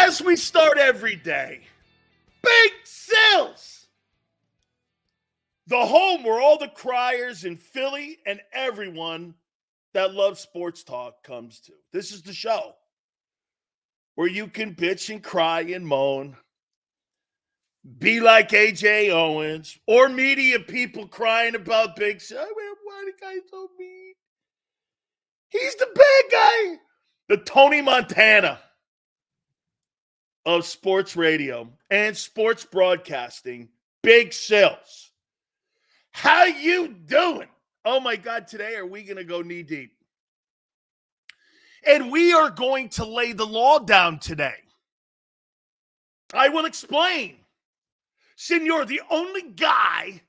As we start every day, Big Sills, the home where all the criers in Philly and everyone that loves sports talk comes to. This is the show where you can bitch and cry and moan, be like AJ Owens, or media people crying about Big Sills. Why the guy so mean? He's the bad guy. The Tony Montana of sports radio and sports broadcasting, Big Sills. How you doing? Oh my God, today are we going to go knee deep? And we are going to lay the law down today. I will explain. Senor, the only guy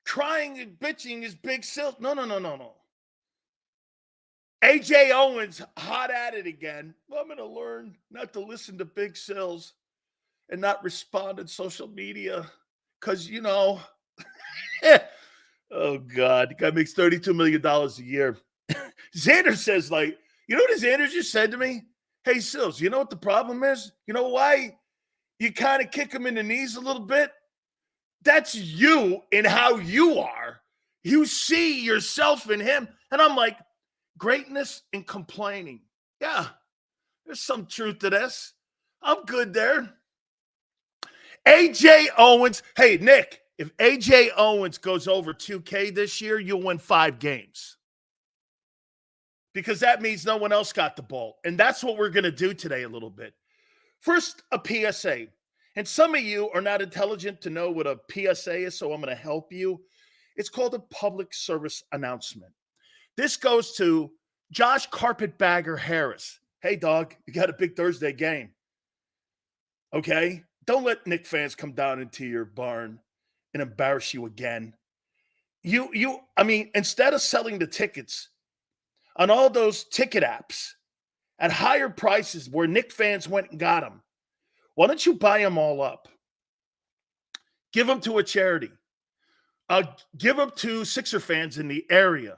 crying and bitching is Big Sills. No. AJ Owens, hot at it again. Well, I'm going to learn not to listen to Big Sills and not respond on social media because, you know, oh, God, the guy makes $32 million a year. Xander says, like, you know what Xander just said to me? Hey, Sills, you know what the problem is? You know why you kind of kick him in the knees a little bit? That's you and how you are. You see yourself in him. And I'm like, greatness and complaining. Yeah, there's some truth to this. I'm good there. AJ Owens. Hey, Nick, if AJ Owens goes over 2K this year, you'll win 5 games. Because that means no one else got the ball. And that's what we're going to do today a little bit. First, a PSA. And some of you are not intelligent to know what a PSA is, so I'm going to help you. It's called a public service announcement. This goes to Josh Carpetbagger Harris. Hey, dog, you got a big Thursday game. Okay? Don't let Knicks fans come down into your barn and embarrass you again. I mean, instead of selling the tickets on all those ticket apps at higher prices where Knicks fans went and got them, why don't you buy them all up? Give them to a charity. Give them to Sixer fans in the area.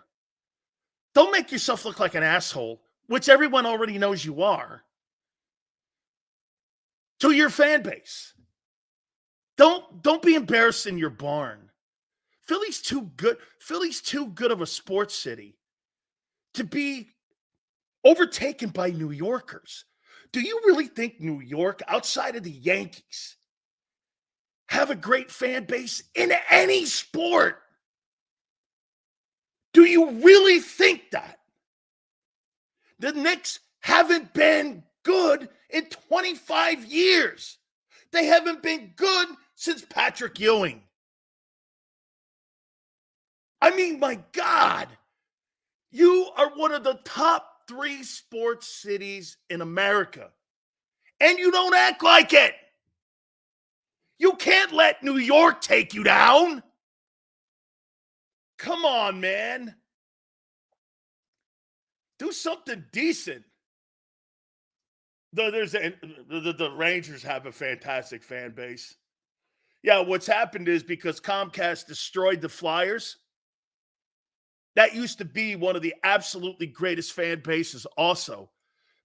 Don't make yourself look like an asshole, which everyone already knows you are, to your fan base. Don't be embarrassed in your barn. Philly's too good. Philly's too good of a sports city to be overtaken by New Yorkers. Do you really think New York, outside of the Yankees, have a great fan base in any sport? Do you really think that? The Knicks haven't been good in 25 years. They haven't been good since Patrick Ewing. I mean, my God, you are one of the top 3 sports cities in America, and you don't act like it. You can't let New York take you down. Come on, man. Do something decent. The Rangers have a fantastic fan base. Yeah, what's happened is because Comcast destroyed the Flyers, that used to be one of the absolutely greatest fan bases also.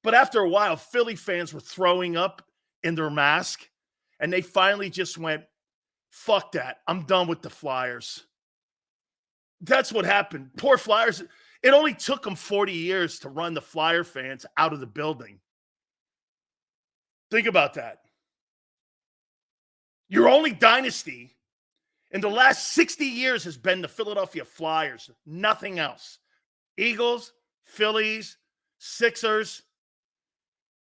But after a while, Philly fans were throwing up in their mask, and they finally just went, fuck that. I'm done with the Flyers. That's what happened. Poor Flyers. It only took them 40 years to run the Flyer fans out of the building. Think about that. Your only dynasty in the last 60 years has been the Philadelphia Flyers. Nothing else. Eagles, Phillies, Sixers.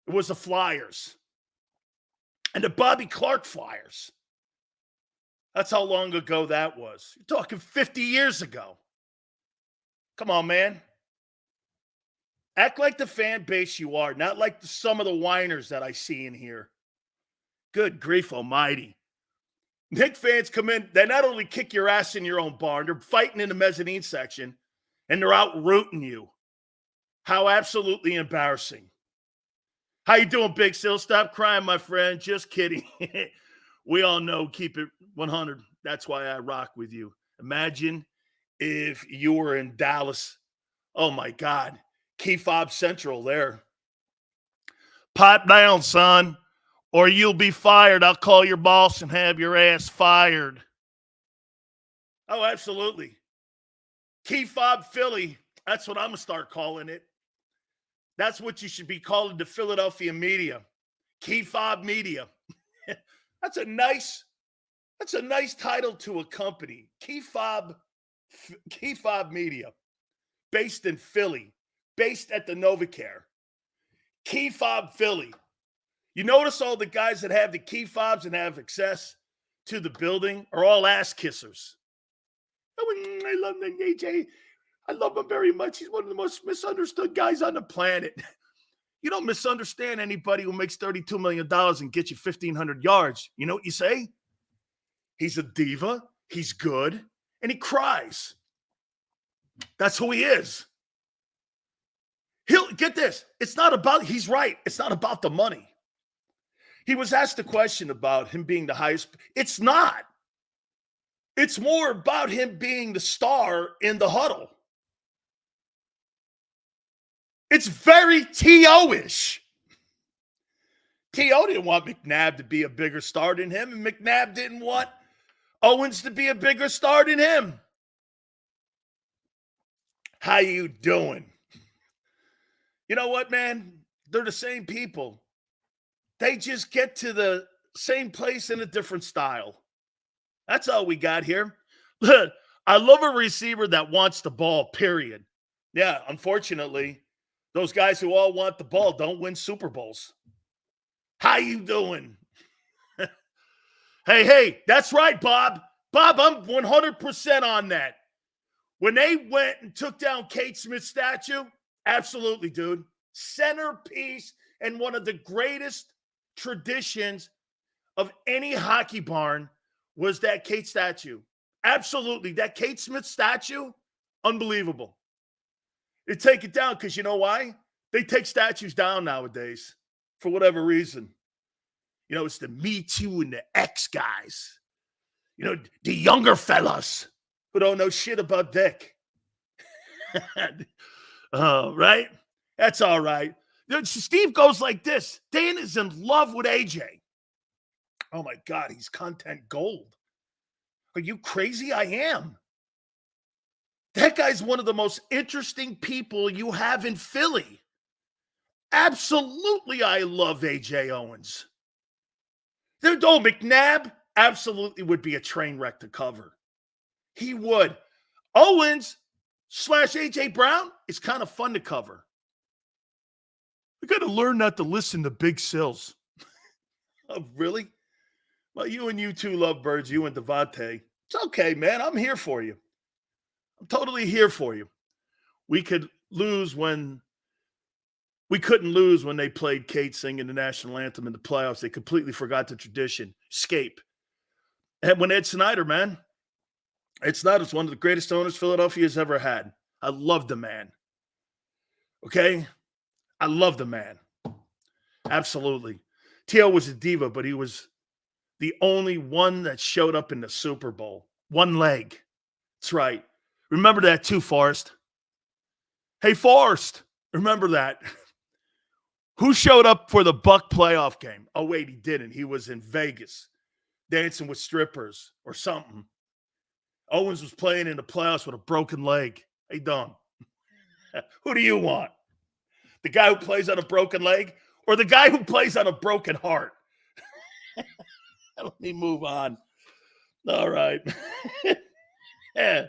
It was the Flyers. And the Bobby Clark Flyers. That's how long ago that was. You're talking 50 years ago. Come on, man. Act like the fan base you are, not like some of the whiners that I see in here. Good grief almighty. Knicks fans come in, they not only kick your ass in your own barn, they're fighting in the mezzanine section, and they're out rooting you. How absolutely embarrassing. How you doing, Big Sil? Stop crying, my friend. Just kidding. We all know, keep it 100. That's why I rock with you. Imagine if you were in Dallas. Oh, my God. Key Fob Central there. Pipe down, son, or you'll be fired. I'll call your boss and have your ass fired. Oh, absolutely. Key fob Philly. That's what I'm going to start calling it. That's what you should be calling the Philadelphia media. Key fob media. That's a nice title to a company. Key fob media. Based in Philly. Based at the NovaCare. Key fob Philly. You notice all the guys that have the key fobs and have access to the building are all ass kissers. Oh, I love him, AJ. I love him very much. He's one of the most misunderstood guys on the planet. You don't misunderstand anybody who makes $32 million and gets you 1,500 yards. You know what you say? He's a diva. He's good. And he cries. That's who he is. He'll get this. It's not about, he's right. It's not about the money. He was asked a question about him being the highest. It's not. It's more about him being the star in the huddle. It's very T.O.-ish. T.O. didn't want McNabb to be a bigger star than him, and McNabb didn't want Owens to be a bigger star than him. How you doing? You know what, man? They're the same people. They just get to the same place in a different style. That's all we got here. Look, I love a receiver that wants the ball, period. Yeah, unfortunately, those guys who all want the ball don't win Super Bowls. How you doing? Hey, that's right, Bob. Bob, I'm 100% on that. When they went and took down Kate Smith's statue, absolutely, dude. Centerpiece and one of the greatest traditions of any hockey barn was that Kate statue. Absolutely. That Kate Smith statue, unbelievable. They take it down because you know why? They take statues down nowadays for whatever reason. You know, it's the Me Too and the X guys. You know, the younger fellas who don't know shit about dick. Right? That's all right. Steve goes like this. Dan is in love with AJ. Oh, my God. He's content gold. Are you crazy? I am. That guy's one of the most interesting people you have in Philly. Absolutely, I love AJ Owens. McNabb absolutely would be a train wreck to cover. He would. Owens / AJ Brown is kind of fun to cover. We got to learn not to listen to Big Sills. Oh, really? Well, you and you two lovebirds, you and Devontae. It's okay, man. I'm here for you. I'm totally here for you. We couldn't lose when they played Kate singing the national anthem in the playoffs. They completely forgot the tradition. Escape. And when Ed Snyder, man, Ed Snyder's one of the greatest owners Philadelphia's ever had. I love the man. Okay? I love the man. Absolutely. T.O. was a diva, but he was the only one that showed up in the Super Bowl. One leg. That's right. Remember that too, Forrest. Hey, Forrest. Remember that. Who showed up for the Buck playoff game? Oh, wait, he didn't. He was in Vegas dancing with strippers or something. Owens was playing in the playoffs with a broken leg. Hey, Don. Who do you want? The guy who plays on a broken leg or the guy who plays on a broken heart? Let me move on. All right. Yeah,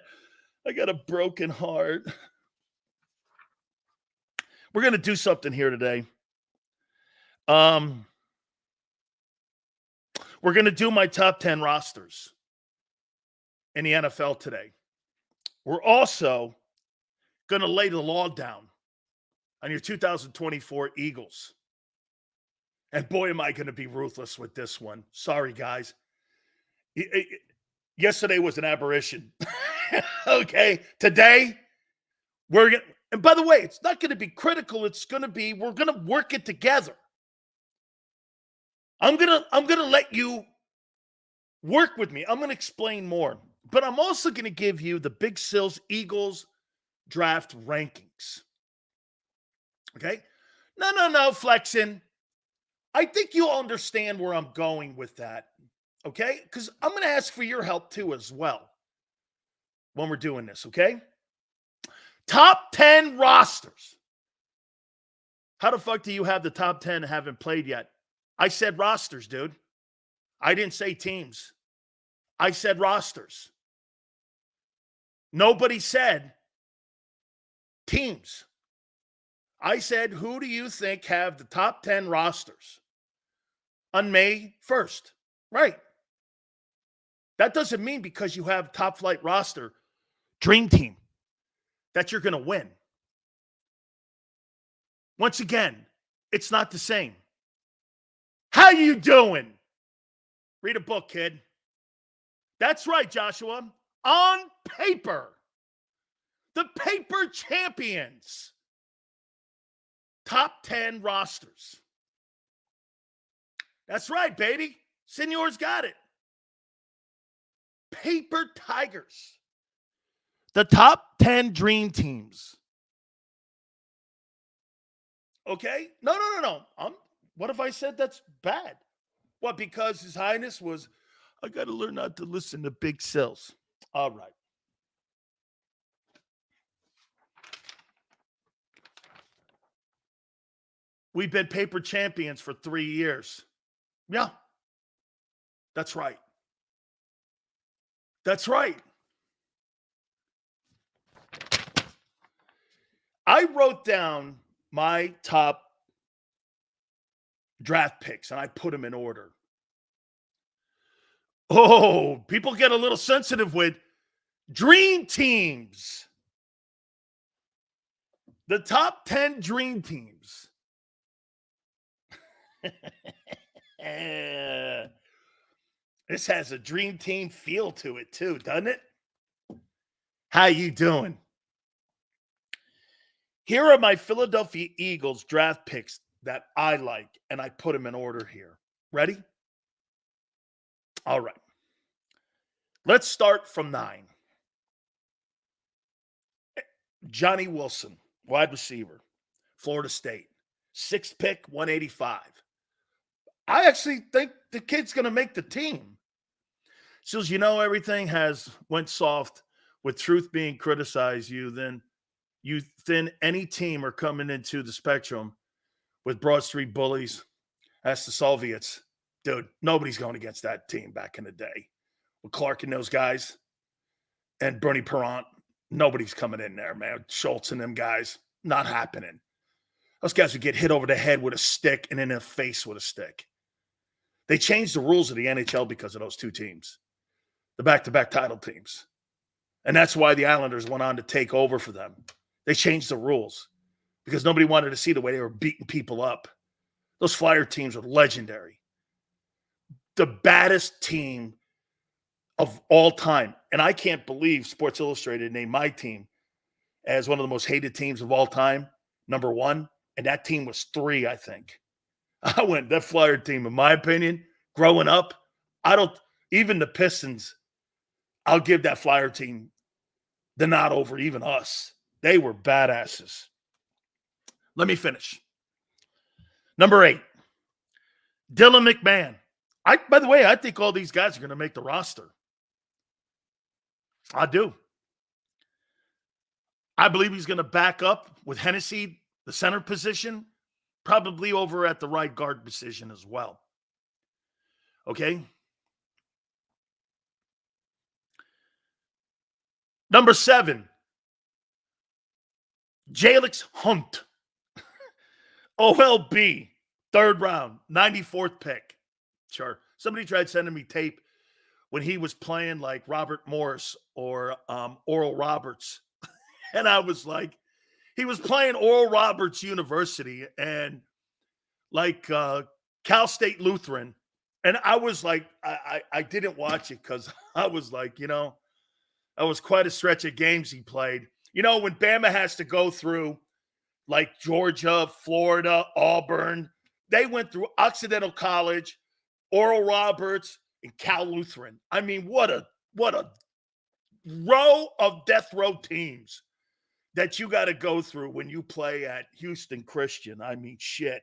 I got a broken heart. We're going to do something here today. We're going to do my top 10 rosters in the NFL today. We're also going to lay the law down on your 2024 Eagles. And boy, am I going to be ruthless with this one. Sorry, guys. Yesterday was an aberration. Okay. Today, we're going to, and by the way, it's not going to be critical. It's going to be, we're going to work it together. I'm going to let you work with me. I'm going to explain more, but I'm also going to give you the Big Sills Eagles draft rankings. Okay. No, flexing. I think you'll understand where I'm going with that, okay? Because I'm going to ask for your help too as well when we're doing this, okay? Top 10 rosters. How the fuck do you have the top 10 haven't played yet? I said rosters, dude. I didn't say teams. I said rosters. Nobody said teams. I said, who do you think have the top 10 rosters on May 1st? Right. That doesn't mean because you have top flight roster, dream team, that you're going to win. Once again, it's not the same. How you doing? Read a book, kid. That's right, Joshua. On paper, the paper champions. Top 10 rosters. That's right, baby. Senor's got it. Paper Tigers. The top 10 dream teams. Okay? No. What if I said that's bad? What, because His Highness was, I got to learn not to listen to big sills. All right. We've been paper champions for 3 years. Yeah. That's right. That's right. I wrote down my top draft picks and I put them in order. Oh, people get a little sensitive with dream teams. The top 10 dream teams. This has a dream team feel to it too, doesn't it? How you doing? Here are my Philadelphia Eagles draft picks that I like, and I put them in order here. Ready? All right. Let's start from 9. Johnny Wilson, wide receiver, Florida State. 6th pick, 185. I actually think the kid's going to make the team. So as you know, everything has went soft with truth being criticized. Then any team are coming into the spectrum with Broad Street bullies. That's the Soviets. Dude, nobody's going against that team back in the day. With Clark and those guys and Bernie Perrant, nobody's coming in there, man. Schultz and them guys, not happening. Those guys would get hit over the head with a stick and in the face with a stick. They changed the rules of the NHL because of those two teams, the back-to-back title teams. And that's why the Islanders went on to take over for them. They changed the rules because nobody wanted to see the way they were beating people up. Those Flyer teams were legendary. The baddest team of all time. And I can't believe Sports Illustrated named my team as one of the most hated teams of all time, number 1. And that team was 3, I think. That Flyer team, in my opinion, growing up, even the Pistons, I'll give that Flyer team the nod over even us. They were badasses. Let me finish. Number 8, Dylan McMahon. By the way, I think all these guys are going to make the roster. I do. I believe he's going to back up with Hennessy, the center position, probably over at the right guard position as well. Okay? Number 7, Jalix Hunt. OLB, 3rd round, 94th pick. Sure. Somebody tried sending me tape when he was playing like Robert Morris or Oral Roberts. And I was like, he was playing Oral Roberts University and like Cal State Lutheran. And I was like, I didn't watch it because I was like, that was quite a stretch of games he played. When Bama has to go through like Georgia, Florida, Auburn, they went through Occidental College, Oral Roberts, and Cal Lutheran. I mean, what a row of death row teams that you got to go through when you play at Houston Christian. I mean, shit.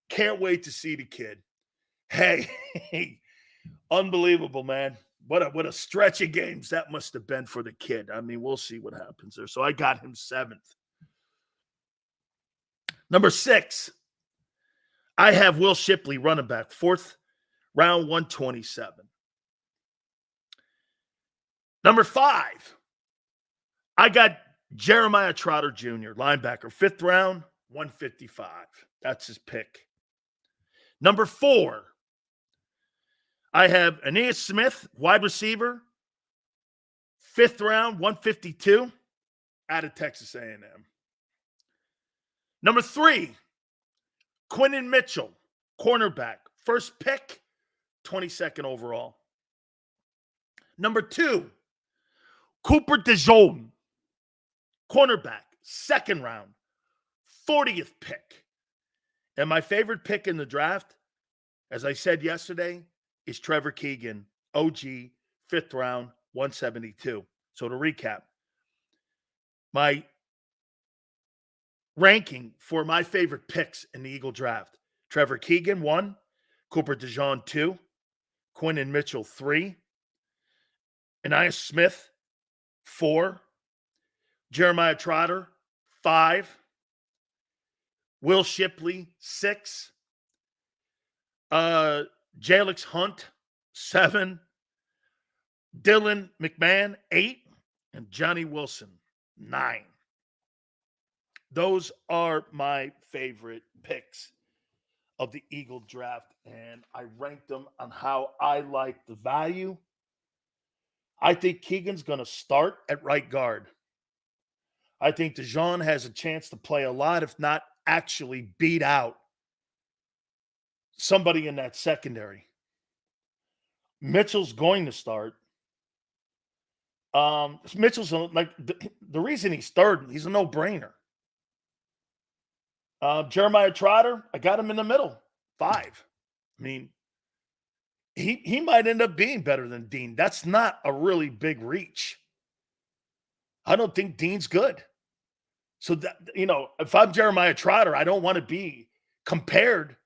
Can't wait to see the kid. Hey, unbelievable, man. What a stretch of games that must have been for the kid. I mean, we'll see what happens there. So I got him 7th. Number 6, I have Will Shipley, running back, 4th round, 127. Number 5, I got Jeremiah Trotter Jr., linebacker, 5th round, 155. That's his pick. Number 4, I have Aeneas Smith, wide receiver, 5th round, 152, out of Texas A&M. Number 3, Quinton Mitchell, cornerback, 1st pick, 22nd overall. Number 2, Cooper DeJong, cornerback, 2nd round, 40th pick. And my favorite pick in the draft, as I said yesterday, is Trevor Keegan, OG, 5th round, 172. So to recap, my ranking for my favorite picks in the Eagle draft: Trevor Keegan, 1, Cooper DeJong, 2, Quinton Mitchell, 3, Aeneas Smith, 4, Jeremiah Trotter, 5, Will Shipley, 6, Jalix Hunt, 7, Dylan McMahon, 8, and Johnny Wilson, 9. Those are my favorite picks of the Eagle draft, and I ranked them on how I like the value. I think Keegan's going to start at right guard. I think DeJong has a chance to play a lot, if not actually beat out somebody in that secondary. Mitchell's going to start. Mitchell's like the reason he's third, he's a no-brainer. Jeremiah Trotter, I got him in the middle, 5. I mean, he might end up being better than Dean. That's not a really big reach. I don't think Dean's good. So that, if I'm Jeremiah Trotter, I don't want to be compared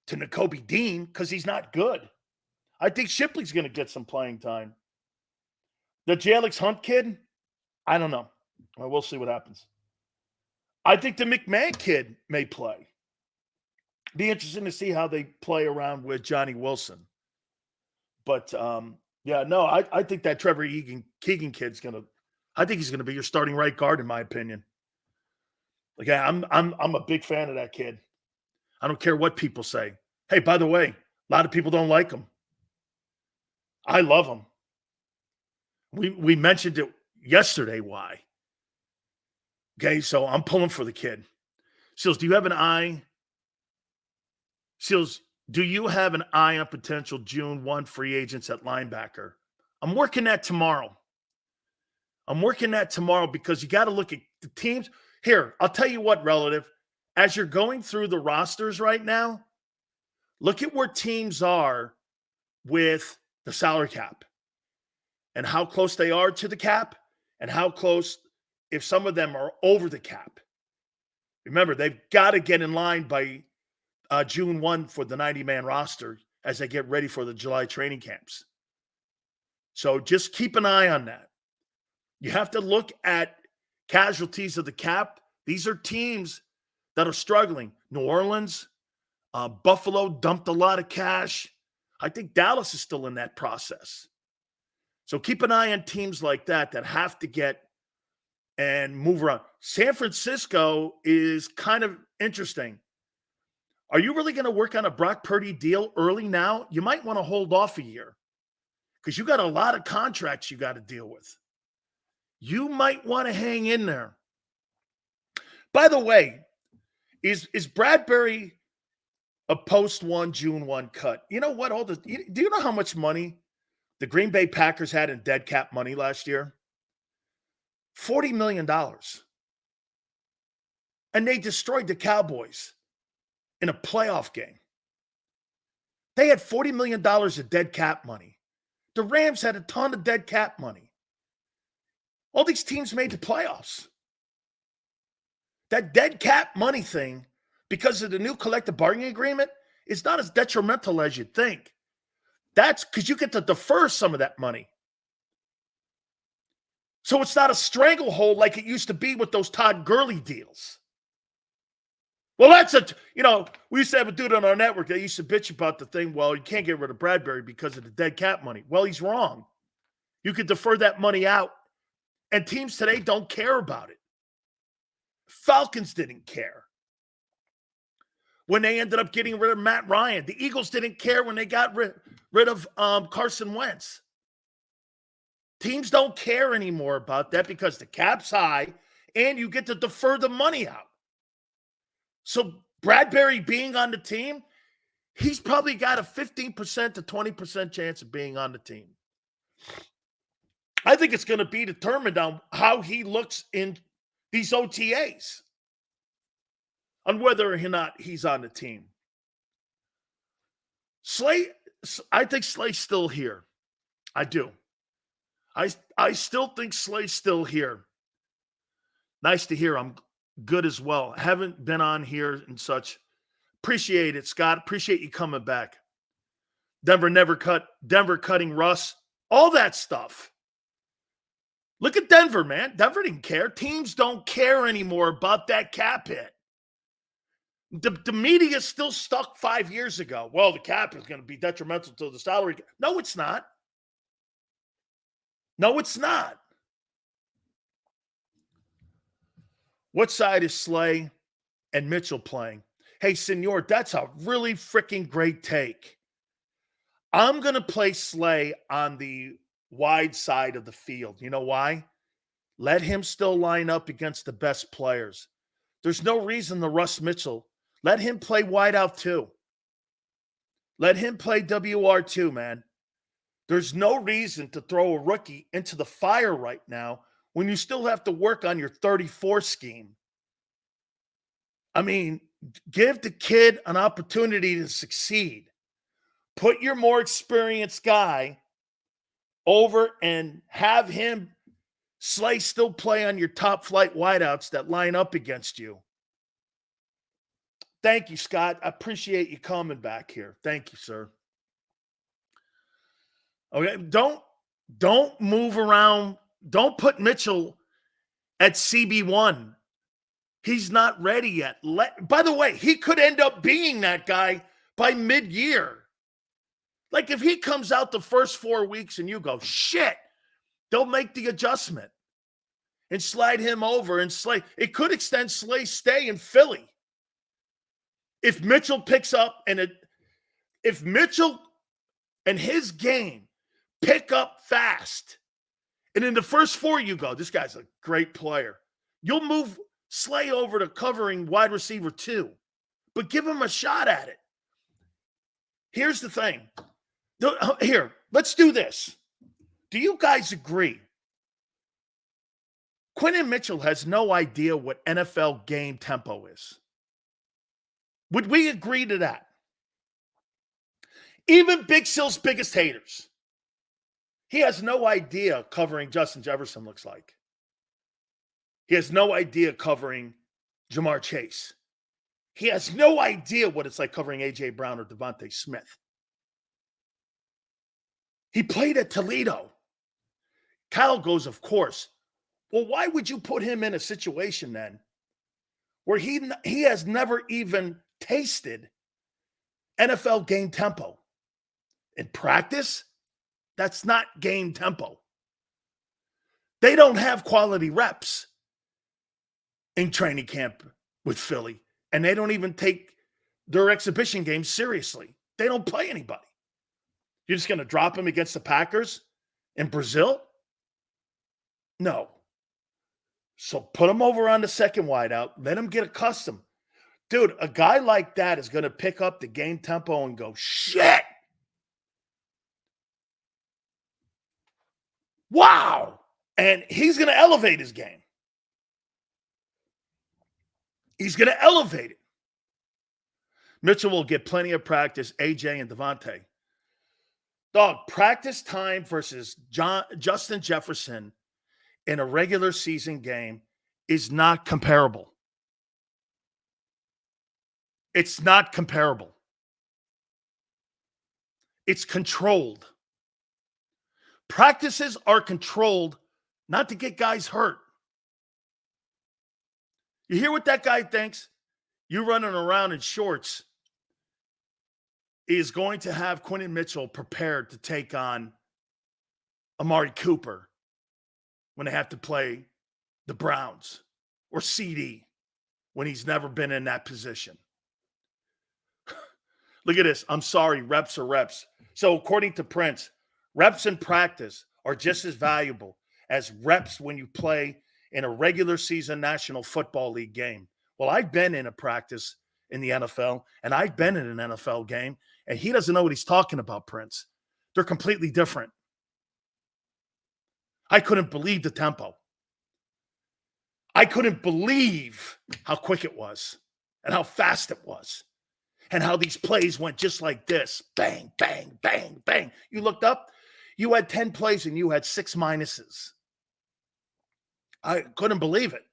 to Nakobe Dean because he's not good. I think Shipley's going to get some playing time. The Jalix Hunt kid, I don't know. Well, we'll see what happens. I think the McMahon kid may play. Be interesting to see how they play around with Johnny Wilson. But, I think that Trevor Keegan kid's I think he's going to be your starting right guard, in my opinion. Like, I'm a big fan of that kid. I don't care what people say. Hey, by the way, a lot of people don't like him. I love him. We mentioned it yesterday why. Okay, so I'm pulling for the kid. Seals, do you have an eye? Seals, do you have an eye on potential June 1 free agents at linebacker? I'm working that tomorrow. Because you got to look at the teams. Here, I'll tell you what, relative. As you're going through the rosters right now, look at where teams are with the salary cap and how close they are to the cap and how close, if some of them are over the cap. Remember, they've got to get in line by June 1 for the 90-man roster as they get ready for the July training camps. So just keep an eye on that. You have to look at casualties of the cap. These are teams that are struggling. New Orleans, Buffalo dumped a lot of cash. I think Dallas is still in that process. So keep an eye on teams like that have to get and move around. San Francisco is kind of interesting. Are you really going to work on a Brock Purdy deal early now? You might want to hold off a year because you got a lot of contracts you got to deal with. You might want to hang in there. By the way, is Bradbury a post-1 June 1 cut? You know what? Do you know how much money the Green Bay Packers had in dead cap money last year? $40 million. And they destroyed the Cowboys in a playoff game. They had $40 million of dead cap money. The Rams had a ton of dead cap money. All these teams made the playoffs. That dead cap money thing, because of the new collective bargaining agreement, is not as detrimental as you think. That's because you get to defer some of that money. So it's not a stranglehold like it used to be with those Todd Gurley deals. Well, we used to have a dude on our network that used to bitch about the thing, well, you can't get rid of Bradbury because of the dead cap money. Well, he's wrong. You could defer that money out. And teams today don't care about it. Falcons didn't care when they ended up getting rid of Matt Ryan. The Eagles didn't care when they got rid of Carson Wentz. Teams don't care anymore about that because the cap's high and you get to defer the money out. So Bradbury being on the team, he's probably got a 15% to 20% chance of being on the team. I think it's going to be determined on how he looks in these OTAs, on whether or not he's on the team. I think Slay's still here. I do. I still think Slay's still here. Nice to hear. I'm good as well. Haven't been on here and such. Appreciate it, Scott. Appreciate you coming back. Denver cutting Russ. All that stuff. Look at Denver, man. Denver didn't care. Teams don't care anymore about that cap hit. The media is still stuck 5 years ago. Well, the cap is going to be detrimental to the salary. No, it's not. No, it's not. What side is Slay and Mitchell playing? Hey, Senor, that's a really freaking great take. I'm going to play Slay on the wide side of the field. You know why? Let him still line up against the best players. There's no reason to Russ Mitchell. Let him play wide out too. Let him play WR2, man. There's no reason to throw a rookie into the fire right now when you still have to work on your 34 scheme. I mean, give the kid an opportunity to succeed. Put your more experienced guy over and have him, Slay, still play on your top flight wideouts that line up against you. Thank you, Scott. I appreciate you coming back here. Thank you, sir. Okay, don't move around. Don't put Mitchell at CB1. He's not ready yet. By the way, he could end up being that guy by mid-year. Like if he comes out the first 4 weeks and you go, shit, they'll make the adjustment and slide him over and Slay. It could extend Slay's stay in Philly. If Mitchell picks up if Mitchell and his game pick up fast, and in the first 4 you go, this guy's a great player. You'll move Slay over to covering wide receiver 2, but give him a shot at it. Here's the thing. Here, let's do this. Do you guys agree? Quinton Mitchell has no idea what NFL game tempo is. Would we agree to that? Even Big Sil's biggest haters. He has no idea covering Justin Jefferson looks like. He has no idea covering Jamar Chase. He has no idea what it's like covering A.J. Brown or Devontae Smith. He played at Toledo. Kyle goes, of course. Well, why would you put him in a situation then where he has never even tasted NFL game tempo? In practice, that's not game tempo. They don't have quality reps in training camp with Philly, and they don't even take their exhibition games seriously. They don't play anybody. You're just going to drop him against the Packers in Brazil? No. So put him over on the second wideout. Let him get accustomed. Dude, a guy like that is going to pick up the game tempo and go, shit. Wow. And he's going to elevate his game. He's going to elevate it. Mitchell will get plenty of practice, AJ and Devontae. Dog, practice time versus Justin Jefferson in a regular season game is not comparable. It's not comparable. It's controlled. Practices are controlled not to get guys hurt. You hear what that guy thinks? You running around in shorts is going to have Quentin Mitchell prepared to take on Amari Cooper when they have to play the Browns, or CD when he's never been in that position. Look at this. I'm sorry, reps are reps. So according to Prince, reps in practice are just as valuable as reps when you play in a regular season National Football League game. Well, I've been in a practice in the NFL, and I've been in an NFL game, and he doesn't know what he's talking about, Prince. They're completely different. I couldn't believe the tempo. I couldn't believe how quick it was and how fast it was and how these plays went just like this. Bang, bang, bang, bang. You looked up, you had 10 plays and you had 6 minuses. I couldn't believe it.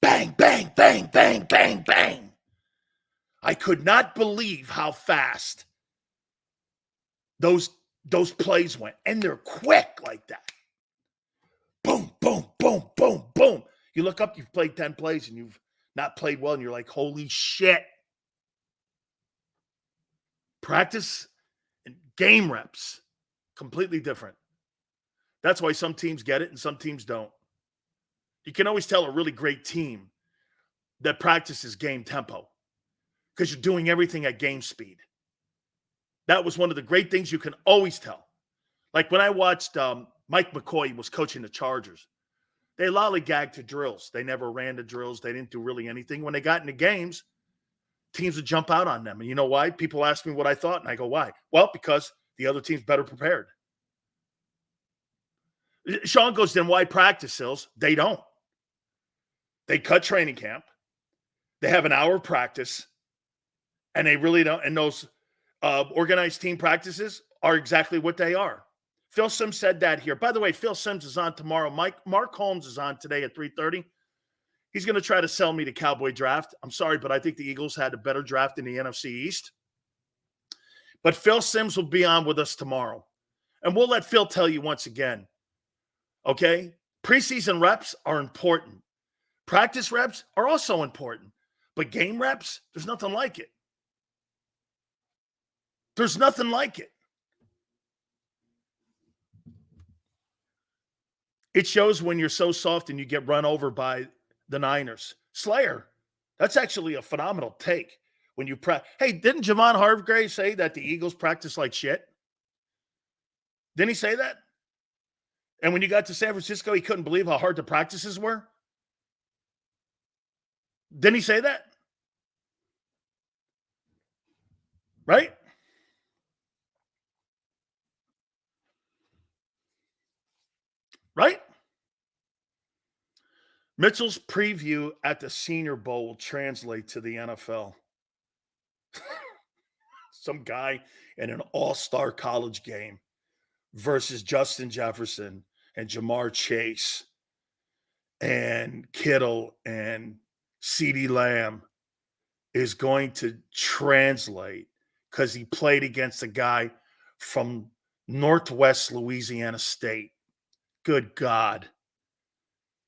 Bang, bang, bang, bang, bang, bang. I could not believe how fast those plays went. And they're quick like that. Boom, boom, boom, boom, boom. You look up, you've played 10 plays and you've not played well, and you're like, holy shit. Practice and game reps, completely different. That's why some teams get it and some teams don't. You can always tell a really great team that practices game tempo because you're doing everything at game speed. That was one of the great things you can always tell. Like when I watched Mike McCoy was coaching the Chargers, they lollygagged to drills. They never ran the drills. They didn't do really anything. When they got into games, teams would jump out on them. And you know why? People ask me what I thought, and I go, why? Well, because the other team's better prepared. Sean goes, then why practice, Sills? They don't. They cut training camp. They have an hour of practice, and they really don't. And those organized team practices are exactly what they are. Phil Simms said that here. By the way, Phil Simms is on tomorrow. Mark Holmes is on today at 3:30. He's going to try to sell me the Cowboy draft. I'm sorry, but I think the Eagles had a better draft in the NFC East. But Phil Simms will be on with us tomorrow. And we'll let Phil tell you once again, okay? Preseason reps are important. Practice reps are also important. But game reps, there's nothing like it. There's nothing like it. It shows when you're so soft and you get run over by the Niners. Slayer, that's actually a phenomenal take. When you hey, didn't Javon Hargrave say that the Eagles practice like shit? Didn't he say that? And when you got to San Francisco, he couldn't believe how hard the practices were? Didn't he say that? Right? Right? Mitchell's preview at the Senior Bowl will translate to the NFL. Some guy in an all-star college game versus Justin Jefferson and Jamar Chase and Kittle and CeeDee Lamb is going to translate because he played against a guy from Northwest Louisiana State. Good God.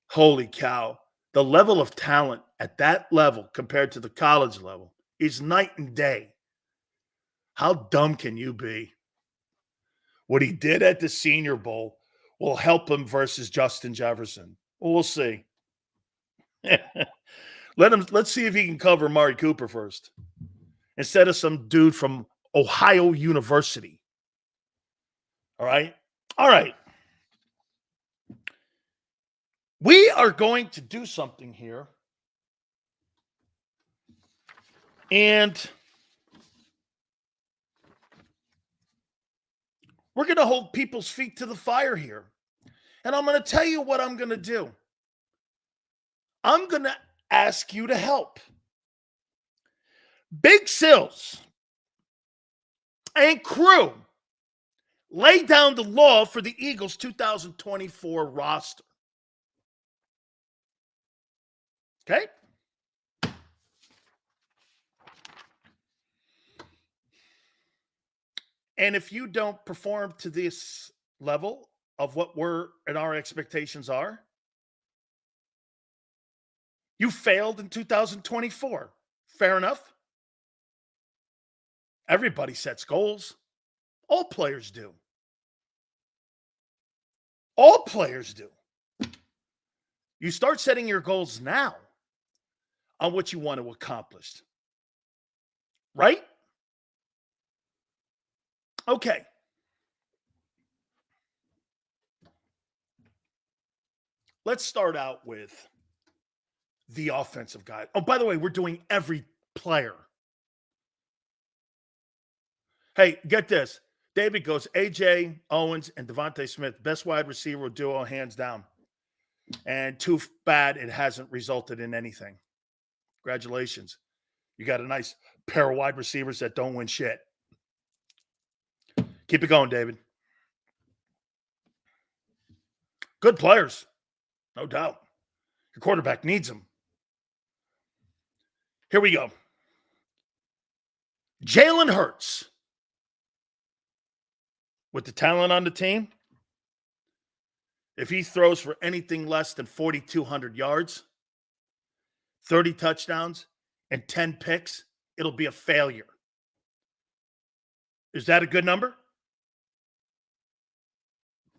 Holy cow. The level of talent at that level compared to the college level is night and day. How dumb can you be? What he did at the Senior Bowl will help him versus Justin Jefferson. Well, we'll see. Let's see if he can cover Amari Cooper first instead of some dude from Ohio University. All right? All right. We are going to do something here. And we're going to hold people's feet to the fire here. And I'm going to tell you what I'm going to do. I'm going to ask you to help. Big Sills and crew lay down the law for the Eagles 2024 roster. Okay? And if you don't perform to this level of what our expectations are, you failed in 2024. Fair enough. Everybody sets goals. All players do. All players do. You start setting your goals now on what you want to accomplish. Right? Okay. Let's start out with the offensive guy. Oh, by the way, we're doing every player. Hey, get this. David goes, AJ Owens and Devontae Smith, best wide receiver duo, hands down. And too bad it hasn't resulted in anything. Congratulations. You got a nice pair of wide receivers that don't win shit. Keep it going, David. Good players, no doubt. Your quarterback needs them. Here we go. Jalen Hurts. With the talent on the team, if he throws for anything less than 4,200 yards, 30 touchdowns, and 10 picks, it'll be a failure. Is that a good number?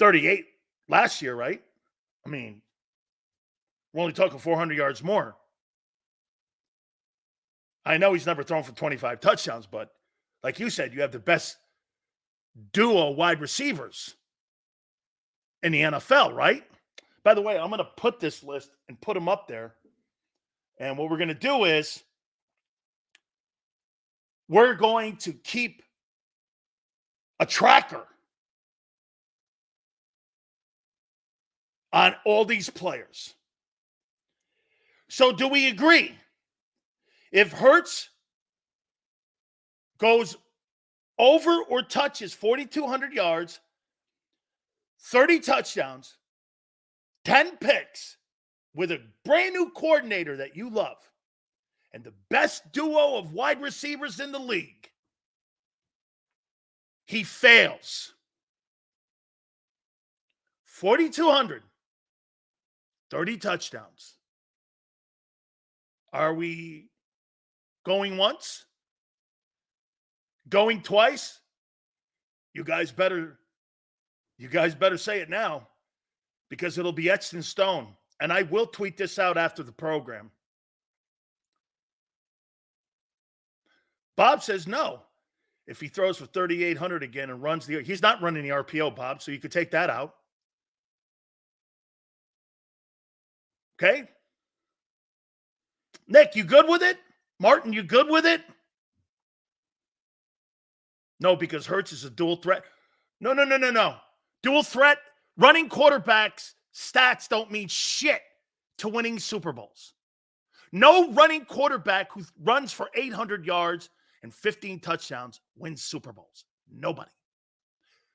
38 last year, right? I mean, we're only talking 400 yards more. I know he's never thrown for 25 touchdowns, but like you said, you have the best duo wide receivers in the NFL, right? By the way, I'm going to put this list and put them up there. And what we're going to do is we're going to keep a tracker on all these players. So do we agree? If Hurts goes over or touches 4,200 yards, 30 touchdowns, 10 picks with a brand new coordinator that you love and the best duo of wide receivers in the league, he fails. 4,200, 30 touchdowns. Are we going once? Going twice? You guys better say it now because it'll be etched in stone. And I will tweet this out after the program. Bob says no. If he throws for 3,800 again and runs he's not running the RPO, Bob, so you could take that out. Okay? Nick, you good with it? Martin, you good with it? No, because Hurts is a dual threat. No. Dual threat, running quarterbacks, stats don't mean shit to winning Super Bowls. No running quarterback who runs for 800 yards and 15 touchdowns wins Super Bowls. Nobody.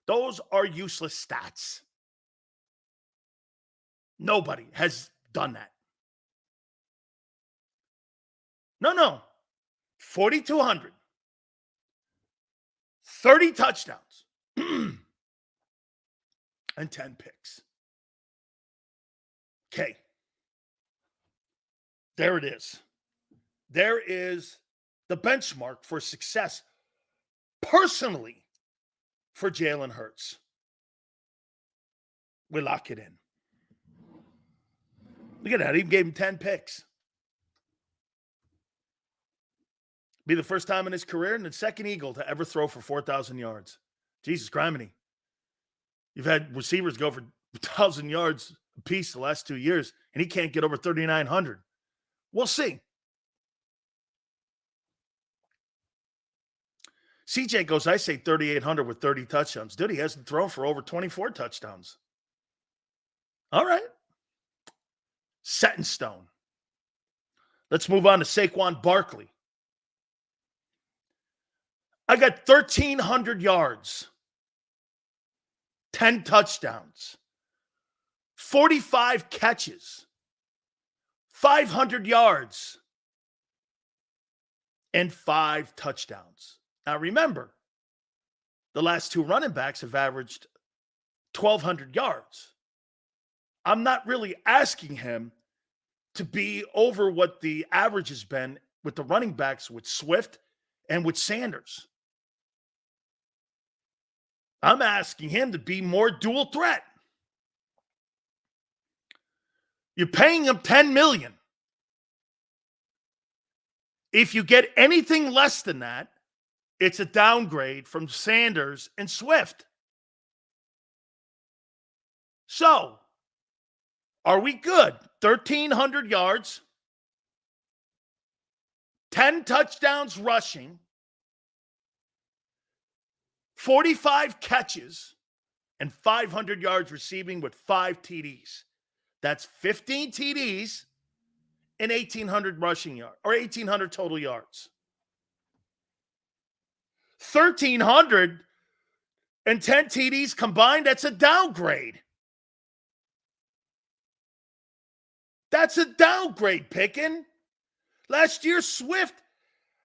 Those are useless stats. Nobody has done that. No. 4,200. 30 touchdowns. And 10 picks. Okay. There it is. There is the benchmark for success personally for Jalen Hurts. We lock it in. Look at that. He gave him 10 picks. Be the first time in his career and the second Eagle to ever throw for 4,000 yards. Jesus criminy. You've had receivers go for 1,000 yards apiece the last 2 years, and he can't get over 3,900. We'll see. CJ goes, I say 3,800 with 30 touchdowns. Dude, he hasn't thrown for over 24 touchdowns. All right. Set in stone. Let's move on to Saquon Barkley. I got 1,300 yards, 10 touchdowns, 45 catches, 500 yards, and 5 touchdowns. Now remember, the last two running backs have averaged 1,200 yards. I'm not really asking him to be over what the average has been with the running backs with Swift and with Sanders. I'm asking him to be more dual threat. You're paying him $10 million. If you get anything less than that, it's a downgrade from Sanders and Swift. So, are we good? 1,300 yards, 10 touchdowns rushing, 45 catches, and 500 yards receiving with 5 TDs. That's 15 TDs and 1,800 rushing yards, or 1,800 total yards. 1,310 TDs combined, that's a downgrade. That's a downgrade, Pickin'. Last year, Swift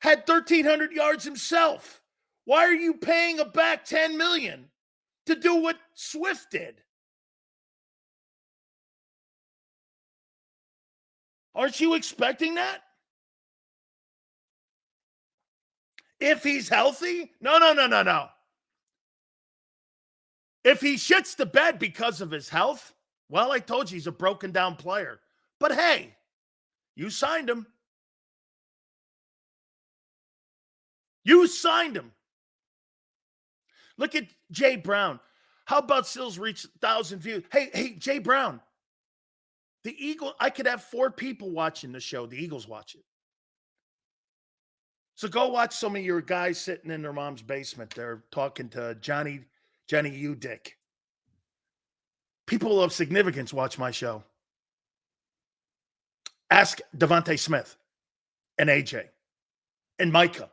had 1,300 yards himself. Why are you paying a back $10 million to do what Swift did? Aren't you expecting that? If he's healthy? No. If he shits the bed because of his health, well, I told you he's a broken down player. But hey, you signed him. You signed him. Look at Jay Brown. How about Sills reach 1,000 views? Hey, Jay Brown. The Eagle, I could have 4 people watching the show. The Eagles watch it. So go watch some of your guys sitting in their mom's basement. They're talking to Johnny U. Dick. People of significance watch my show. Ask Devontae Smith and AJ and Micah.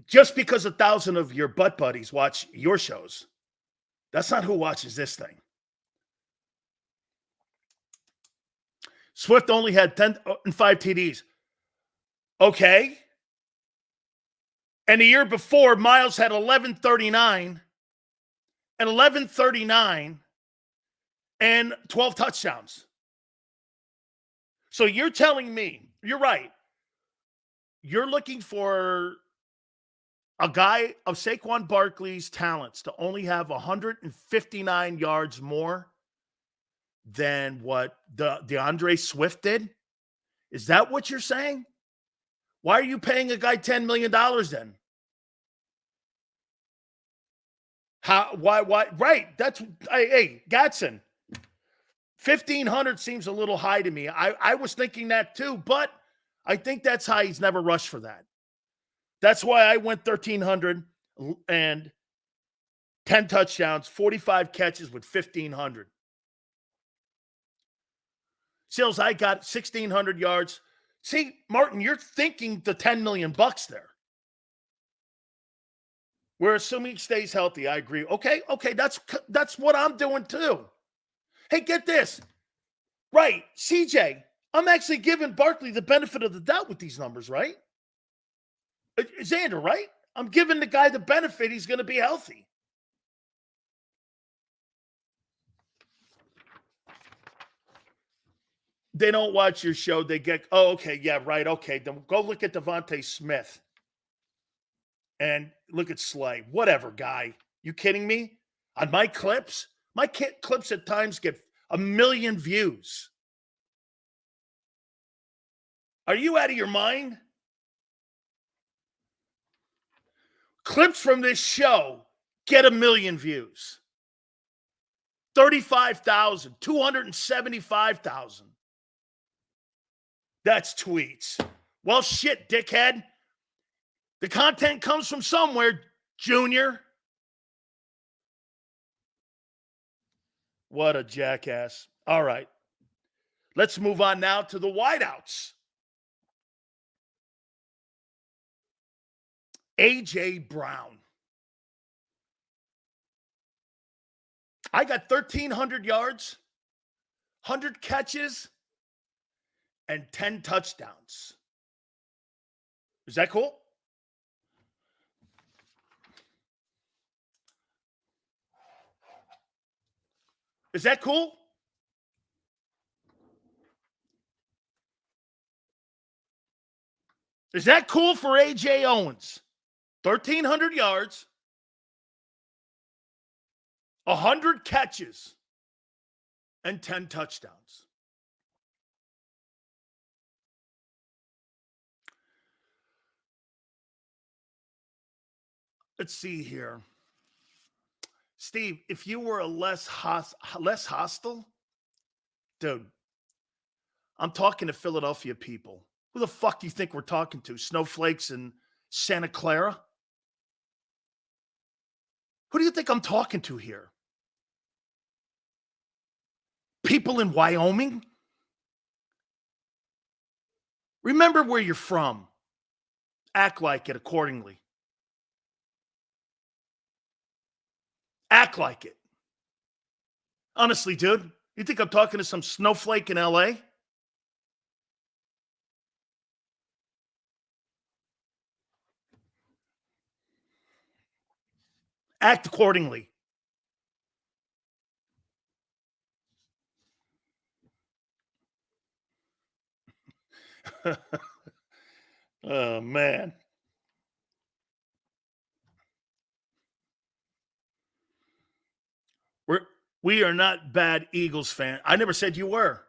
Just because 1,000 of your butt buddies watch your shows, that's not who watches this thing. Swift only had 10 and 5 TDs. Okay. And the year before, Miles had 1139 and 1139 and 12 touchdowns. So you're telling me, you're right. You're looking for a guy of Saquon Barkley's talents to only have 159 yards more than what DeAndre Swift did? Is that what you're saying? Why are you paying a guy $10 million then? Why? Right. That's, hey, Gatson, 1,500 seems a little high to me. I was thinking that too, but I think that's high. He's never rushed for that. That's why I went 1,300 and 10 touchdowns, 45 catches with 1,500. Sills, I got 1,600 yards. See, Martin, you're thinking the $10 million there. We're assuming he stays healthy. I agree. Okay, that's what I'm doing too. Hey, get this. Right, CJ, I'm actually giving Barkley the benefit of the doubt with these numbers, right? Xander, right? I'm giving the guy the benefit he's going to be healthy. They don't watch your show. They get, oh, okay, yeah, right, okay. Then go look at Devontae Smith and look at Slay. Whatever, guy. You kidding me? On my clips? My clips at times get 1 million views. Are you out of your mind? Clips from this show get 1 million views. 35,000, 275,000. That's tweets. Well, shit, dickhead. The content comes from somewhere, Junior. What a jackass. All right. Let's move on now to the wideouts. A.J. Brown. I got 1,300 yards, 100 catches, and 10 touchdowns. Is that cool? Is that cool? Is that cool for A.J. Owens? 1,300 yards, 100 catches, and 10 touchdowns. Let's see here. Steve, if you were a less hostile, dude, I'm talking to Philadelphia people. Who the fuck do you think we're talking to? Snowflakes in Santa Clara? Who do you think I'm talking to here? People in Wyoming? Remember where you're from. Act like it accordingly. Act like it. Honestly, dude, you think I'm talking to some snowflake in LA? Act accordingly. Oh, man. We are not bad Eagles fans. I never said you were.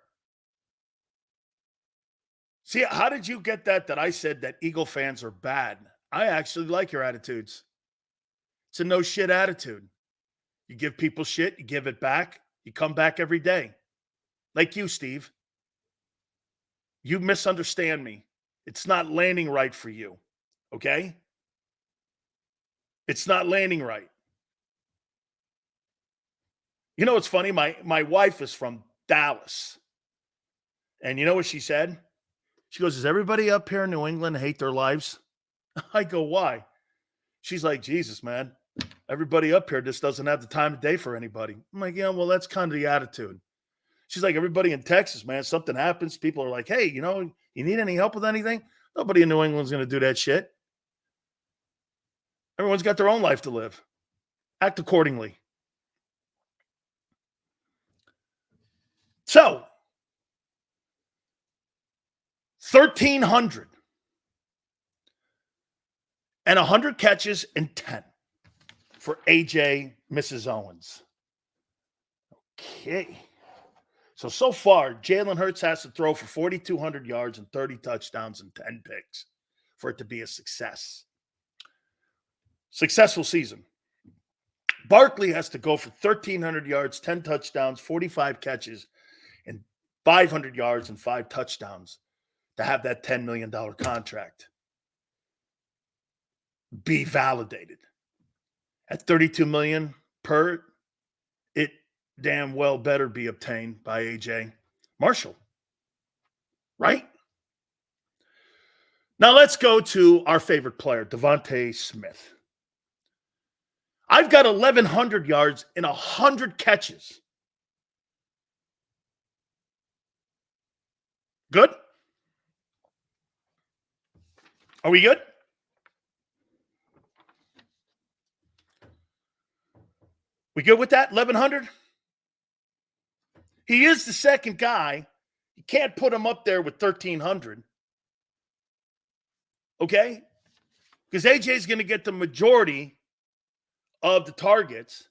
See, how did you get that I said that Eagle fans are bad? I actually like your attitudes. It's a no shit attitude. You give people shit, you give it back, you come back every day. Like you, Steve. You misunderstand me. It's not landing right for you. Okay? It's not landing right. You know what's funny? My wife is from Dallas. And you know what she said? She goes, "Does everybody up here in New England hate their lives?" I go, "Why?" She's like, "Jesus, man. Everybody up here just doesn't have the time of day for anybody." I'm like, "Yeah, well, that's kind of the attitude." She's like, "Everybody in Texas, man, something happens. People are like, hey, you need any help with anything?" Nobody in New England's going to do that shit. Everyone's got their own life to live. Act accordingly. So, 1,300 and 100 catches and 10 for A.J. Mrs. Owens. Okay. So far, Jalen Hurts has to throw for 4,200 yards and 30 touchdowns and 10 picks for it to be a success. Successful season. Barkley has to go for 1,300 yards, 10 touchdowns, 45 catches, and 500 yards and 5 touchdowns to have that $10 million contract be validated. At $32 million per, it damn well better be obtained by A.J. Marshall. Right? Now let's go to our favorite player, Devontae Smith. I've got 1,100 yards and 100 catches. Good? Are we good? We good with that? 1,100? He is the second guy. You can't put him up there with 1,300. Okay? Because AJ is going to get the majority of the targets.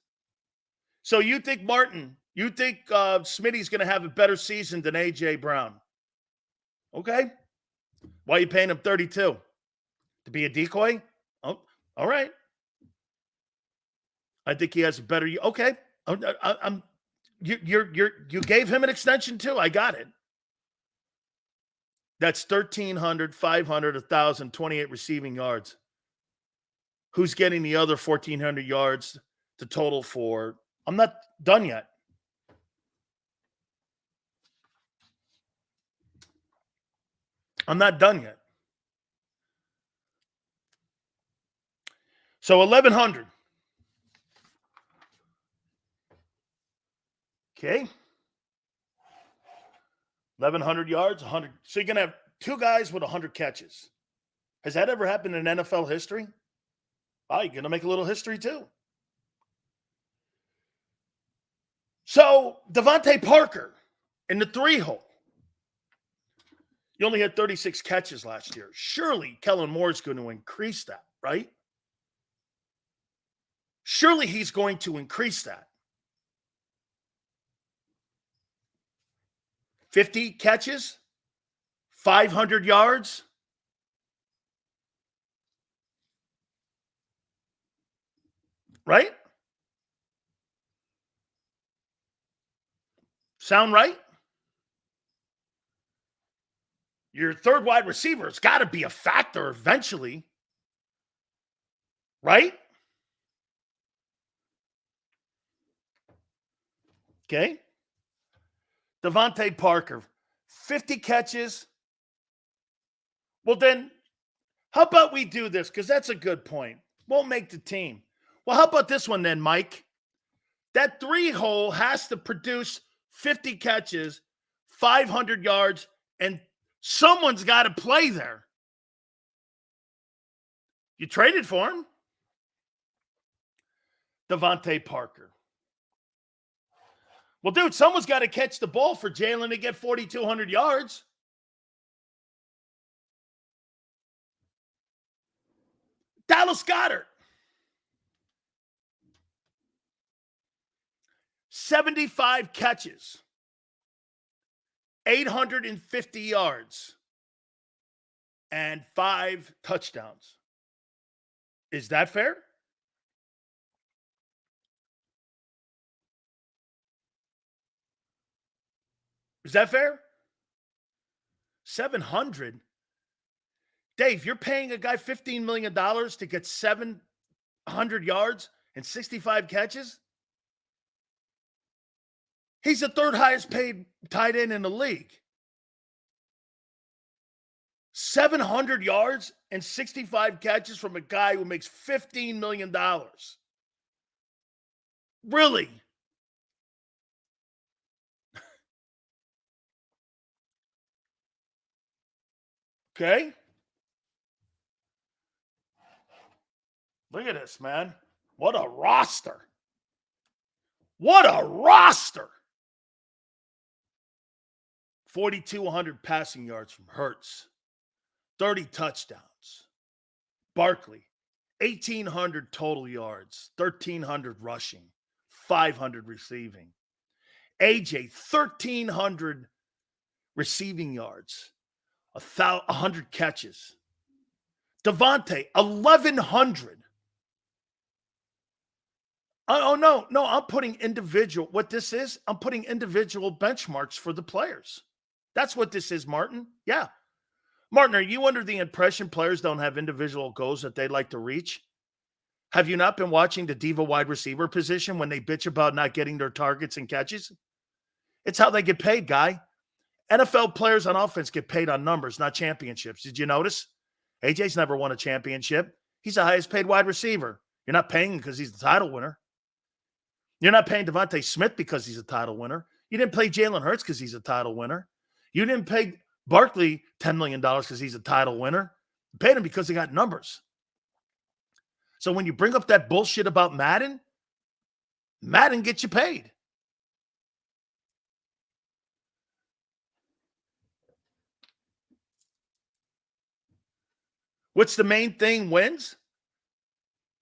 So you think Smitty's going to have a better season than A.J. Brown? Okay. Why are you paying him 32? To be a decoy? Oh, all right. I think he has a better. Okay. You gave him an extension too. I got it. That's 1,300, 500, 1,000, 28 receiving yards. Who's getting the other 1,400 yards to total for? I'm not done yet. I'm not done yet. So 1,100. Okay. 1,100 yards, 100. So you're going to have two guys with 100 catches. Has that ever happened in NFL history? Oh, you're going to make a little history too. So, Devontae Parker in the 3-hole. You only had 36 catches last year. Surely Kellen Moore is going to increase that, right? Surely he's going to increase that. 50 catches, 500 yards. Right? Sound right? Your third wide receiver has got to be a factor eventually. Right? Okay. Devontae Parker, 50 catches. Well, then, how about we do this? Because that's a good point. Won't make the team. Well, how about this one then, Mike? That 3-hole has to produce 50 catches, 500 yards, and someone's got to play there. You traded for him. Devontae Parker. Well, dude, someone's got to catch the ball for Jalen to get 4,200 yards. Dallas Goedert. 75 catches. 850 yards. And 5 touchdowns. Is that fair? Is that fair? 700. Dave, you're paying a guy $15 million to get 700 yards and 65 catches? He's the third highest paid tight end in the league. 700 yards and 65 catches from a guy who makes $15 million. Really? Okay. Look at this, man. What a roster. What a roster. 4,200 passing yards from Hurts. 30 touchdowns. Barkley, 1,800 total yards. 1,300 rushing. 500 receiving. AJ, 1,300 receiving yards. 100 catches. Devontae, 1,100. Oh, no, I'm putting individual. What this is, I'm putting individual benchmarks for the players. That's what this is, Martin. Yeah. Martin, are you under the impression players don't have individual goals that they'd like to reach? Have you not been watching the diva wide receiver position when they bitch about not getting their targets and catches? It's how they get paid, guy. NFL players on offense get paid on numbers, not championships. Did you notice? AJ's never won a championship. He's the highest paid wide receiver. You're not paying him because he's the title winner. You're not paying Devontae Smith because he's a title winner. You didn't pay Jalen Hurts because he's a title winner. You didn't pay Barkley $10 million because he's a title winner. You paid him because he got numbers. So when you bring up that bullshit about Madden gets you paid. What's the main thing wins?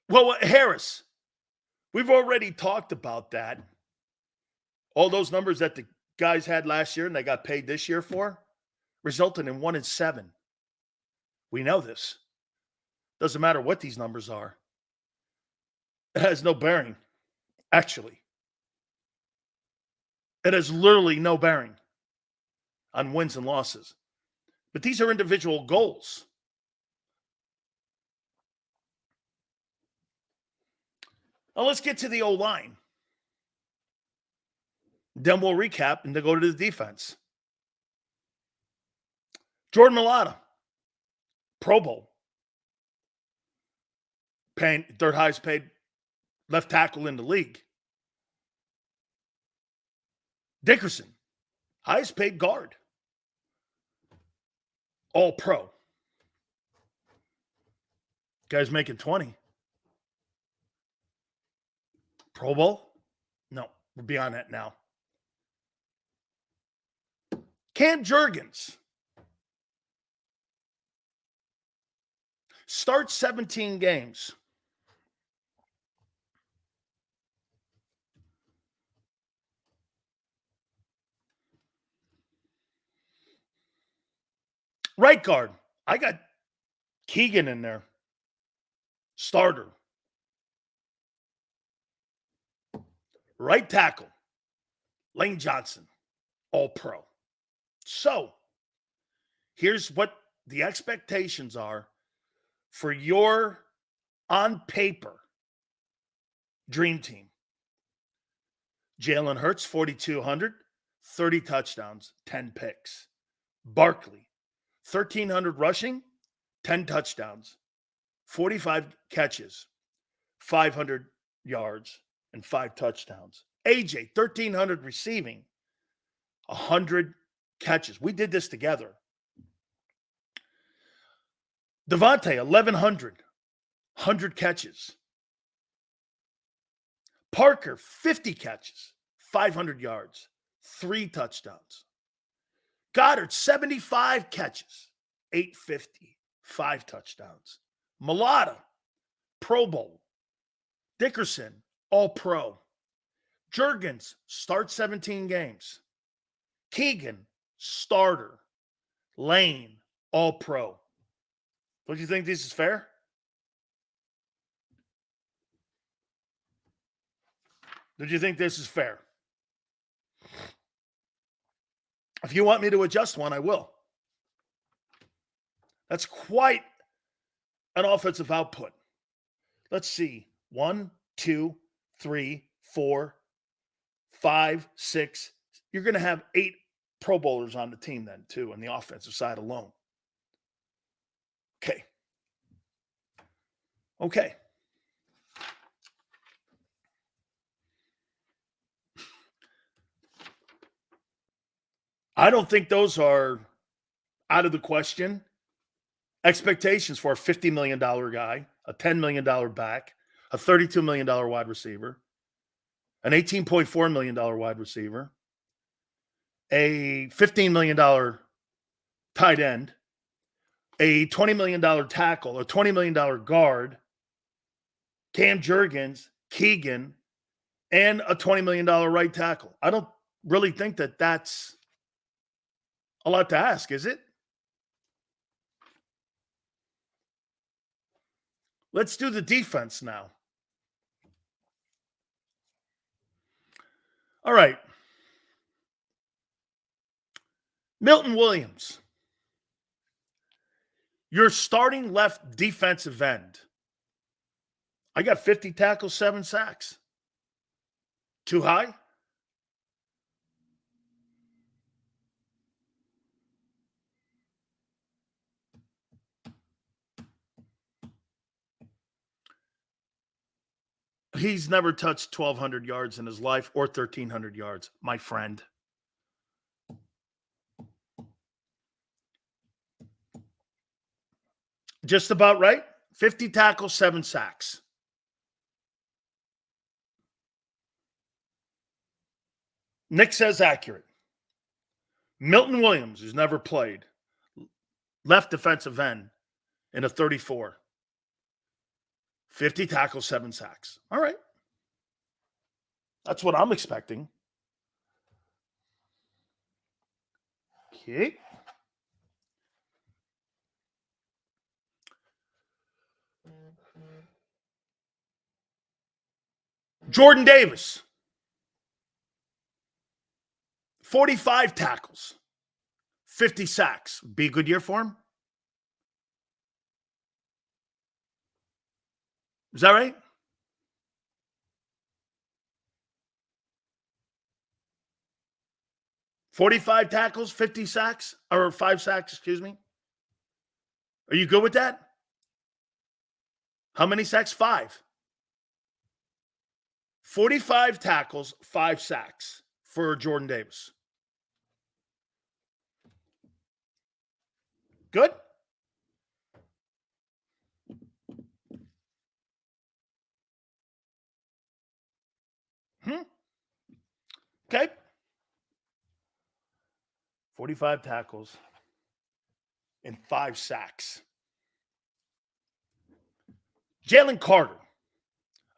Well, Harris. We've already talked about that. All those numbers that the guys had last year and they got paid this year for resulted in 1-7. We know this. Doesn't matter what these numbers are. It has no bearing, actually. It has literally no bearing on wins and losses. But these are individual goals. Now let's get to the O-line. Then we'll recap and then go to the defense. Jordan Mailata, Pro Bowl. Paying third highest paid left tackle in the league. Dickerson, highest paid guard. All pro. Guy's making 20. Pro Bowl? No. We're beyond that now. Cam Jurgens starts 17 games. Right guard, I got Keegan in there. Starter. Right tackle, Lane Johnson, all pro. So, here's what the expectations are for your on paper dream team. Jalen Hurts, 4,200, 30 touchdowns, 10 picks. Barkley, 1,300 rushing, 10 touchdowns, 45 catches, 500 yards, and 5 touchdowns. AJ, 1,300 receiving, 100 catches. We did this together. Devontae, 1,100, 100 catches. Parker, 50 catches, 500 yards, 3 touchdowns. Goddard, 75 catches, 850, 5 touchdowns. Mulata, Pro Bowl. Dickerson, all pro. Jurgens, start 17 games. Keegan, starter. Lane, all pro. Don't you think this is fair? Don't you think this is fair? If you want me to adjust one, I will. That's quite an offensive output. Let's see. 1, 2, 3, 4, 5, 6. You're going to have 8 Pro Bowlers on the team then, too, on the offensive side alone. Okay. I don't think those are out of the question. Expectations for a $50 million guy, a $10 million back, a $32 million wide receiver, an $18.4 million wide receiver, a $15 million tight end, a $20 million tackle, a $20 million guard, Cam Jurgens, Keegan, and a $20 million right tackle. I don't really think that that's a lot to ask, is it? Let's do the defense now. All right. Milton Williams, your starting left defensive end. I got 50 tackles, 7 sacks. Too high? He's never touched 1,200 yards in his life or 1,300 yards, my friend. Just about right. 50 tackles, 7 sacks. Nick says accurate. Milton Williams, who's never played, left defensive end in a 34. 50 tackles, 7 sacks. All right. That's what I'm expecting. Okay. Jordan Davis. 45 tackles. 50 sacks. Be a good year for him? Is that right? $45 tackles, 50 sacks, or 5 sacks, excuse me. Are you good with that? How many sacks? 5. 45 tackles, 5 sacks for Jordan Davis. Good? 45 tackles and 5 sacks. Jalen Carter,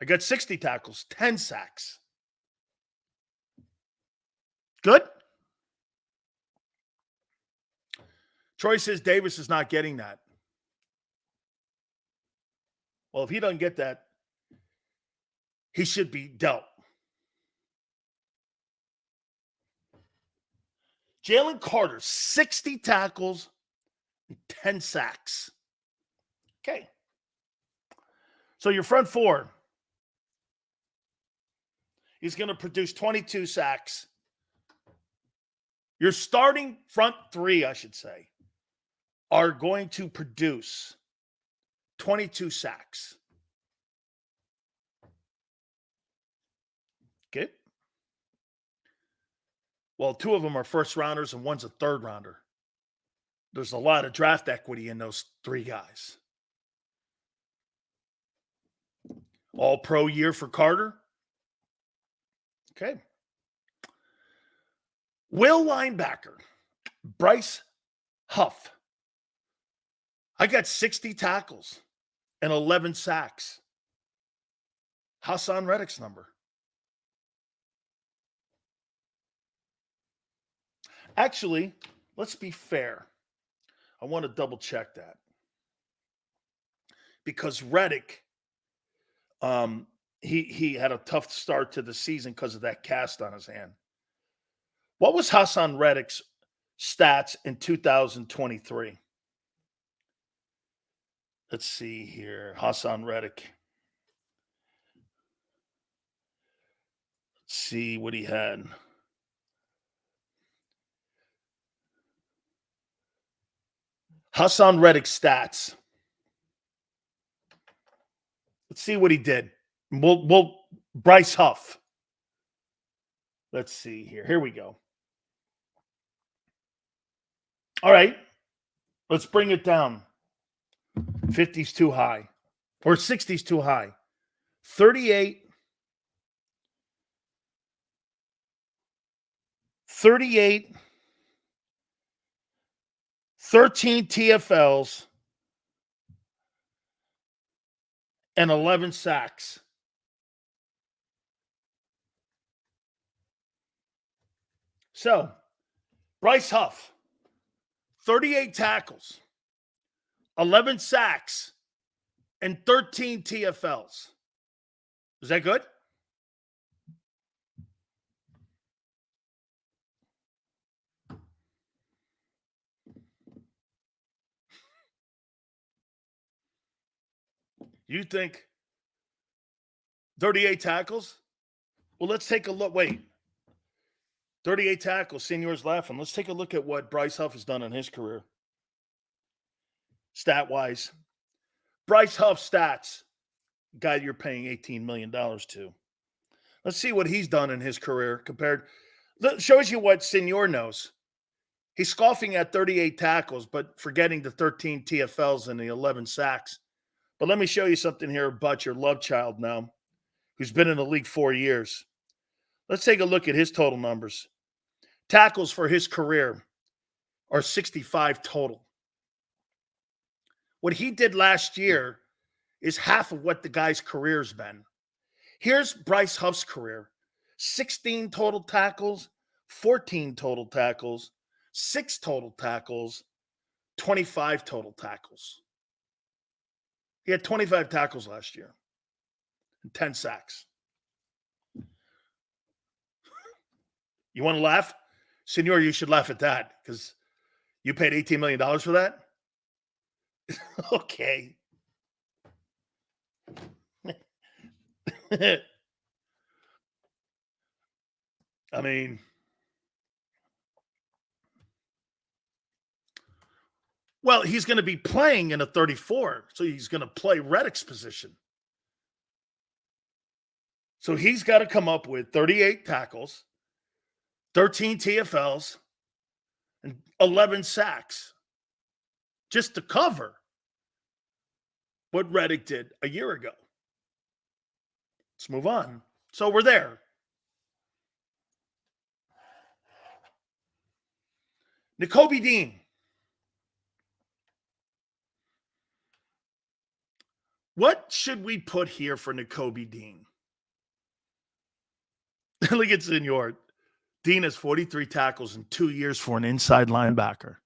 I got 60 tackles, 10 sacks. Good? Troy says Davis is not getting that. Well, if he doesn't get that, he should be dealt. Jalen Carter, 60 tackles and 10 sacks. Okay. So your front four, he's going to produce 22 sacks. Your starting front three, I should say, are going to produce 22 sacks. Okay. Well, 2 of them are first rounders and one's a third rounder. There's a lot of draft equity in those 3 guys. All pro year for Carter. Okay. Will linebacker, Bryce Huff. I got 60 tackles and 11 sacks. Hassan Reddick's number. Actually, let's be fair. I want to double check that. Because Reddick, he had a tough start to the season because of that cast on his hand. What was Hassan Reddick's stats in 2023? Let's see here. Hassan Reddick. Let's see what he had. Hassan Reddick's stats. Let's see what he did. We'll Bryce Huff. Let's see here. Here we go. All right. Let's bring it down. 50's too high. Or 60's too high. 38. 13 TFLs, and 11 sacks. So, Bryce Huff, 38 tackles, 11 sacks, and 13 TFLs. Is that good? You think 38 tackles? Well, let's take a look. Wait. 38 tackles. Senior's laughing. Let's take a look at what Bryce Huff has done in his career. Stat-wise. Bryce Huff stats. Guy you're paying $18 million to. Let's see what he's done in his career compared. Shows you what Senior knows. He's scoffing at 38 tackles, but forgetting the 13 TFLs and the 11 sacks. But let me show you something here about your love child now, who's been in the league 4 years. Let's take a look at his total numbers. Tackles for his career are 65 total. What he did last year is half of what the guy's career's been. Here's Bryce Huff's career. 16 total tackles, 14 total tackles, 6 total tackles, 25 total tackles. He had 25 tackles last year and 10 sacks. You want to laugh? Senor, you should laugh at that because you paid $18 million for that? Okay. I mean, well, he's going to be playing in a 34, so he's going to play Reddick's position. So he's got to come up with 38 tackles, 13 TFLs, and 11 sacks just to cover what Reddick did a year ago. Let's move on. So we're there. Nakobe Dean. What should we put here for Nakobe Dean? Look at Senor. Dean has 43 tackles in 2 years for an inside linebacker.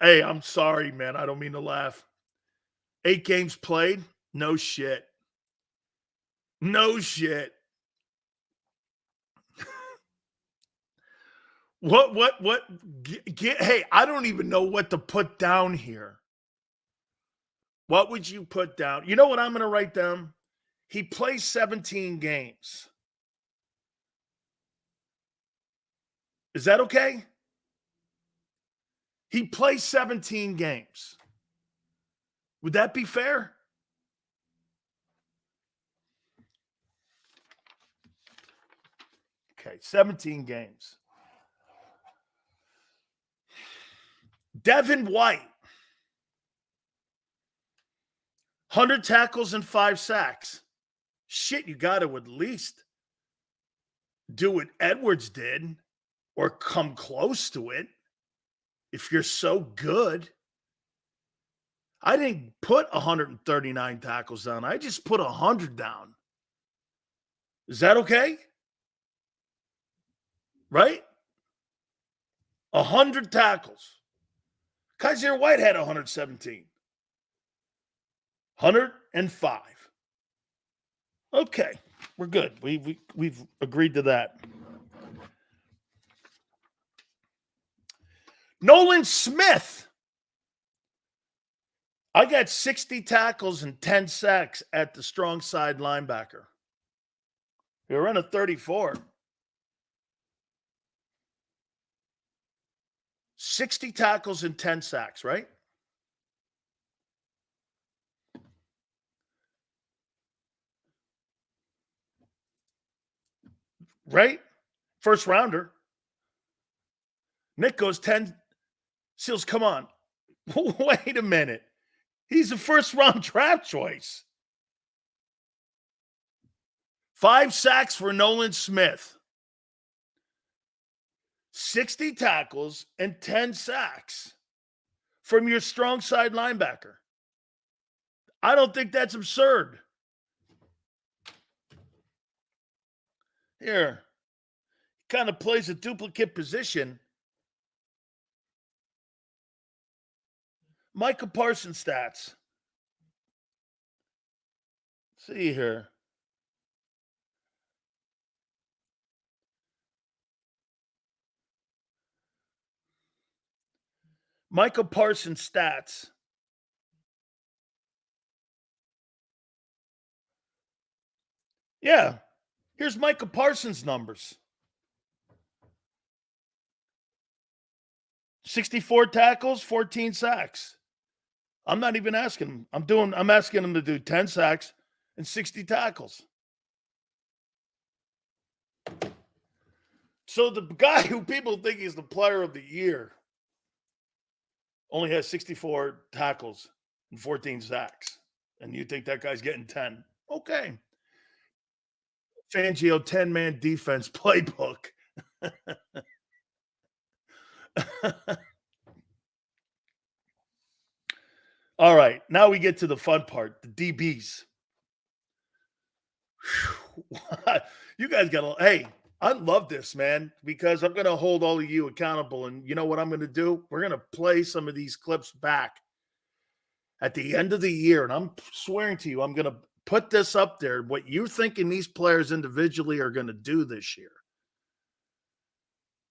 Hey, I'm sorry, man. I don't mean to laugh. 8 games played? No shit. No shit. Hey, I don't even know what to put down here. What would you put down? You know what I'm going to write down? He plays 17 games. Is that okay? He plays 17 games. Would that be fair? Okay, 17 games. Devin White. 100 tackles and 5 sacks. Shit, you got to at least do what Edwards did or come close to it if you're so good. I didn't put 139 tackles down. I just put 100 down. Is that okay? Right? 100 tackles. Kaiser White had 117. 105. Okay, we're good. We've agreed to that. Nolan Smith. I got 60 tackles and 10 sacks at the strong side linebacker. You're in a 34. 60 tackles and 10 sacks, right? Right? First rounder. Nick goes 10. Seals, come on. Wait a minute. He's a first-round draft choice. 5 sacks for Nolan Smith. 60 tackles and 10 sacks from your strong side linebacker. I don't think that's absurd. Here, he kind of plays a duplicate position. Micah Parsons stats. Let's see here. Micah Parsons stats. Yeah. Here's Micah Parsons' numbers. 64 tackles, 14 sacks. I'm not even asking him. I'm asking him to do 10 sacks and 60 tackles. So the guy who people think is the player of the year only has 64 tackles and 14 sacks. And you think that guy's getting 10. Okay. Fangio 10-man defense playbook. All right, now we get to the fun part, the DBs. You guys got to, hey, I love this, man, because I'm going to hold all of you accountable. And you know what I'm going to do? We're going to play some of these clips back at the end of the year. And I'm swearing to you, I'm going to put this up there, what you're thinking these players individually are going to do this year.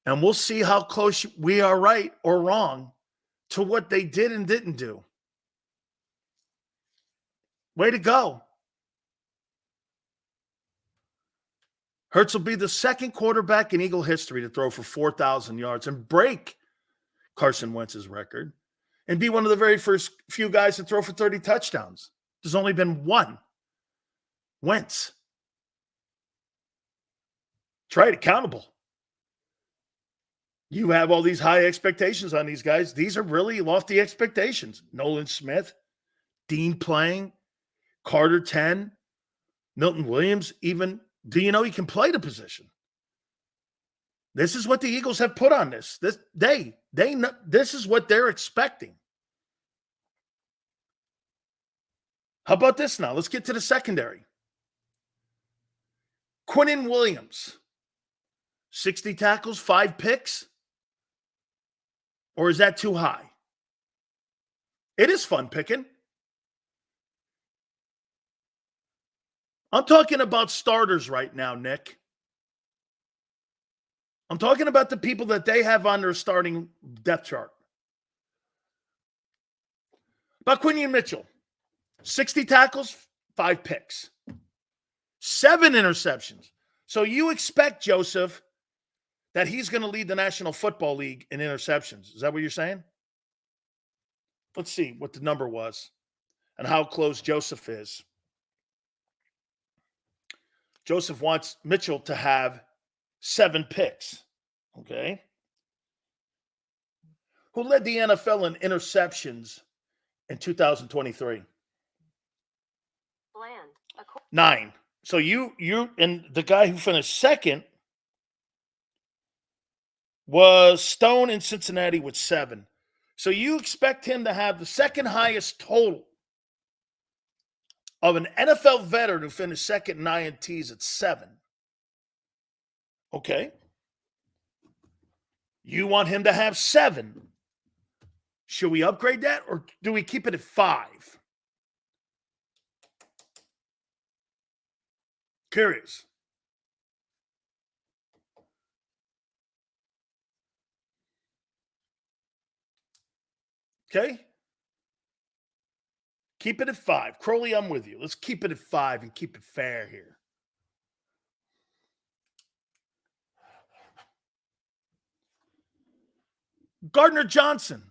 And we'll see how close we are right or wrong to what they did and didn't do. Way to go. Hurts will be the second quarterback in Eagle history to throw for 4,000 yards and break Carson Wentz's record and be one of the very first few guys to throw for 30 touchdowns. There's only been one. Wentz. That's right, accountable. You have all these high expectations on these guys. These are really lofty expectations. Nolan Smith, Dean playing, Carter 10, Milton Williams even. Do you know he can play the position? This is what the Eagles have put on this. This is what they're expecting. How about this now? Let's get to the secondary. Quinnen Williams, 60 tackles, 5 picks? Or is that too high? It is fun picking. I'm talking about starters right now, Nick. I'm talking about the people that they have on their starting depth chart. About Quinion Mitchell, 60 tackles, 5 picks, 7 interceptions. So you expect, Joseph, that he's going to lead the National Football League in interceptions. Is that what you're saying? Let's see what the number was and how close Joseph is. Joseph wants Mitchell to have 7 picks. Okay. Who led the NFL in interceptions in 2023? Bland. 9. So you and the guy who finished second was Stone in Cincinnati with 7. So you expect him to have the second highest total of an NFL veteran who finished second in INTs at 7. Okay. You want him to have 7. Should we upgrade that or do we keep it at 5? Curious. Okay? Keep it at 5. Crowley, I'm with you. Let's keep it at 5 and keep it fair here. Gardner Johnson,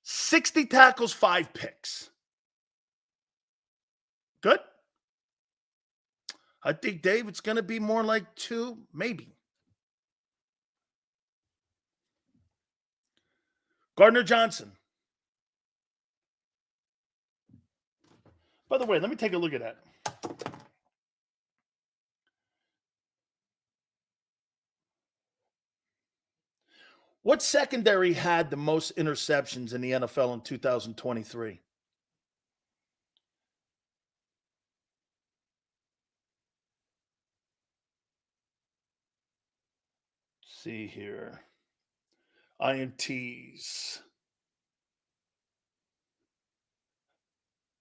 60 tackles, 5 picks. Good? I think, Dave, it's going to be more like 2, maybe. Gardner Johnson. By the way, let me take a look at that. What secondary had the most interceptions in the NFL in 2023? Let's see here. INTs.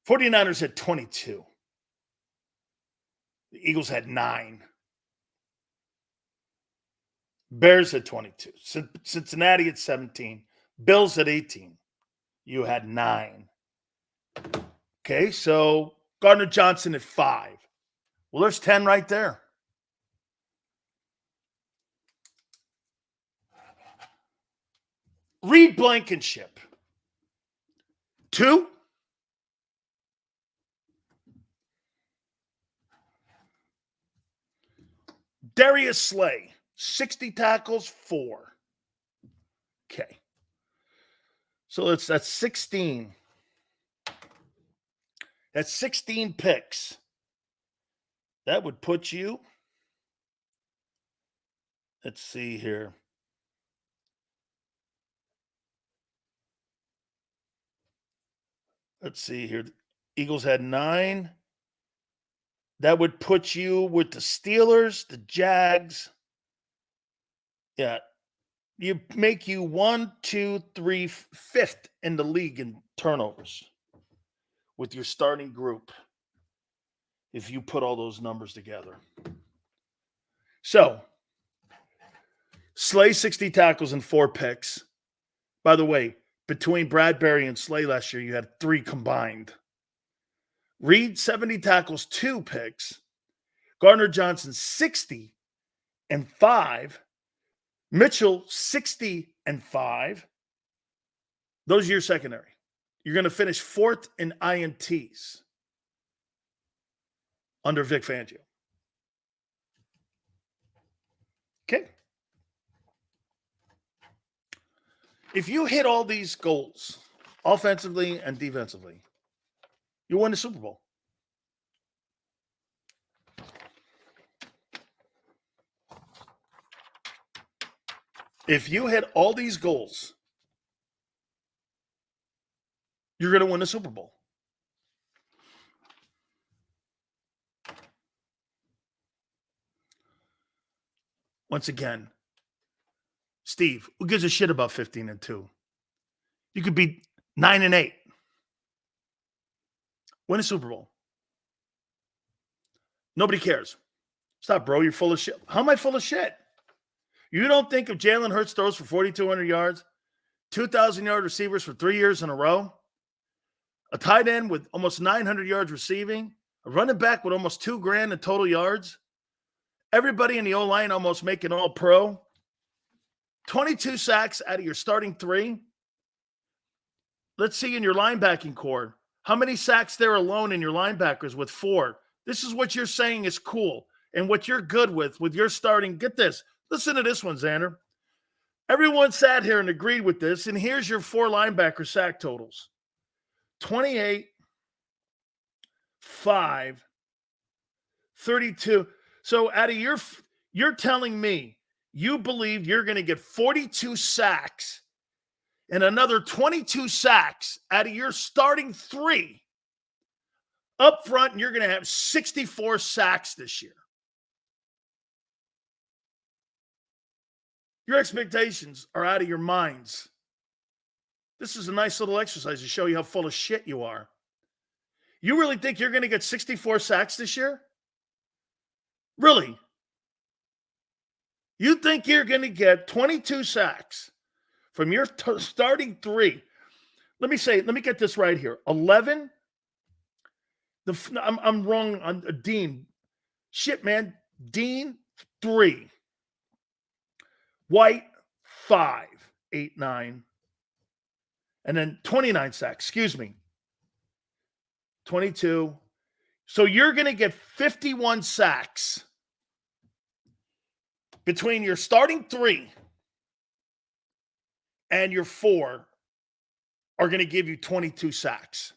49ers had 22. The Eagles had 9. Bears had 22. Cincinnati at 17. Bills at 18. You had 9. Okay, so Gardner Johnson at 5. Well, there's 10 right there. Reed Blankenship. 2. Darius Slay. 60 tackles, 4. Okay. So that's 16. That's 16 picks. That would put you, let's see here. Let's see here. Eagles had 9. That would put you with the Steelers, the Jags. Yeah. You make you 1, 2, 3, 5th in the league in turnovers with your starting group if you put all those numbers together. So, Slay 60 tackles and 4 picks. By the way, between Bradbury and Slay last year, you had 3 combined. Reed, 70 tackles, 2 picks. Gardner Johnson, 60 and 5. Mitchell, 60 and 5. Those are your secondary. You're going to finish 4th in INTs under Vic Fangio. Okay. If you hit all these goals, offensively and defensively, You win the Super Bowl. If you hit all these goals, you're going to win the Super Bowl. Once again, Steve, who gives a shit about 15-2? You could be 9-8. Win a Super Bowl. Nobody cares. Stop, bro. You're full of shit. How am I full of shit? You don't think if Jalen Hurts throws for 4,200 yards, 2,000-yard receivers for 3 years in a row, a tight end with almost 900 yards receiving, a running back with almost $2,000 in total yards, everybody in the O-line almost making all-pro, 22 sacks out of your starting 3. Let's see in your linebacking core, how many sacks there alone in your linebackers with 4? This is what you're saying is cool and what you're good with your starting. Get this. Listen to this one, Xander. Everyone sat here and agreed with this, and here's your 4 linebacker sack totals. 28, 5, 32. So out of you're telling me you believe you're going to get 42 sacks and another 22 sacks out of your starting 3 up front, and you're going to have 64 sacks this year. Your expectations are out of your minds. This is a nice little exercise to show you how full of shit you are. You really think you're going to get 64 sacks this year? Really? You think you're going to get 22 sacks from your starting 3? Let me get this right here. 11. I'm wrong on Dean. Shit, man. Dean, 3. White, 5, 8, 9. And then 29 sacks. Excuse me. 22. So you're going to get 51 sacks between your starting 3 and your 4 are going to give you 22 sacks.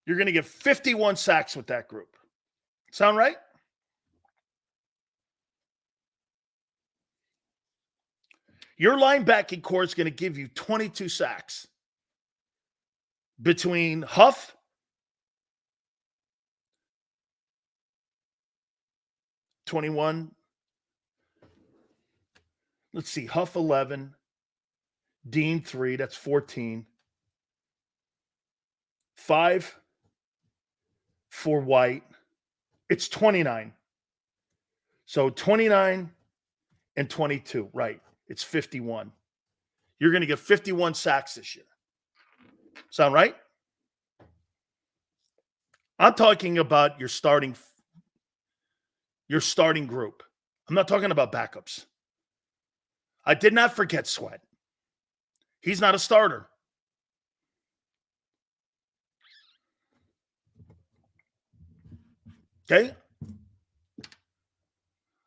You're going to get 51 sacks with that group. Sound right? Your linebacking core is going to give you 22 sacks between Huff, (21). Let's see, Huff 11, Dean 3, that's 14. 5 for White, it's 29. So 29 and 22, right? It's 51. You're going to get 51 sacks this year. Sound right? I'm talking about your starting group. I'm not talking about backups. I did not forget Sweat. He's not a starter. Okay?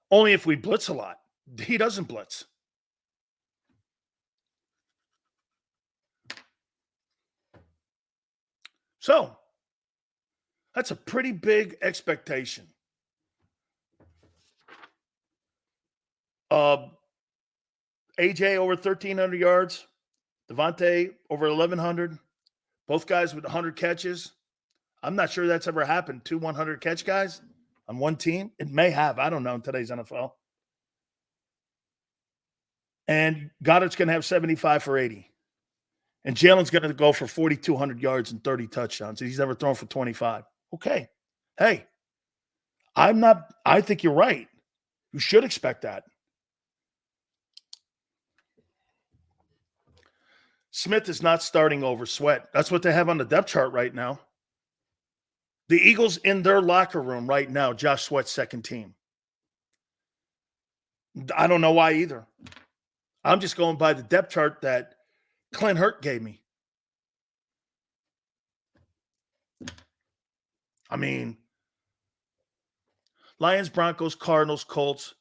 Only if we blitz a lot. He doesn't blitz. So, that's a pretty big expectation. AJ over 1,300 yards. Devontae over 1,100. Both guys with 100 catches. I'm not sure that's ever happened. 2 100-catch guys on one team. It may have. I don't know in today's NFL. And Goddard's going to have 75 for 80. And Jalen's going to go for 4,200 yards and 30 touchdowns. He's never thrown for 25. Okay. Hey, I think you're right. You should expect that. Smith is not starting over Sweat. That's what they have on the depth chart right now. The Eagles in their locker room right now, Josh Sweat's second team. I don't know why either. I'm just going by the depth chart that Clint Hurt gave me. I mean, Lions, Broncos, Cardinals, Colts,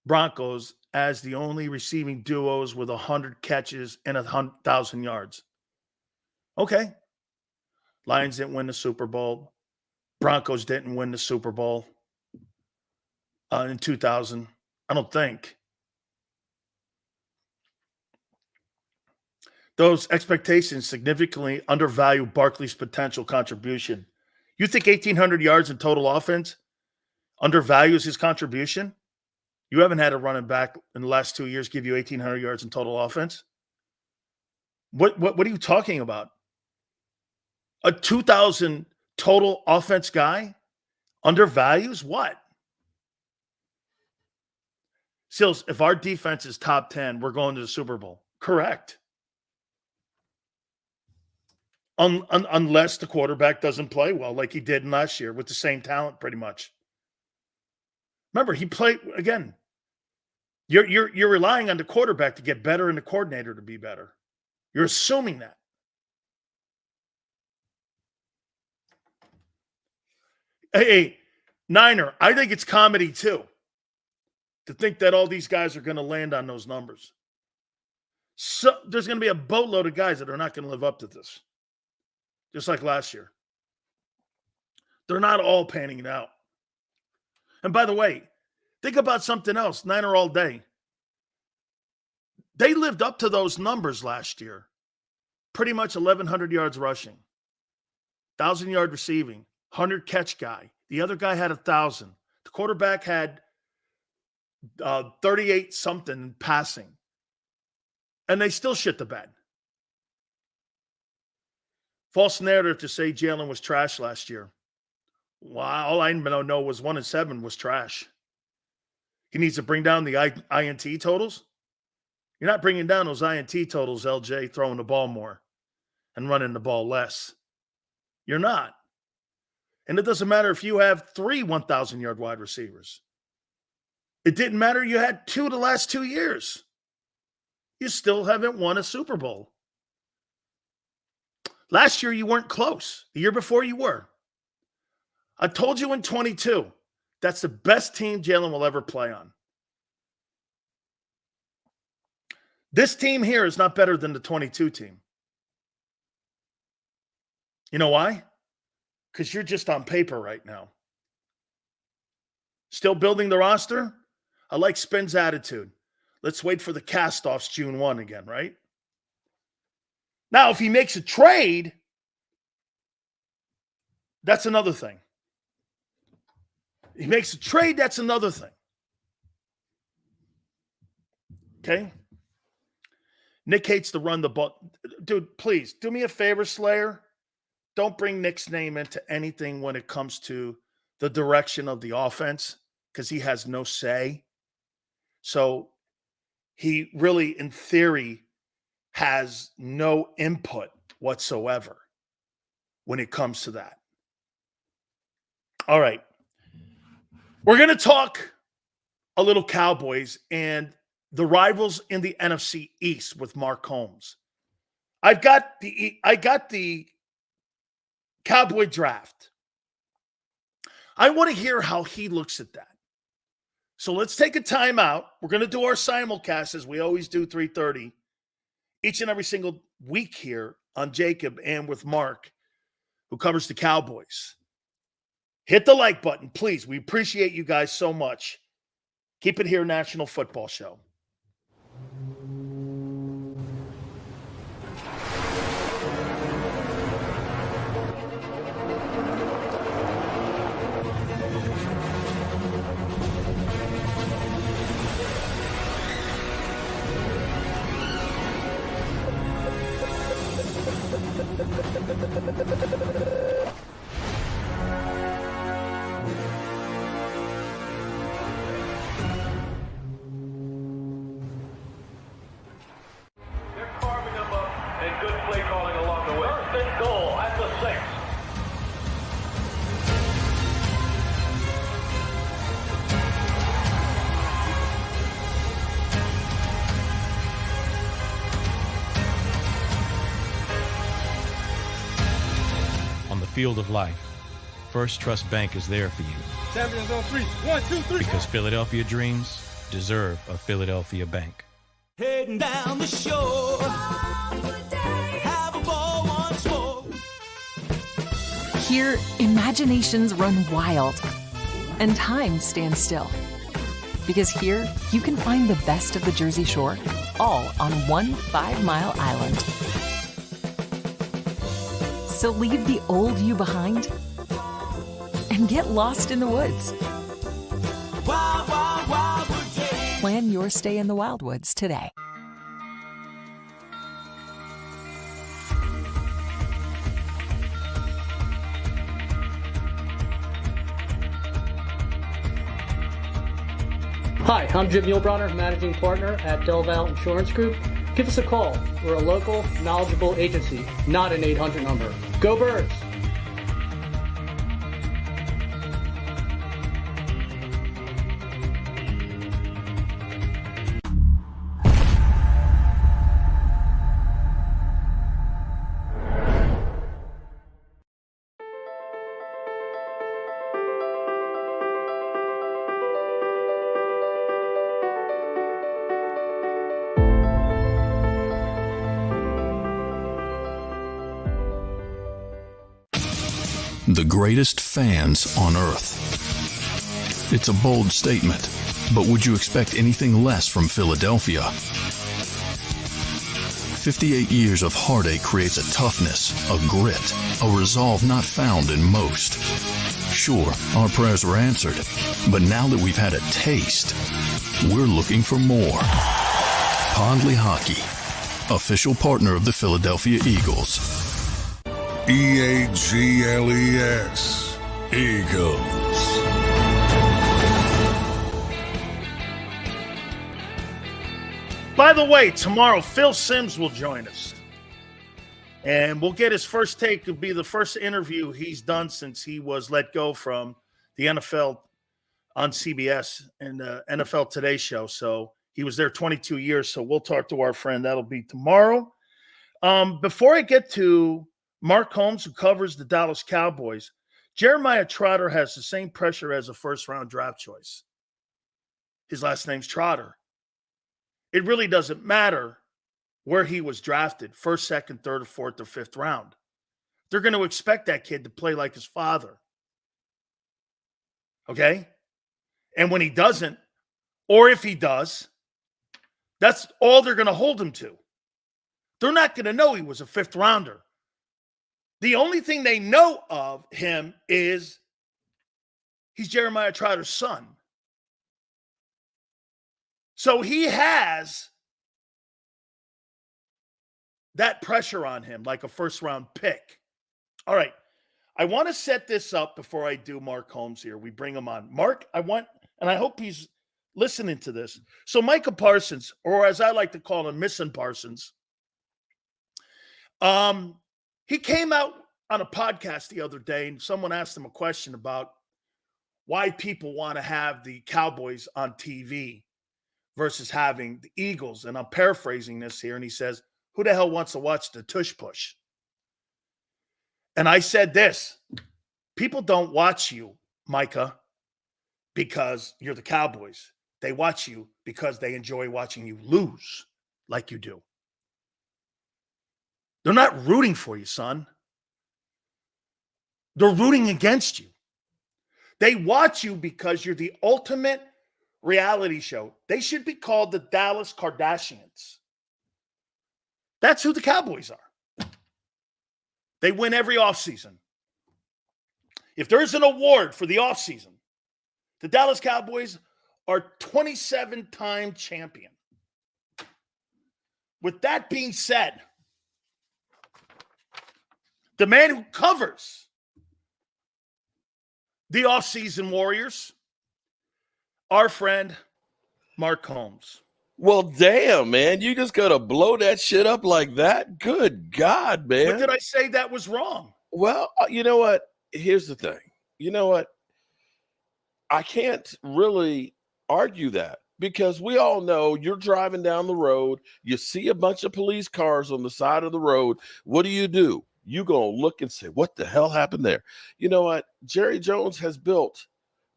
Broncos as the only receiving duos with 100 catches and 1,000 yards. Okay. Lions didn't win the Super Bowl. Broncos didn't win the Super Bowl in 2000. I don't think. Those expectations significantly undervalue Barkley's potential contribution. You think 1,800 yards in total offense undervalues his contribution? You haven't had a running back in the last 2 years give you 1,800 yards in total offense? What are you talking about? A 2,000 total offense guy undervalues what? Sills, if our defense is top 10, we're going to the Super Bowl. Correct. Unless the quarterback doesn't play well like he did last year with the same talent pretty much. Remember, he played, again, you're relying on the quarterback to get better and the coordinator to be better. You're assuming that. Hey, Niner, I think it's comedy too to think that all these guys are going to land on those numbers. So there's going to be a boatload of guys that are not going to live up to this. Just like last year. They're not all panning it out. And by the way, think about something else. Niner all day. They lived up to those numbers last year. Pretty much 1,100 yards rushing. 1,000-yard receiving. 100-catch guy. The other guy had 1,000. The quarterback had 38-something passing. And they still shit the bed. False narrative to say Jalen was trash last year. Well, all I know was 1-7 was trash. He needs to bring down the INT totals. You're not bringing down those INT totals, LJ, throwing the ball more and running the ball less. You're not. And it doesn't matter if you have 3 1,000-yard wide receivers. It didn't matter you had 2 the last 2 years. You still haven't won a Super Bowl. Last year, you weren't close. The year before, you were. I told you in 22, that's the best team Jalen will ever play on. This team here is not better than the 22 team. You know why? Because you're just on paper right now. Still building the roster? I like Spin's attitude. Let's wait for the cast-offs June 1 again, right? Now, if he makes a trade, that's another thing. He makes a trade, that's another thing. Okay? Nick hates to run the ball. Dude, please, do me a favor, Slayer. Don't bring Nick's name into anything when it comes to the direction of the offense, because he has no say. So he really, in theory, has no input whatsoever when it comes to that. All right. We're going to talk a little Cowboys and the rivals in the NFC East with Mark Holmes. I got the Cowboy draft. I want to hear how he looks at that. So let's take a timeout. We're going to do our simulcast as we always do, 3:30. Each and every single week here on JAKIB and with Mark, who covers the Cowboys. Hit the like button, please. We appreciate you guys so much. Keep it here, National Football Show. Field of life, First Trust Bank is there for you. Champions on 3. 1, 2, 3. Because Philadelphia dreams deserve a Philadelphia bank. Heading down the shore, have a ball once more. Here, imaginations run wild and time stands still. Because here, you can find the best of the Jersey Shore, all on one 5-mile island. So leave the old you behind and get lost in the woods. Plan your stay in the Wildwoods today. Hi, I'm Jim Muehlbronner, Managing Partner at Del Val Insurance Group. Give us a call. We're a local, knowledgeable agency, not an 800 number. Go Birds! The greatest fans on earth. It's a bold statement, but would you expect anything less from Philadelphia? 58 years of heartache creates a toughness, a grit, a resolve not found in most. Sure, our prayers were answered, but now that we've had a taste, we're looking for more. Pondley Hockey, official partner of the Philadelphia Eagles. EAGLES, Eagles. By the way, tomorrow Phil Simms will join us. And we'll get his first take. It'll be the first interview he's done since he was let go from the NFL on CBS and the NFL Today show. So he was there 22 years. So we'll talk to our friend. That'll be tomorrow. Before I get to Mark Holmes, who covers the Dallas Cowboys, Jeremiah Trotter has the same pressure as a first-round draft choice. His last name's Trotter. It really doesn't matter where he was drafted, first, second, third, or fourth, or fifth round. They're going to expect that kid to play like his father. Okay? And when he doesn't, or if he does, that's all they're going to hold him to. They're not going to know he was a fifth rounder. The only thing they know of him is he's Jeremiah Trotter's son. So he has that pressure on him like a first-round pick. All right. I want to set this up before I do Mark Holmes here. We bring him on. Mark, and I hope he's listening to this. So Micah Parsons, or as I like to call him, Missing Parsons, he came out on a podcast the other day, and someone asked him a question about why people want to have the Cowboys on TV versus having the Eagles. And I'm paraphrasing this here, and he says, who the hell wants to watch the tush push? And I said this, people don't watch you, Micah, because you're the Cowboys. They watch you because they enjoy watching you lose like you do. They're not rooting for you, son. They're rooting against you. They watch you because you're the ultimate reality show. They should be called the Dallas Kardashians. That's who the Cowboys are. They win every offseason. If there's an award for the offseason, the Dallas Cowboys are 27-time champion. With that being said, the man who covers the offseason Warriors, our friend Mark Holmes. Well, damn, man. You just got to blow that shit up like that? Good God, man. What did I say that was wrong? Well, you know what? Here's the thing. You know what? I can't really argue that because we all know you're driving down the road. You see a bunch of police cars on the side of the road. What do? You're going to look and say, what the hell happened there? You know what? Jerry Jones has built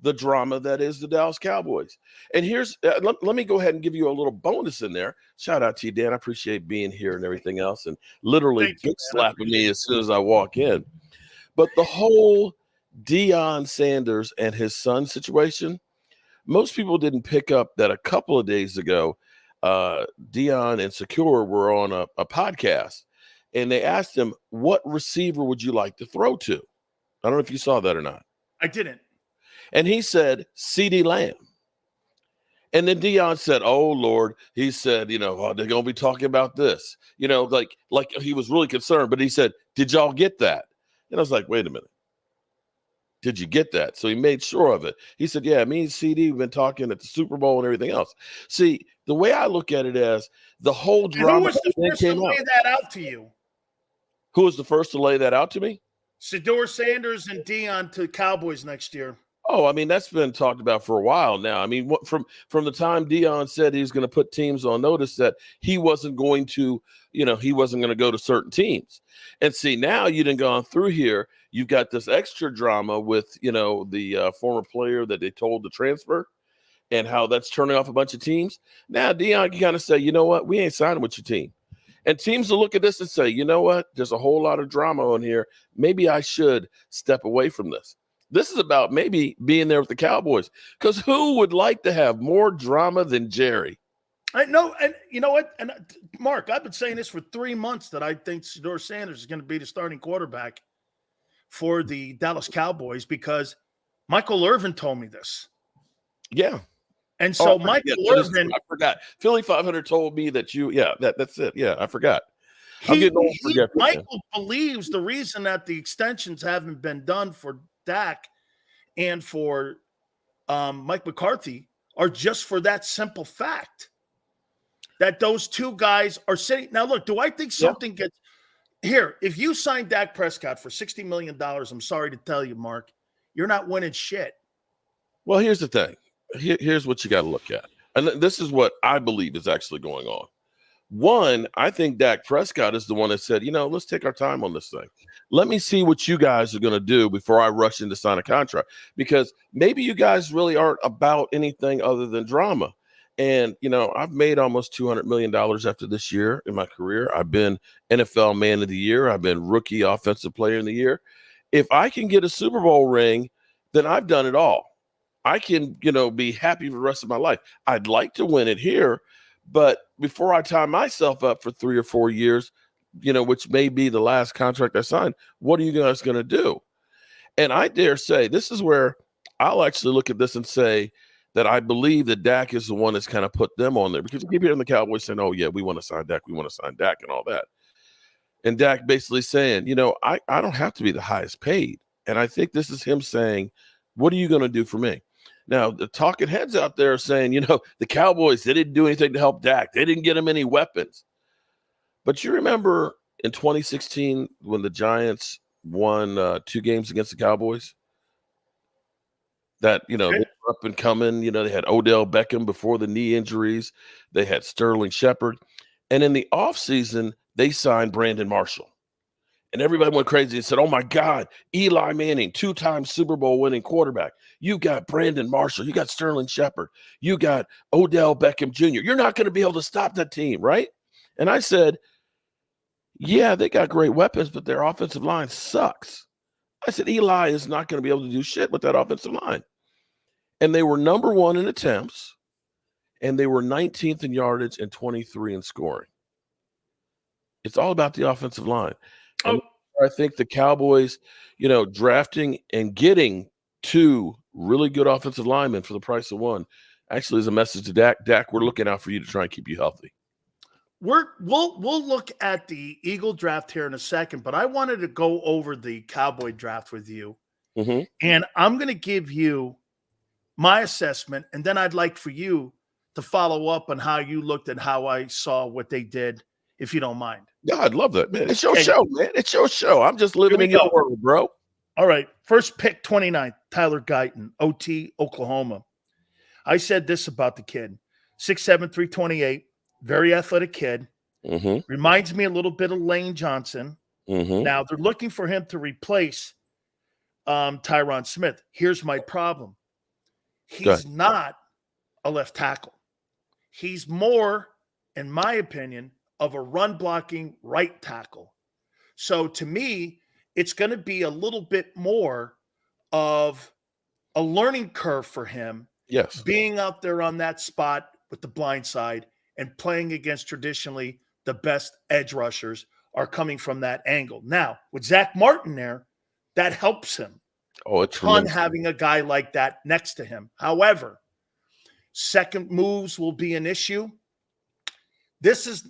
the drama that is the Dallas Cowboys. And here's, let me go ahead and give you a little bonus in there. Shout out to you, Dan. I appreciate being here and everything else. And literally slapping me as soon as I walk in. But the whole Deion Sanders and his son situation, most people didn't pick up that a couple of days ago, Deion and Secure were on a podcast, and they asked him, what receiver would you like to throw to? I don't know if you saw that or not. I didn't. And he said, CeeDee Lamb. And then Deion said, oh, Lord, he said, they're going to be talking about this. Like he was really concerned, but he said, did y'all get that? And I was like, wait a minute. Did you get that? So he made sure of it. He said, yeah, me and CD, we've been talking at the Super Bowl and everything else. See, the way I look at it as the whole drama. Who was the first to lay that out to you? Who was the first to lay that out to me? Shedeur Sanders and Deion to Cowboys next year. Oh, I mean, that's been talked about for a while now. I mean, from the time Deion said he was going to put teams on notice that he wasn't going to, he wasn't going to go to certain teams. And see, now you done gone through here. You've got this extra drama with, the former player that they told to transfer and how that's turning off a bunch of teams. Now, Deion can kind of say, you know what? We ain't signing with your team. And teams will look at this and say, you know what? There's a whole lot of drama on here. Maybe I should step away from this. This is about maybe being there with the Cowboys, because who would like to have more drama than Jerry? I know, and you know what? And Mark, I've been saying this for 3 months that I think Shedeur Sanders is going to be the starting quarterback for the Dallas Cowboys because Michael Irvin told me this. Yeah. And so Michael Irvin, I forgot. Philly 500 told me that that's it. Yeah, I forgot. Michael believes the reason that the extensions haven't been done for Dak and for Mike McCarthy are just for that simple fact that those two guys are sitting. Now, look, do I think something gets here? If you sign Dak Prescott for $60 million, I'm sorry to tell you, Mark, you're not winning shit. Well, here's the thing. Here's what you got to look at. And this is what I believe is actually going on. One, I think Dak Prescott is the one that said, let's take our time on this thing. Let me see what you guys are going to do before I rush in to sign a contract, because maybe you guys really aren't about anything other than drama. And, I've made almost $200 million after this year in my career. I've been NFL Man of the Year. I've been Rookie Offensive Player of the Year. If I can get a Super Bowl ring, then I've done it all. I can, be happy for the rest of my life. I'd like to win it here, but before I tie myself up for 3 or 4 years, which may be the last contract I sign, what are you guys going to do? And I dare say this is where I'll actually look at this and say that I believe that Dak is the one that's kind of put them on there, because you keep hearing the Cowboys saying, oh, yeah, we want to sign Dak. We want to sign Dak and all that. And Dak basically saying, I don't have to be the highest paid. And I think this is him saying, what are you going to do for me? Now, the talking heads out there are saying, the Cowboys, they didn't do anything to help Dak. They didn't get him any weapons. But you remember in 2016 when the Giants won 2 games against the Cowboys? That, they were up and coming. They had Odell Beckham before the knee injuries. They had Sterling Shepard. And in the offseason, they signed Brandon Marshall. And everybody went crazy and said, oh, my God, Eli Manning, 2-time Super Bowl winning quarterback. You got Brandon Marshall. You got Sterling Shepard. You got Odell Beckham Jr. You're not going to be able to stop that team, right? And I said, yeah, they got great weapons, but their offensive line sucks. I said, Eli is not going to be able to do shit with that offensive line. And they were number 1 in attempts, and they were 19th in yardage and 23 in scoring. It's all about the offensive line. And I think the Cowboys, drafting and getting 2 really good offensive linemen for the price of 1 actually is a message to Dak. Dak, we're looking out for you to try and keep you healthy. We'll look at the Eagle draft here in a second, but I wanted to go over the Cowboy draft with you. Mm-hmm. And I'm going to give you my assessment, and then I'd like for you to follow up on how you looked at how I saw what they did, if you don't mind. Yeah, I'd love that, man. It's your show, man. It's your show. I'm just living in your world, bro. All right. First pick, 29th, Tyler Guyton, OT, Oklahoma. I said this about the kid. 6'7", 328, very athletic kid. Mm-hmm. Reminds me a little bit of Lane Johnson. Mm-hmm. Now, they're looking for him to replace Tyron Smith. Here's my problem. He's not a left tackle. He's more, in my opinion, of a run-blocking right tackle. So, to me, it's going to be a little bit more of a learning curve for him. Yes. Being out there on that spot with the blind side and playing against traditionally the best edge rushers are coming from that angle. Now, with Zach Martin there, that helps him. Oh, it's ton having a guy like that next to him. However, second moves will be an issue. This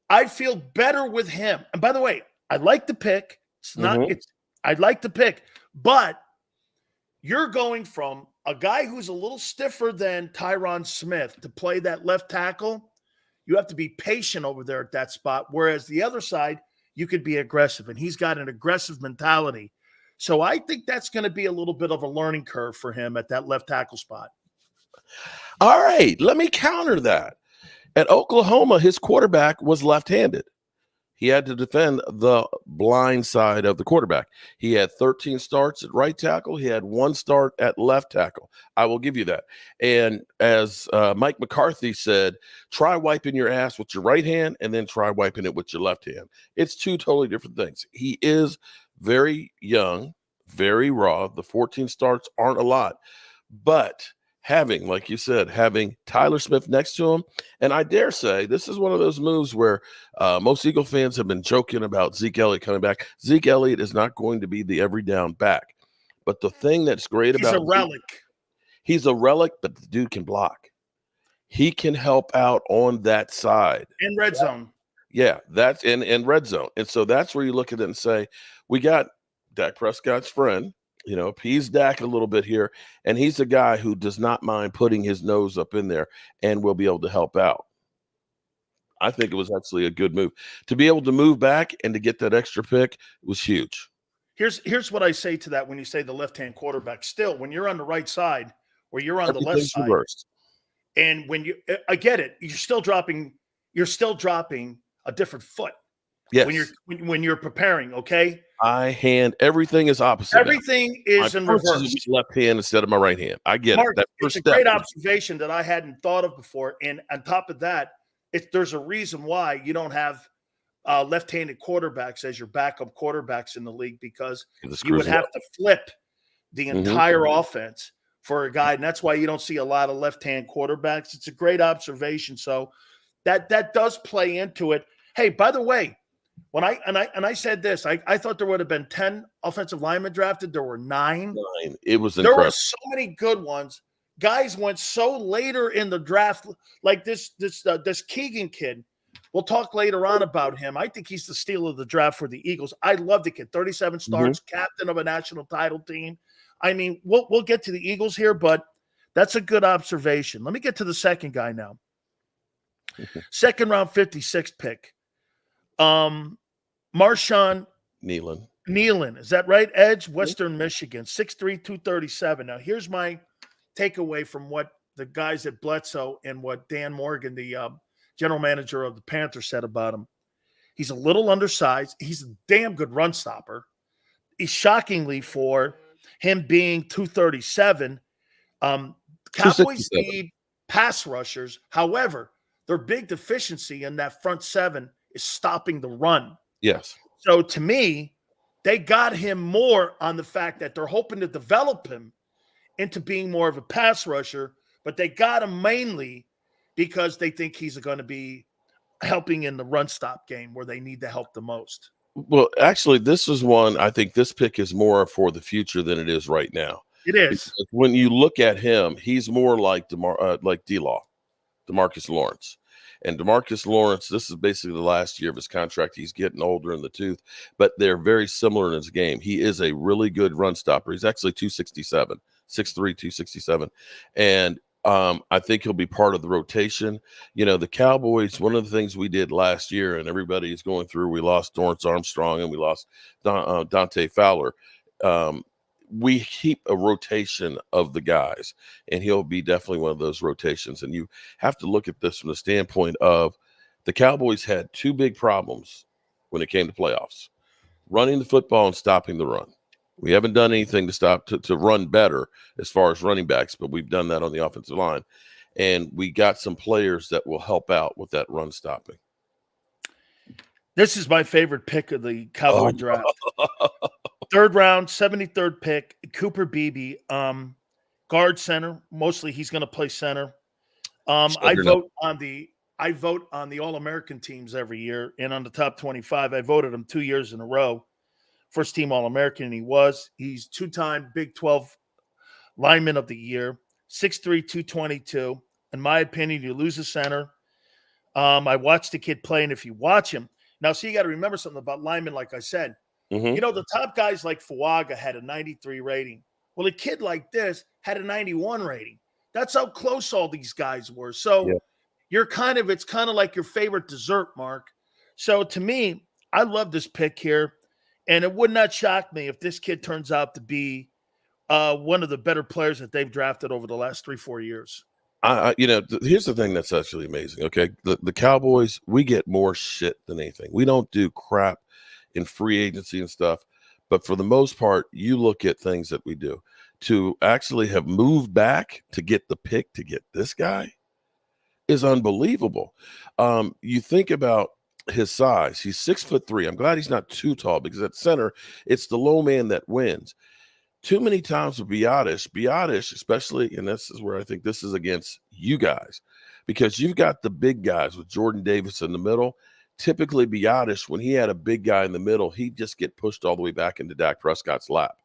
I feel better with him. And by the way, I like the pick. It's not I'd like the pick, but you're going from a guy who's a little stiffer than Tyron Smith to play that left tackle. You have to be patient over there at that spot. Whereas the other side, you could be aggressive, and he's got an aggressive mentality. So I think that's going to be a little bit of a learning curve for him at that left tackle spot. All right, let me counter that. At Oklahoma, his quarterback was left-handed. He had to defend the blind side of the quarterback. He had 13 starts at right tackle. He had 1 start at left tackle. I will give you that. And as Mike McCarthy said, try wiping your ass with your right hand and then try wiping it with your left hand. It's 2 totally different things. He is very young, very raw. The 14 starts aren't a lot. But having, like you said, having Tyler Smith next to him, and I dare say this is one of those moves where most Eagle fans have been joking about Zeke Elliott coming back. Zeke Elliott is not going to be the every down back. But the thing that's great about he's a relic. He's a relic, but the dude can block. He can help out on that side. In red zone. Yeah, that's in red zone. And so that's where you look at it and say, we got Dak Prescott's friend, appease Dak a little bit here. And he's a guy who does not mind putting his nose up in there and will be able to help out. I think it was actually a good move. To be able to move back and to get that extra pick was huge. Here's what I say to that when you say the left-hand quarterback. Still, when you're on the right side or you're on the left side, reversed. And when I get it, you're still dropping a different foot. Yes. When you're preparing, okay? Everything is opposite. Everything is in reverse. Left hand instead of my right hand. I get Mark, it. It's a great observation that I hadn't thought of before. And on top of that, there's a reason why you don't have left-handed quarterbacks as your backup quarterbacks in the league, because you would have to flip the entire offense for a guy. And that's why you don't see a lot of left-hand quarterbacks. It's a great observation. So that does play into it. Hey, by the way, when I said this, I thought there would have been 10 offensive linemen drafted. There were 9. It was incredible. There were so many good ones. Guys went so later in the draft, like this Keegan kid. We'll talk later on about him. I think he's the steal of the draft for the Eagles. I love the kid. 37 starts, captain of a national title team. I mean, we'll get to the Eagles here, but that's a good observation. Let me get to the second guy now. Second round, 56th pick. Marshawn Nealon. Is that right? Edge, Western Michigan, 6'3", 237. Now, here's my takeaway from what the guys at Bledsoe and what Dan Morgan, the general manager of the Panthers, said about him. He's a little undersized. He's a damn good run stopper. He's shockingly, for him being 237, Cowboys need pass rushers. However, their big deficiency in that front seven is stopping the run. Yes. So to me, they got him more on the fact that they're hoping to develop him into being more of a pass rusher, but they got him mainly because they think he's going to be helping in the run stop game where they need the help the most. Well, actually, this is one, I think this pick is more for the future than it is right now. It is. Because when you look at him, he's more like D-Law, DeMarcus Lawrence. And DeMarcus Lawrence, this is basically the last year of his contract. He's getting older in the tooth, but they're very similar in his game. He is a really good run stopper. He's actually 267, 6'3", 267. And I think he'll be part of the rotation. The Cowboys, one of the things we did last year, and everybody's going through, we lost Dorrance Armstrong and we lost Dante Fowler. We keep a rotation of the guys, and he'll be definitely one of those rotations. And you have to look at this from the standpoint of the Cowboys had 2 big problems when it came to playoffs: running the football and stopping the run. We haven't done anything to run better as far as running backs, but we've done that on the offensive line. And we got some players that will help out with that run stopping. This is my favorite pick of the Cowboy draft. Third round, 73rd pick, Cooper Beebe, guard center. Mostly he's going to play center. I vote on the All-American teams every year, and on the top 25, I voted him 2 years in a row. First team All-American, and he's two-time Big 12 lineman of the year, 6'3", 222. In my opinion, you lose a center. I watched the kid play, and if you watch him, now, so you got to remember something about linemen, like I said. Mm-hmm. You know, the top guys like Fuaga had a 93 rating. Well, a kid like this had a 91 rating. That's how close all these guys were. So it's kind of like your favorite dessert, Mark. So to me, I love this pick here. And it would not shock me if this kid turns out to be one of the better players that they've drafted over the last 3-4 years. Here's the thing that's actually amazing. Okay. The Cowboys, we get more shit than anything. We don't do crap in free agency and stuff. But for the most part, you look at things that we do. To actually have moved back to get the pick to get this guy is unbelievable. You think about his size. He's 6'3". I'm glad he's not too tall, because at center, it's the low man that wins. Too many times with Biadasz, especially, and this is where I think this is against you guys, because you've got the big guys with Jordan Davis in the middle. Typically, Biadasz, when he had a big guy in the middle, he'd just get pushed all the way back into Dak Prescott's lap.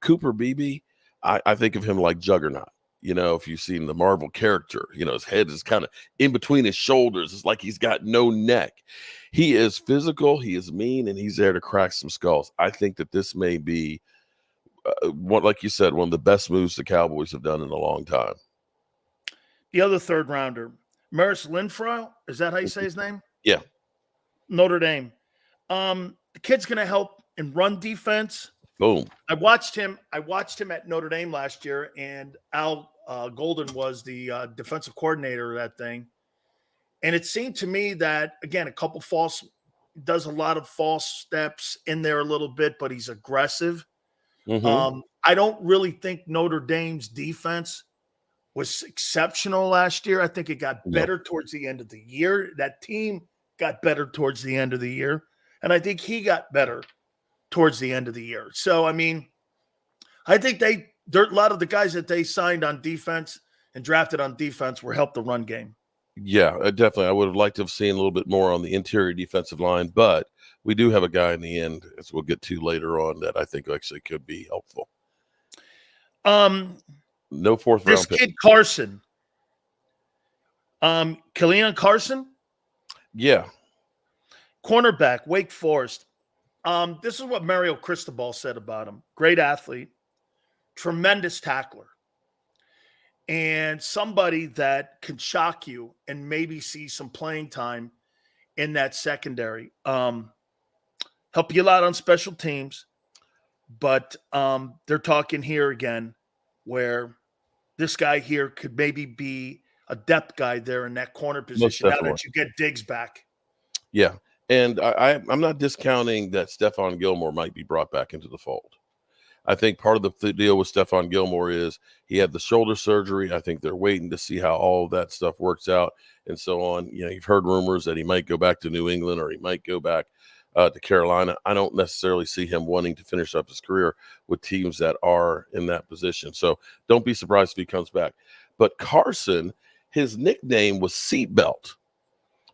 Cooper Beebe, I think of him like Juggernaut. You know, if you've seen the Marvel character, you know, his head is kind of in between his shoulders. It's like he's got no neck. He is physical, he is mean, and he's there to crack some skulls. I think that this may be, like you said, one of the best moves the Cowboys have done in a long time. The other third rounder, Maris Linfro, is that how you say his name? Yeah. Notre Dame. The kid's going to help in run defense. Boom. I watched him at Notre Dame last year, and Al Golden was the defensive coordinator of that thing. And it seemed to me that, again, does a lot of false steps in there a little bit, but he's aggressive. Mm-hmm. I don't really think Notre Dame's defense was exceptional last year. I think it got better towards the end of the year. That team got better towards the end of the year. And I think he got better towards the end of the year. So, I mean, I think a lot of the guys that they signed on defense and drafted on defense were helped the run game. Yeah, definitely. I would have liked to have seen a little bit more on the interior defensive line, but we do have a guy in the end, as we'll get to later on, that I think actually could be helpful. No fourth round this pick. Kid Carson. Killian Carson? Yeah. Cornerback, Wake Forest. This is what Mario Cristobal said about him. Great athlete, tremendous tackler, and somebody that can shock you and maybe see some playing time in that secondary. Help you a lot on special teams, but they're talking here again where this guy here could maybe be a depth guy there in that corner position now that you get Diggs back. Yeah. And I'm not discounting that Stephon Gilmore might be brought back into the fold. I think part of the deal with Stephon Gilmore is he had the shoulder surgery. I think they're waiting to see how all of that stuff works out and so on. You know, you've heard rumors that he might go back to New England or he might go back to Carolina. I don't necessarily see him wanting to finish up his career with teams that are in that position. So don't be surprised if he comes back. But Carson, his nickname was Seatbelt,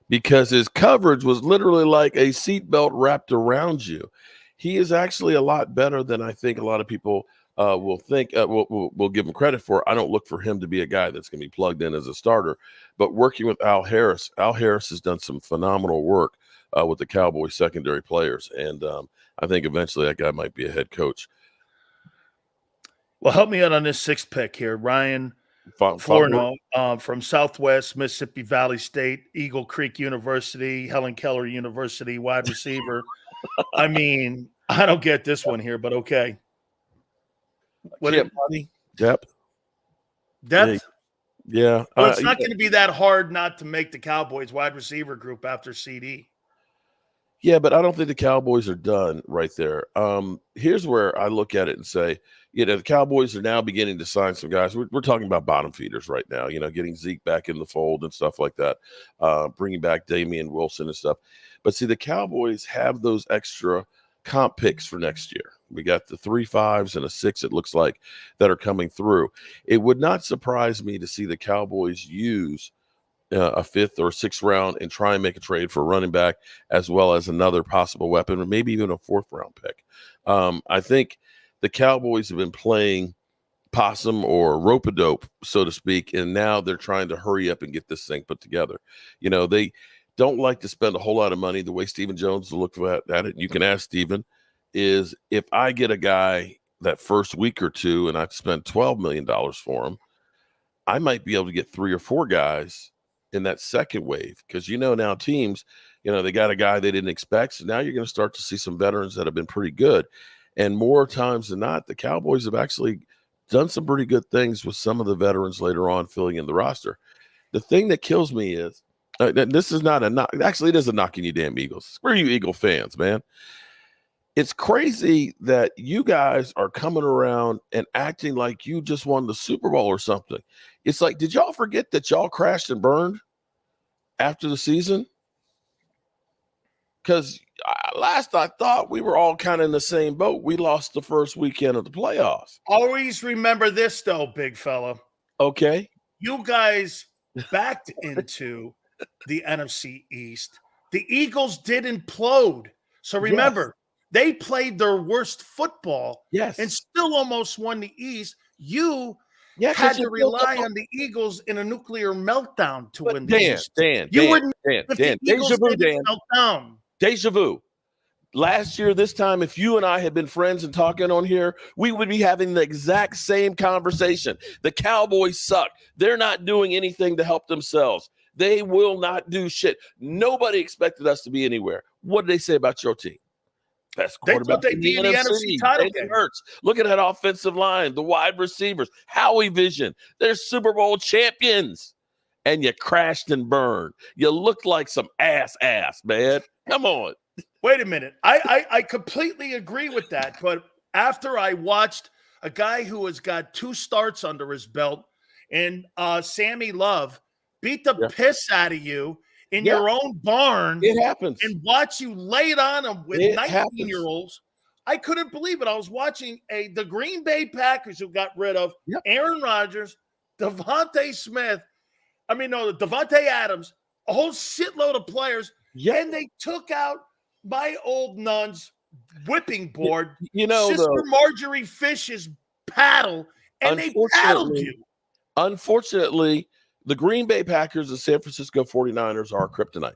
because his coverage was literally like a seatbelt wrapped around you. He is actually a lot better than I think a lot of people will think, will give him credit for. I don't look for him to be a guy that's going to be plugged in as a starter, but working with Al Harris has done some phenomenal work with the Cowboys secondary players. And I think eventually that guy might be a head coach. Well, help me out on this sixth pick here. Ryan Forno from Southwest Mississippi Valley State, Eagle Creek University, Helen Keller University, wide receiver. I mean, I don't get this one here, but okay. Depth. Yeah. Well, it's not going to be that hard not to make the Cowboys wide receiver group after CD. Yeah, but I don't think the Cowboys are done right there. Here's where I look at it and say, you know, the Cowboys are now beginning to sign some guys. We're talking about bottom feeders right now, you know, getting Zeke back in the fold and stuff like that, bringing back Damian Wilson and stuff. But see, the Cowboys have those extra comp picks for next year. We got the 3 5s and a 6, it looks like, that are coming through. It would not surprise me to see the Cowboys use a 5th or 6th round and try and make a trade for a running back as well as another possible weapon, or maybe even a 4th round pick. I think the Cowboys have been playing possum or rope-a-dope, so to speak, and now they're trying to hurry up and get this thing put together. You know, they don't like to spend a whole lot of money. The way Stephen Jones looked at it, and you can ask Stephen, is if I get a guy that first week or two and I spend $12 million for him, I might be able to get 3 or 4 guys in that second wave, because now teams, they got a guy they didn't expect. So now you're going to start to see some veterans that have been pretty good. And more times than not, the Cowboys have actually done some pretty good things with some of the veterans later on filling in the roster. The thing that kills me is, this is not a knock. Actually, it is a knock in you damn Eagles. Screw you Eagle fans, man. It's crazy that you guys are coming around and acting like you just won the Super Bowl or something. It's like, did y'all forget that y'all crashed and burned after the season? Because last I thought we were all kind of in the same boat. We lost the first weekend of the playoffs. Always remember this, though, big fella. Okay. You guys backed into the NFC East. The Eagles did implode. So remember, they played their worst football and still almost won the East. You had to rely on the Eagles in a nuclear meltdown to win the East. Dan, deja vu, Dan. Meltdown. Deja vu. Last year, this time, if you and I had been friends and talking on here, we would be having the exact same conversation. The Cowboys suck. They're not doing anything to help themselves. They will not do shit. Nobody expected us to be anywhere. What did they say about your team? Best quarterback in the NFC title game. Hurts. Look at that offensive line, the wide receivers, Howie Vision. They're Super Bowl champions. And you crashed and burned. You looked like some ass, man. Come on. Wait a minute. I completely agree with that. But after I watched a guy who has got 2 starts under his belt and Sammy Love beat the piss out of you in your own barn. It happens. And watch you lay it on them with 19-year-olds. I couldn't believe it. I was watching the Green Bay Packers who got rid of Aaron Rodgers, Devontae Adams, a whole shitload of players. And they took out my old nun's whipping board, Sister Marjorie Fish's paddle, and they paddled you. Unfortunately, the Green Bay Packers and San Francisco 49ers are kryptonite.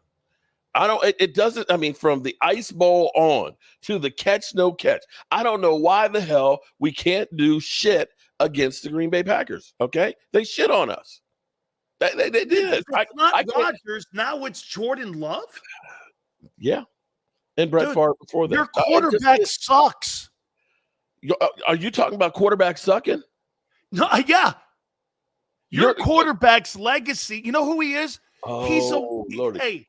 From the ice bowl on to the catch, no catch. I don't know why the hell we can't do shit against the Green Bay Packers, okay? They shit on us. They did. It's not Rodgers. Now it's Jordan Love? Yeah. And Brett Favre before that. Your quarterback sucks. Are you talking about quarterback sucking? No, yeah. Your quarterback's legacy. You know who he is? Hey,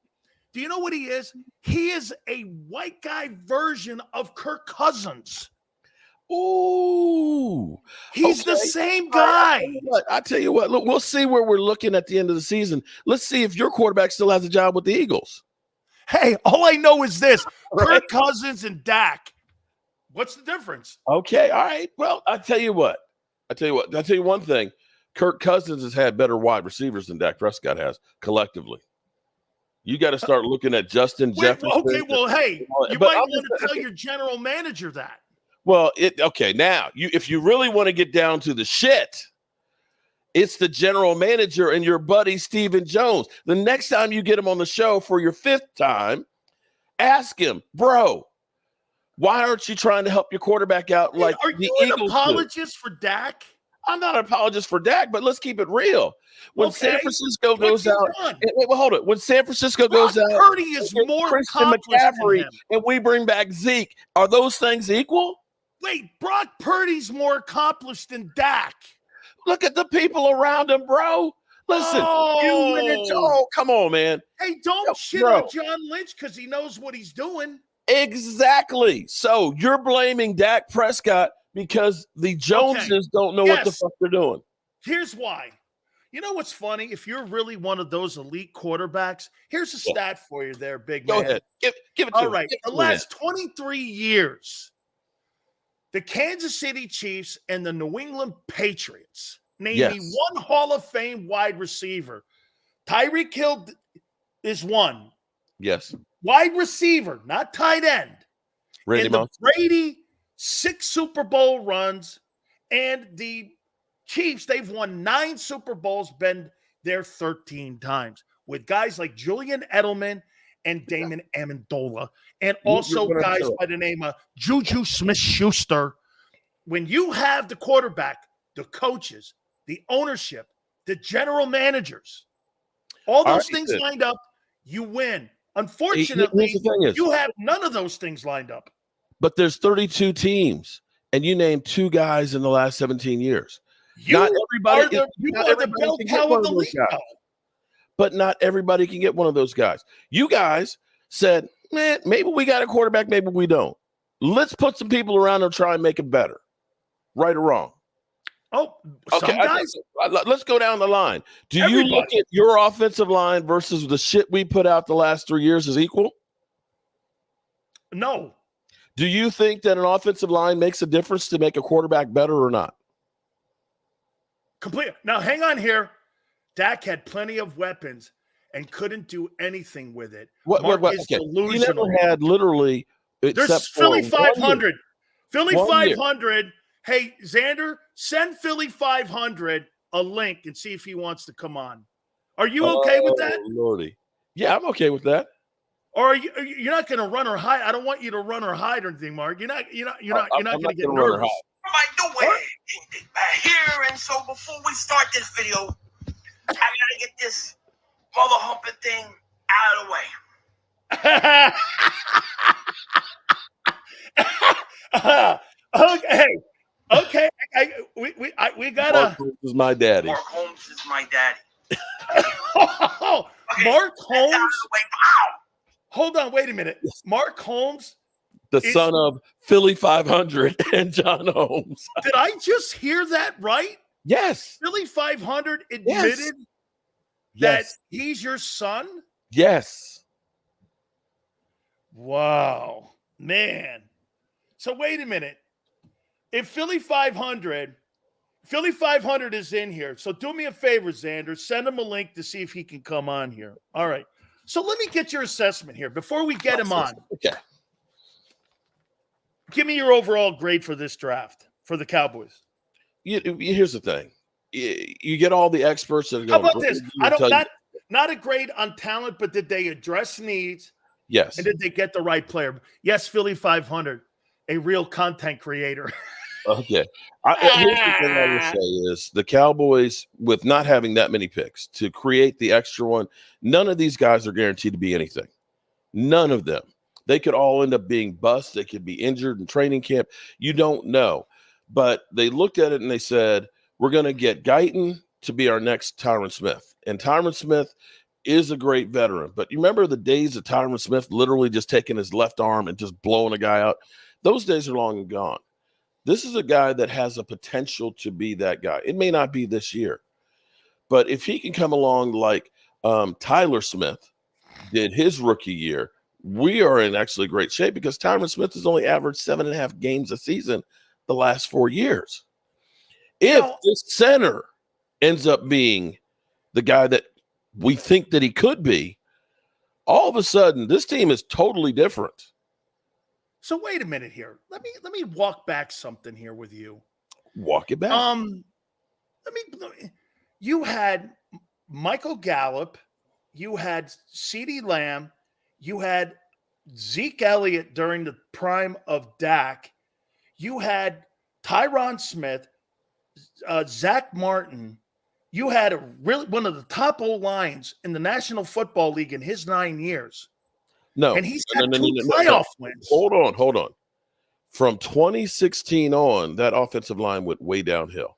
do you know what he is? He is a white guy version of Kirk Cousins. Ooh. He's the same guy. I tell you what, look, we'll see where we're looking at the end of the season. Let's see if your quarterback still has a job with the Eagles. Hey, all I know is this. Kirk Cousins and Dak. What's the difference? Okay, all right. Well, I'll tell you one thing. Kirk Cousins has had better wide receivers than Dak Prescott has collectively. You got to start looking at Justin Jefferson. Okay, well, hey, you might want to tell your general manager that. Well, now, if you really want to get down to the shit, it's the general manager and your buddy Stephen Jones. The next time you get him on the show for your 5th time, ask him, bro, why aren't you trying to help your quarterback out like are the you Eagles an apologist for Dak? I'm not an apologist for Dak, but let's keep it real. When San Francisco goes out, hold it. When San Francisco goes out, Purdy is more Christian McCaffrey, and we bring back Zeke, are those things equal? Wait, Brock Purdy's more accomplished than Dak. Look at the people around him, bro. Listen, come on, man. Hey, don't shit on John Lynch because he knows what he's doing. Exactly. So you're blaming Dak Prescott because the Joneses don't know what the fuck they're doing. Here's why. You know what's funny? If you're really one of those elite quarterbacks, here's a stat for you there, big man. Go ahead. Give it to All me. right. Give it The to me. last 23 years, the Kansas City Chiefs and the New England Patriots named me one Hall of Fame wide receiver. Tyreek Hill is one. Yes. Wide receiver, not tight end. Randy and the Moss. Brady 6 Super Bowl runs, and the Chiefs, they've won 9 Super Bowls, been there 13 times with guys like Julian Edelman and Damon Amendola, and also guys by the name of Juju Smith-Schuster. When you have the quarterback, the coaches, the ownership, the general managers, all those things lined up, you win. Unfortunately, the thing is, you have none of those things lined up. But there's 32 teams, and you named 2 guys in the last 17 years. You are the bell cow of the league, though. But not everybody can get one of those guys. You guys said, man, maybe we got a quarterback, maybe we don't. Let's put some people around and try and make it better. Right or wrong? Oh, okay. Some guys. Let's go down the line. Do you look at your offensive line versus the shit we put out the last 3 years as equal? No. Do you think that an offensive line makes a difference to make a quarterback better or not? Complete. Now, hang on here. Dak had plenty of weapons and couldn't do anything with it. What is delusional. He never had literally. There's Philly 500. Philly 500. Hey, Xander, send Philly 500 a link and see if he wants to come on. Are you okay with that? Lordy. Yeah, I'm okay with that. Or you're not going to run or hide. I don't want you to run or hide or anything, Mark. You're not going to get nervous. What am I doing here? And so before we start this video, I gotta get this mother humping thing out of the way. Okay. We gotta. Mark Holmes is my daddy. Mark Holmes is my daddy. Mark Holmes. Hold on, wait a minute. Mark Holmes, the son of Philly 500 and John Holmes. Did I just hear that right? Yes. Philly 500 admitted that he's your son? Yes. Wow, man. So wait a minute. If Philly 500 is in here, so do me a favor, Xander. Send him a link to see if he can come on here. All right. So let me get your assessment here before we get him on. Okay. Give me your overall grade for this draft for the Cowboys. Here's the thing. You get all the experts that are going. How about this? Not a grade on talent, but did they address needs? Yes. And did they get the right player? Yes, Philly 500, a real content creator. Okay. Here's the thing I would say is the Cowboys, with not having that many picks to create the extra one, none of these guys are guaranteed to be anything. None of them. They could all end up being busts. They could be injured in training camp. You don't know. But they looked at it and they said, we're going to get Guyton to be our next Tyron Smith. And Tyron Smith is a great veteran. But you remember the days of Tyron Smith literally just taking his left arm and just blowing a guy out? Those days are long and gone. This is a guy that has a potential to be that guy. It may not be this year. But if he can come along like Tyler Smith did his rookie year, we are in actually great shape because Tyron Smith has only averaged 7.5 games a season the last 4 years. If this center ends up being the guy that we think that he could be, all of a sudden this team is totally different. So wait a minute here. Let me walk back something here with you. Walk it back. You had Michael Gallup, you had CeeDee Lamb, you had Zeke Elliott during the prime of Dak, you had Tyron Smith, Zach Martin. You had one of the top O-lines in the National Football League in his 9 years. No. And he's had two playoff wins. Hold on. From 2016 on, that offensive line went way downhill.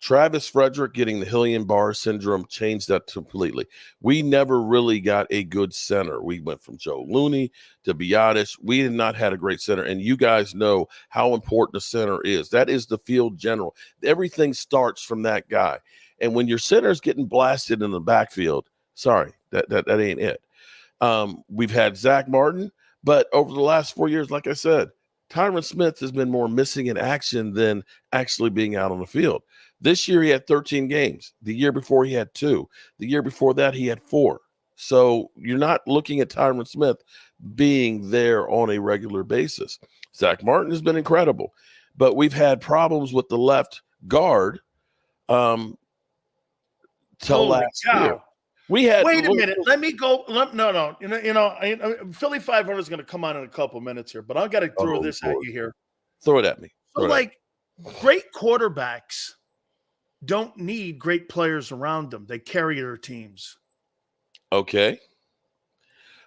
Travis Frederick getting the Hillian-Barr syndrome changed that completely. We never really got a good center. We went from Joe Looney to Biotis. We had not had a great center, and you guys know how important the center is. That is the field general. Everything starts from that guy. And when your center's getting blasted in the backfield, sorry, that ain't it. We've had Zach Martin, but over the last 4 years, like I said, Tyron Smith has been more missing in action than actually being out on the field. This year, he had 13 games. The year before, he had 2. The year before that, he had 4. So you're not looking at Tyron Smith being there on a regular basis. Zach Martin has been incredible, but we've had problems with the left guard till last year. We had. Wait a minute. Let me go. No. Philly 500 is going to come on in a couple minutes here, but I've got to throw this at you here. Throw it at me. So, great quarterbacks don't need great players around them. They carry their teams. Okay.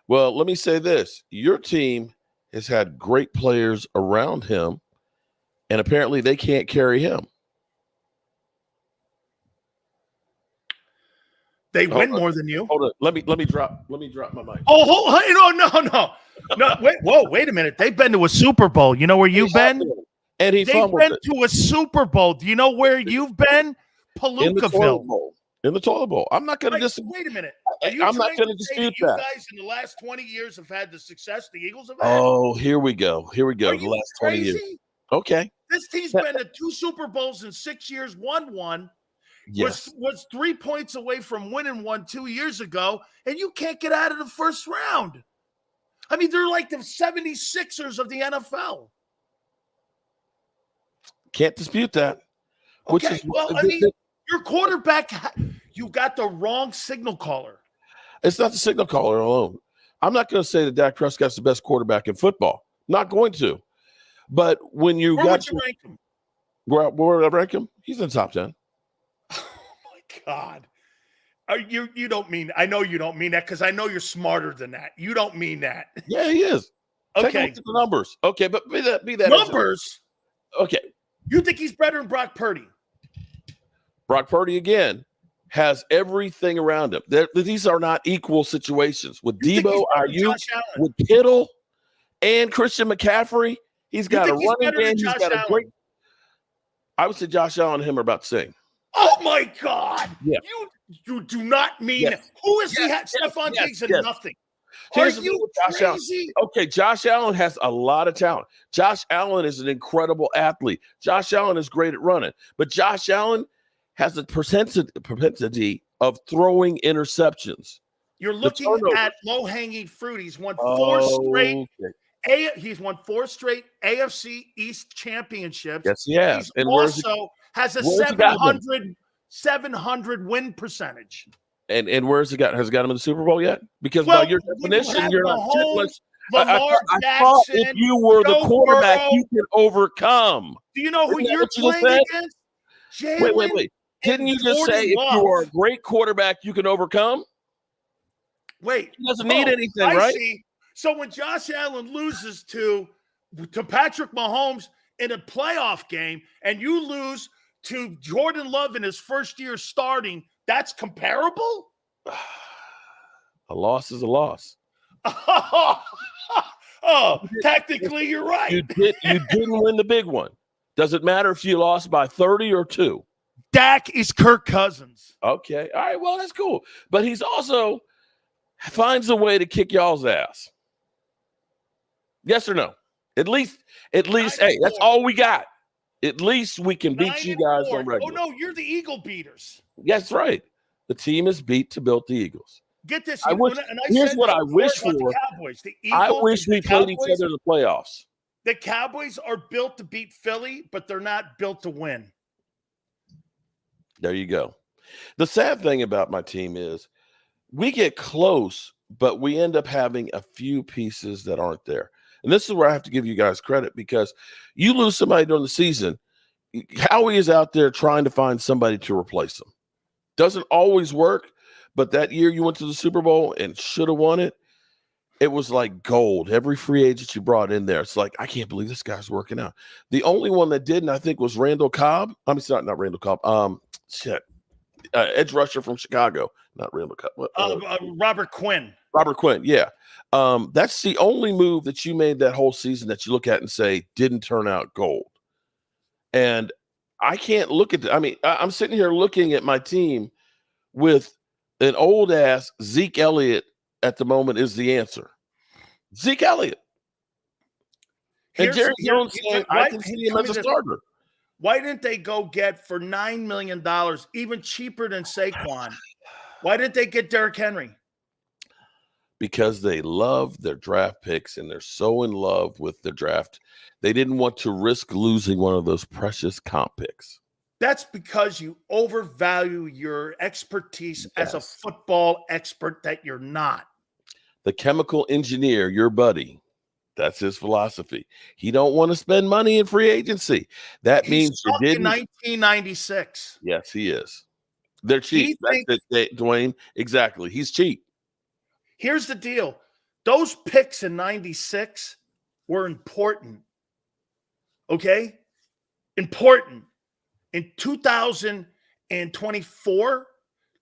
Well, let me say this. Your team has had great players around him, and apparently they can't carry him. They win more than you. Hold on. Let me drop my mic. Oh, no. Wait a minute. They've been to a Super Bowl. You know where you've been? And they've been to a Super Bowl. Do you know where you've been? Palookaville. In the toilet bowl. I'm not going to disagree. Wait a minute. I'm not going to dispute that. You guys in the last 20 years have had the success the Eagles have had? Oh, here we go. Are the you last crazy? 20 years. Okay. This team's been to 2 Super Bowls in 6 years, won one. Yes. Was 3 points away from winning one 2 years ago, and you can't get out of the first round. I mean, they're like the 76ers of the NFL. Can't dispute that. Okay, your quarterback, you got the wrong signal caller. It's not the signal caller alone. I'm not going to say that Dak Prescott's the best quarterback in football. Not going to. But when you Where would you rank him? Where would I rank him? He's in the top 10. God, you don't mean? I know you don't mean that because I know you're smarter than that. You don't mean that. Yeah, he is. Okay, take a look at the numbers. Okay, but be that numbers. Okay, you think he's better than Brock Purdy? Brock Purdy again has everything around him. These are not equal situations with Debo, Ayuk, with Kittle, and Christian McCaffrey. He's got a running game. He's got a great. I would say Josh Allen and him are about the same. Oh my God! Yeah. You do not mean who is he? Stephon Diggs and nothing. Here's Are you crazy? Okay, Josh Allen has a lot of talent. Josh Allen is an incredible athlete. Josh Allen is great at running, but Josh Allen has a propensity of throwing interceptions. You're looking at low-hanging fruit. He's won 4 straight. He's won 4 straight AFC East championships. Yes, he has. He also has a 700 win percentage. And where's he got? Has he got him in the Super Bowl yet? Because by your definition, you're not shitless. Lamar Jackson, if you were the quarterback, you can overcome. Do you know who you're playing against? Wait. Didn't you just say if you are a great quarterback, you can overcome? Wait. He doesn't need anything, right? See. So when Josh Allen loses to Patrick Mahomes in a playoff game and you lose to Jordan Love in his first year starting, that's comparable? A loss is a loss. Tactically, you're right. You didn't win the big one. Does it matter if you lost by 30 or 2? Dak is Kirk Cousins. Okay. All right. Well, that's cool. But he's also finds a way to kick y'all's ass. Yes or no? At least, hey, that's all we got. At least we can beat you guys on regular. Oh, no, you're the Eagle beaters. That's right. The team is beat to build the Eagles. Get this. Here's what I wish for. I wish we played each other in the playoffs. The Cowboys are built to beat Philly, but they're not built to win. There you go. The sad thing about my team is we get close, but we end up having a few pieces that aren't there. And this is where I have to give you guys credit because you lose somebody during the season. Howie is out there trying to find somebody to replace them. Doesn't always work, but that year you went to the Super Bowl and should have won it. It was like gold. Every free agent you brought in there, it's like, I can't believe this guy's working out. The only one that didn't, I think, was Randall Cobb. I mean, it's not Randall Cobb. Edge rusher from Chicago. Not Randall Cobb. Robert Quinn. Robert Quinn, yeah. That's the only move that you made that whole season that you look at and say didn't turn out gold. And I can't look at I'm sitting here looking at my team with an old ass Zeke Elliott at the moment is the answer. Zeke Elliott. And Jerry Jones saying, I can see him as a starter. Why didn't they go get for $9 million, even cheaper than Saquon? Why didn't they get Derrick Henry? Because they love their draft picks and they're so in love with their draft. They didn't want to risk losing one of those precious comp picks. That's because you overvalue your expertise as a football expert that you're not. The chemical engineer, your buddy, that's his philosophy. He don't want to spend money in free agency. That means you didn't. In 1996. Yes, he is. They're cheap. That's it, Dwayne. Exactly. He's cheap. Here's the deal. Those picks in 96 were important. Okay? Important. In 2024,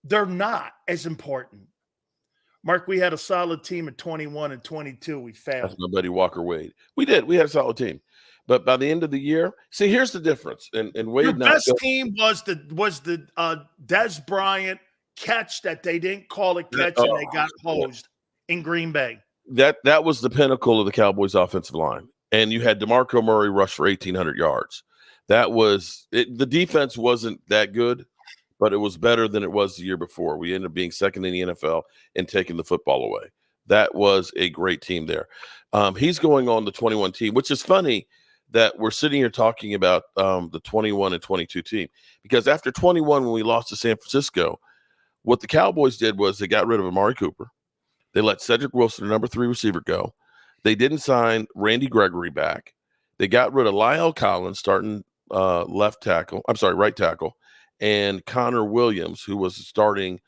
they're not as important. Mark, we had a solid team at 21 and 22. We failed. That's my buddy Walker Wade. We did. We had a solid team. But by the end of the year, see, here's the difference. And Wade, your best team was the Dez Bryant catch that they didn't call a catch and they got hosed in Green Bay. That was the pinnacle of the Cowboys' offensive line. And you had DeMarco Murray rush for 1,800 yards. That was it. The defense wasn't that good, but it was better than it was the year before. We ended up being second in the NFL and taking the football away. That was a great team there. He's going on the 21 team, which is funny that we're sitting here talking about the 21 and 22 team, because after 21, when we lost to San Francisco, what the Cowboys did was they got rid of Amari Cooper. They let Cedric Wilson, their number 3 receiver, go. They didn't sign Randy Gregory back. They got rid of Lyle Collins, starting right tackle, and Connor Williams, who was starting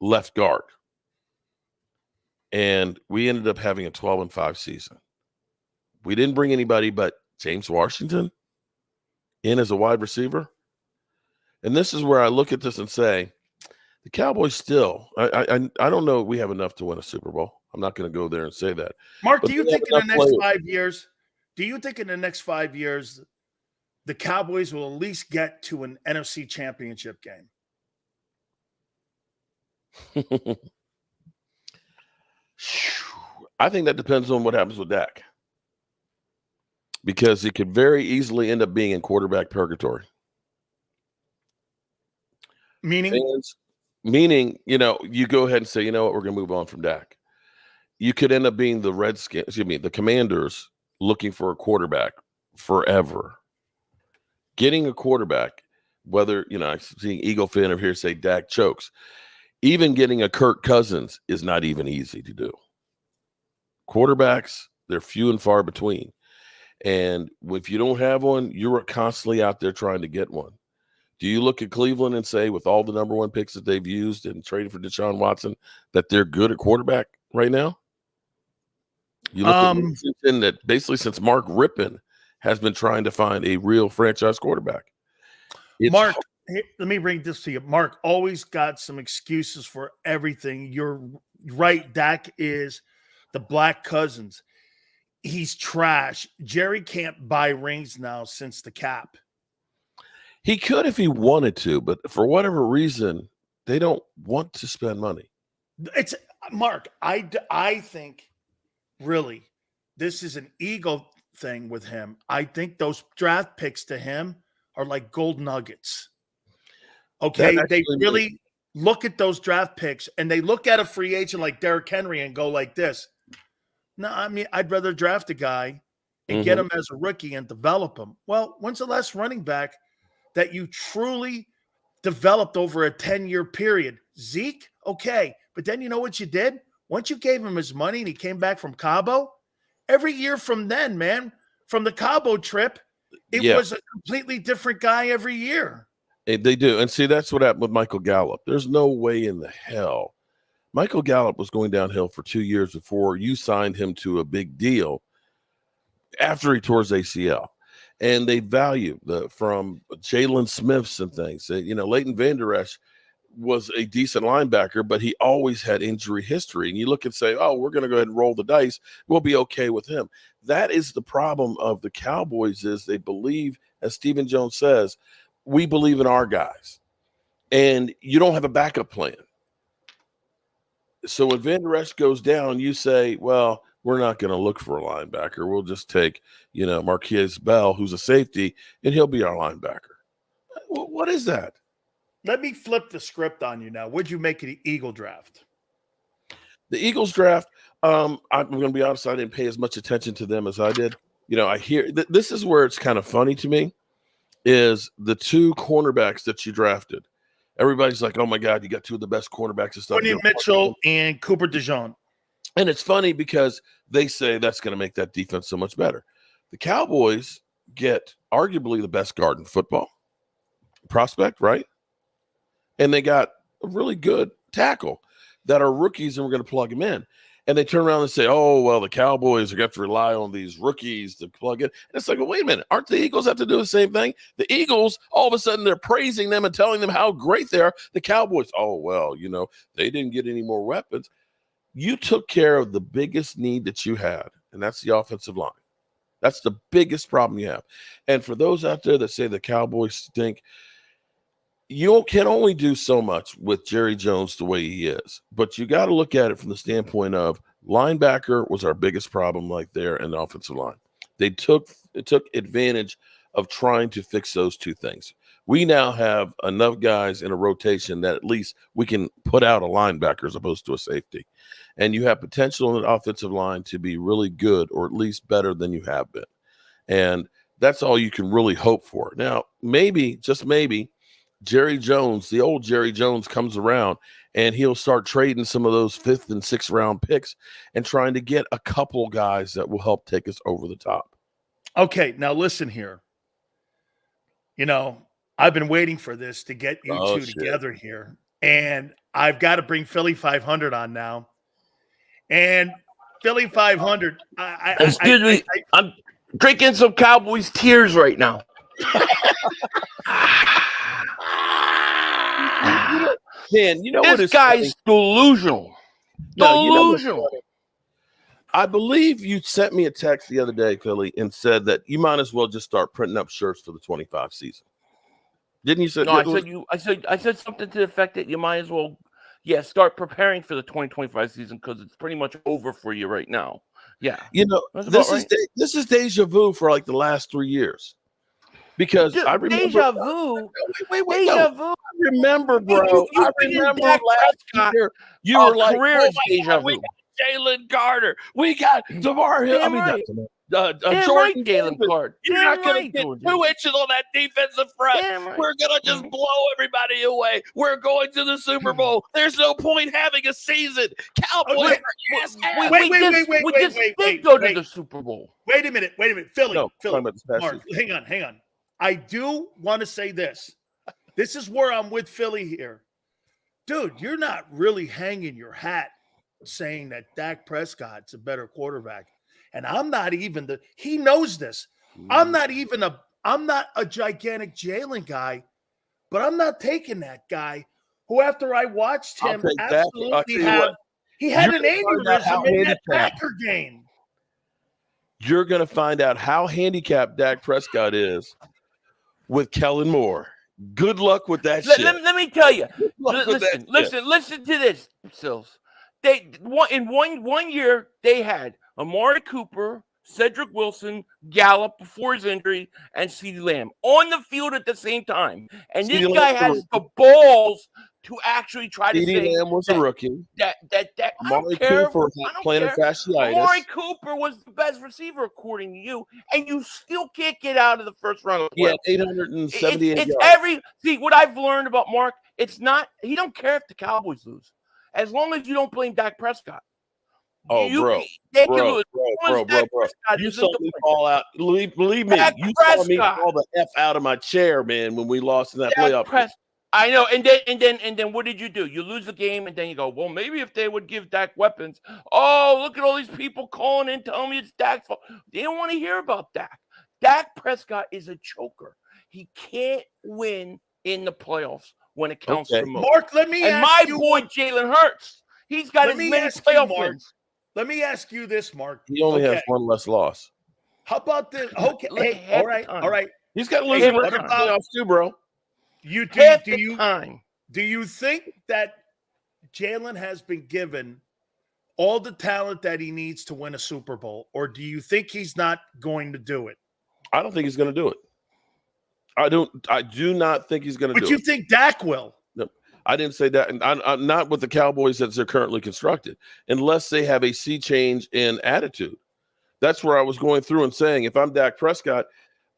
left guard. And we ended up having a 12-5 season. We didn't bring anybody but James Washington in as a wide receiver. And this is where I look at this and say, the Cowboys still, I don't know if we have enough to win a Super Bowl. I'm not going to go there and say that. Mark, do you think in the next 5 years, the Cowboys will at least get to an NFC championship game? I think that depends on what happens with Dak, because it could very easily end up being in quarterback purgatory. Meaning, you go ahead and say, you know what, we're going to move on from Dak. You could end up being the Commanders looking for a quarterback forever. Getting a quarterback, whether, I'm seeing Eagle fan over here say Dak chokes. Even getting a Kirk Cousins is not even easy to do. Quarterbacks, they're few and far between. And if you don't have one, you're constantly out there trying to get one. Do you look at Cleveland and say, with all the number 1 picks that they've used and traded for Deshaun Watson, that they're good at quarterback right now? You look at Washington, that basically since Mark Rippon has been trying to find a real franchise quarterback. Mark, let me bring this to you. Mark always got some excuses for everything. You're right. Dak is the Black Cousins. He's trash. Jerry can't buy rings now since the cap. He could if he wanted to, but for whatever reason, they don't want to spend money. It's Mark. I think really this is an ego thing with him. I think those draft picks to him are like gold nuggets. Okay, they really look at those draft picks and they look at a free agent like Derrick Henry and go like this. No, I mean, I'd rather draft a guy and get him as a rookie and develop him. Well, when's the last running back that you truly developed over a 10-year period? Zeke? Okay. But then you know what you did? Once you gave him his money and he came back from Cabo, every year from then, man, from the Cabo trip, it was a completely different guy every year. They do. And see, that's what happened with Michael Gallup. There's no way in the hell. Michael Gallup was going downhill for 2 years before you signed him to a big deal after he tore his ACL. And they value from Jalen Smiths and things. Leighton Vander Esch was a decent linebacker, but he always had injury history. And you look and say, oh, we're going to go ahead and roll the dice. We'll be okay with him. That is the problem of the Cowboys, is they believe as Stephen Jones says, we believe in our guys. And you don't have a backup plan. So when Van Der Esch goes down, you say, well, we're not going to look for a linebacker. We'll just take, Marquez Bell, who's a safety, and he'll be our linebacker. What is that? Let me flip the script on you now. What'd you make of the Eagle draft? The Eagles draft, I'm going to be honest, I didn't pay as much attention to them as I did. I hear this is where it's kind of funny to me, is the two cornerbacks that you drafted. Everybody's like, oh, my God, you got two of the best cornerbacks and stuff. William Mitchell and Cooper DeJean. And it's funny because they say that's going to make that defense so much better. The Cowboys get arguably the best guard in football prospect, right? And they got a really good tackle that are rookies, and we're going to plug them in. And they turn around and say, oh, well, the Cowboys are going to have to rely on these rookies to plug in. And it's like, well, wait a minute. Aren't the Eagles have to do the same thing? The Eagles, all of a sudden, they're praising them and telling them how great they are. The Cowboys, oh, well, they didn't get any more weapons. You took care of the biggest need that you had, and that's the offensive line. That's the biggest problem you have. And for those out there that say the Cowboys stink, you can only do so much with Jerry Jones the way he is, but you got to look at it from the standpoint of linebacker was our biggest problem right there in the offensive line. They took advantage of trying to fix those two things. We now have enough guys in a rotation that at least we can put out a linebacker as opposed to a safety. And you have potential in the offensive line to be really good, or at least better than you have been. And that's all you can really hope for. Now, maybe, just maybe, Jerry Jones, the old Jerry Jones, comes around and he'll start trading some of those 5th and 6th round picks and trying to get a couple guys that will help take us over the top. Okay, now listen here. I've been waiting for this to get you two together here, and I've got to bring Philly 500 on now. And Philly 500, excuse me, I'm drinking some Cowboys tears right now. Dan, this guy's delusional. Delusional. I believe you sent me a text the other day, Philly, and said that you might as well just start printing up shirts for the 25 season. Didn't you say? No, I said something to the effect that you might as well, start preparing for the 2025 season because it's pretty much over for you right now. Yeah, this is deja vu for like the last 3 years. Because I remember deja vu. Wait, deja vu. I remember, bro. I remember last year. You were like, deja vu. We got Jalen Carter. We got DeMar Hill. Jordan Jalen Carter. You're not going to get 2 inches on that defensive front. We're going to just blow everybody away. We're going to the Super Bowl. There's no point having a season. Cowboys. We just did go to the Super Bowl. Wait a minute. Philly. Mark, hang on. I do want to say this. This is where I'm with Philly here. Dude, you're not really hanging your hat saying that Dak Prescott's a better quarterback. And I'm not even he knows this. I'm not a gigantic Jalen guy, but I'm not taking that guy who, after I watched him, absolutely he had an aneurysm in that Packer game. You're going to find out how handicapped Dak Prescott is with Kellen Moore. Good luck with that shit. Let me tell you. Listen to this, Sills. In one year, they had Amari Cooper, Cedric Wilson, Gallup before his injury, and CeeDee Lamb on the field at the same time. And this guy has the balls to actually try to say CeeDee Lamb was a rookie. Amari Cooper plantar fasciitis. Amari Cooper was the best receiver according to you, and you still can't get out of the first round of the playoffs. 878 yards. See what I've learned about Mark. It's not he don't care if the Cowboys lose, as long as you don't blame Dak Prescott. Oh, bro. You saw me fall out. Believe me, you saw me fall the F out of my chair, man, when we lost in that playoff. I know, and then what did you do? You lose the game, and then you go, well, maybe if they would give Dak weapons. Oh, look at all these people calling in, telling me it's Dak's fault. They don't want to hear about Dak. Dak Prescott is a choker. He can't win in the playoffs when it counts the most. Mark, let me ask you. Boy, Jalen Hurts, he's got as many playoff wins. Let me ask you this, Mark. He only has one less loss. How about this? Okay, all right. He's got to lose the what about playoffs too, bro. Do you think that Jalen has been given all the talent that he needs to win a Super Bowl, or do you think he's not going to do it? I don't think he's going to do it. I do not think he's going to do it. But you think Dak will? No, I didn't say that. And I'm not with the Cowboys as they're currently constructed, unless they have a sea change in attitude. That's where I was going through and saying, if I'm Dak Prescott,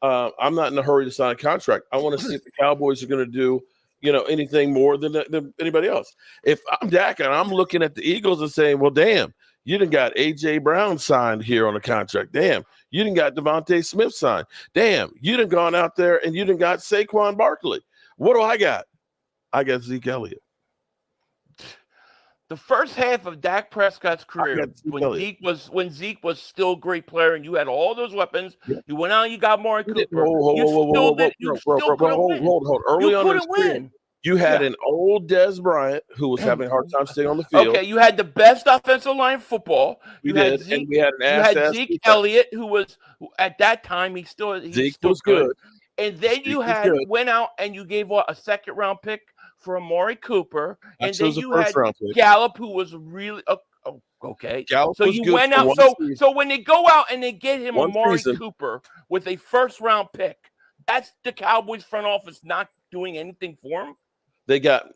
I'm not in a hurry to sign a contract. I want to see if the Cowboys are going to do, anything more than anybody else. If I'm Dak and I'm looking at the Eagles and saying, well, damn, you done got A.J. Brown signed here on a contract. Damn, you done got Devontae Smith signed. Damn, you done gone out there and you done got Saquon Barkley. What do I got? I got Zeke Elliott. The first half of Dak Prescott's career, when Zeke was still a great player and you had all those weapons, you went out and you got Amari Cooper. Hold. Early on in his career, you had an old Dez Bryant who was having a hard time staying on the field. Okay, you had the best offensive line in football. You had Zeke, and we had Zeke Elliott, who at that time Zeke was good. And then you went out and you gave a second round pick for Amari Cooper, and then you had Gallup, who was really okay. Gallup so you went out. So when they go out and they get him Amari Cooper with a first round pick, that's the Cowboys front office not doing anything for him. They got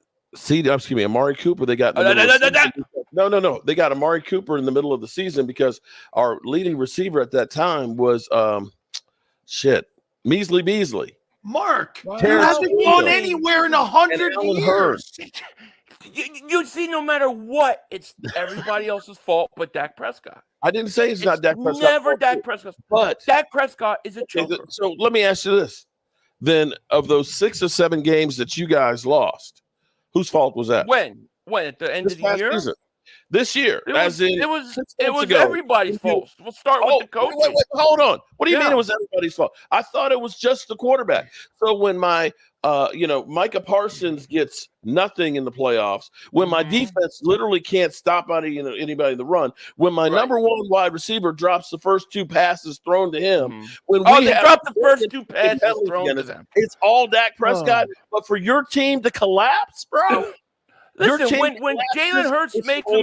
Amari Cooper. They got no. They got Amari Cooper in the middle of the season because our leading receiver at that time was Measly Beasley. Mark, you haven't gone anywhere in 100 years. You see, no matter what, it's everybody else's fault but Dak Prescott. I didn't say it's not Dak Prescott. Never Dak Prescott. But Dak Prescott is a choker. So let me ask you this. Then of those 6 or 7 games that you guys lost, whose fault was that? When at the end of the year? Season. This year, it was everybody's fault. We'll start with the coach. Wait, hold on. What do you mean it was everybody's fault? I thought it was just the quarterback. So when my Micah Parsons gets nothing in the playoffs, when my defense literally can't stop anybody in the run, when my number one wide receiver drops the first 2 passes thrown to him, when we drop the first 2 passes thrown to them, it's all Dak Prescott. But for your team to collapse, bro. Listen, when Jalen Hurts makes a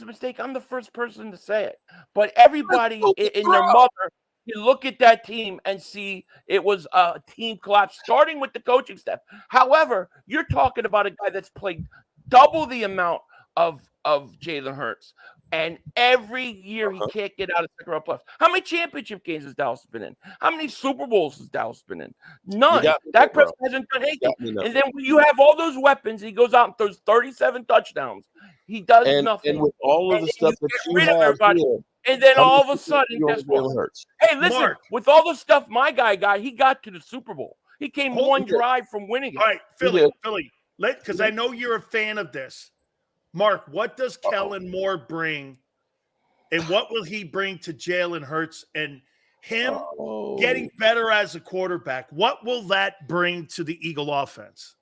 mistake, I'm the first person to say it. But everybody in their mother, you look at that team and see it was a team collapse, starting with the coaching staff. However, you're talking about a guy that's played double the amount of Jalen Hurts. And every year he can't get out of second round playoffs. How many championship games has Dallas been in? How many Super Bowls has Dallas been in? None. Dak Prescott hasn't done anything. And then when you have all those weapons, he goes out and throws 37 touchdowns. He does nothing. And with all of the stuff that you have here, and then all of a sudden, guess what? Hey, listen, Mark, with all the stuff my guy got, he got to the Super Bowl. He came one drive from winning it. All right, Philly, because I know you're a fan of this. Mark, what does Kellen Moore bring, and what will he bring to Jalen Hurts and him getting better as a quarterback? What will that bring to the Eagle offense?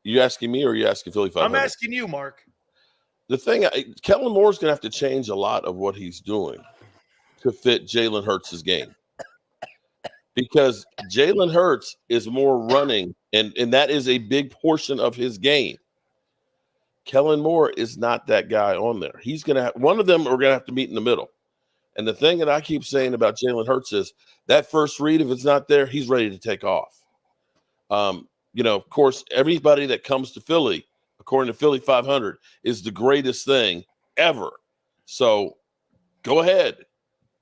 You asking me or are you asking Philly 500? I'm asking you, Mark. The thing, Kellen Moore's going to have to change a lot of what he's doing to fit Jalen Hurts' game. Because Jalen Hurts is more running, and that is a big portion of his game. Kellen Moore is not that guy on there. He's going to have one of them are going to have to meet in the middle. And the thing that I keep saying about Jalen Hurts is that first read, if it's not there, he's ready to take off. Of course, everybody that comes to Philly, according to Philly 500, is the greatest thing ever. So go ahead.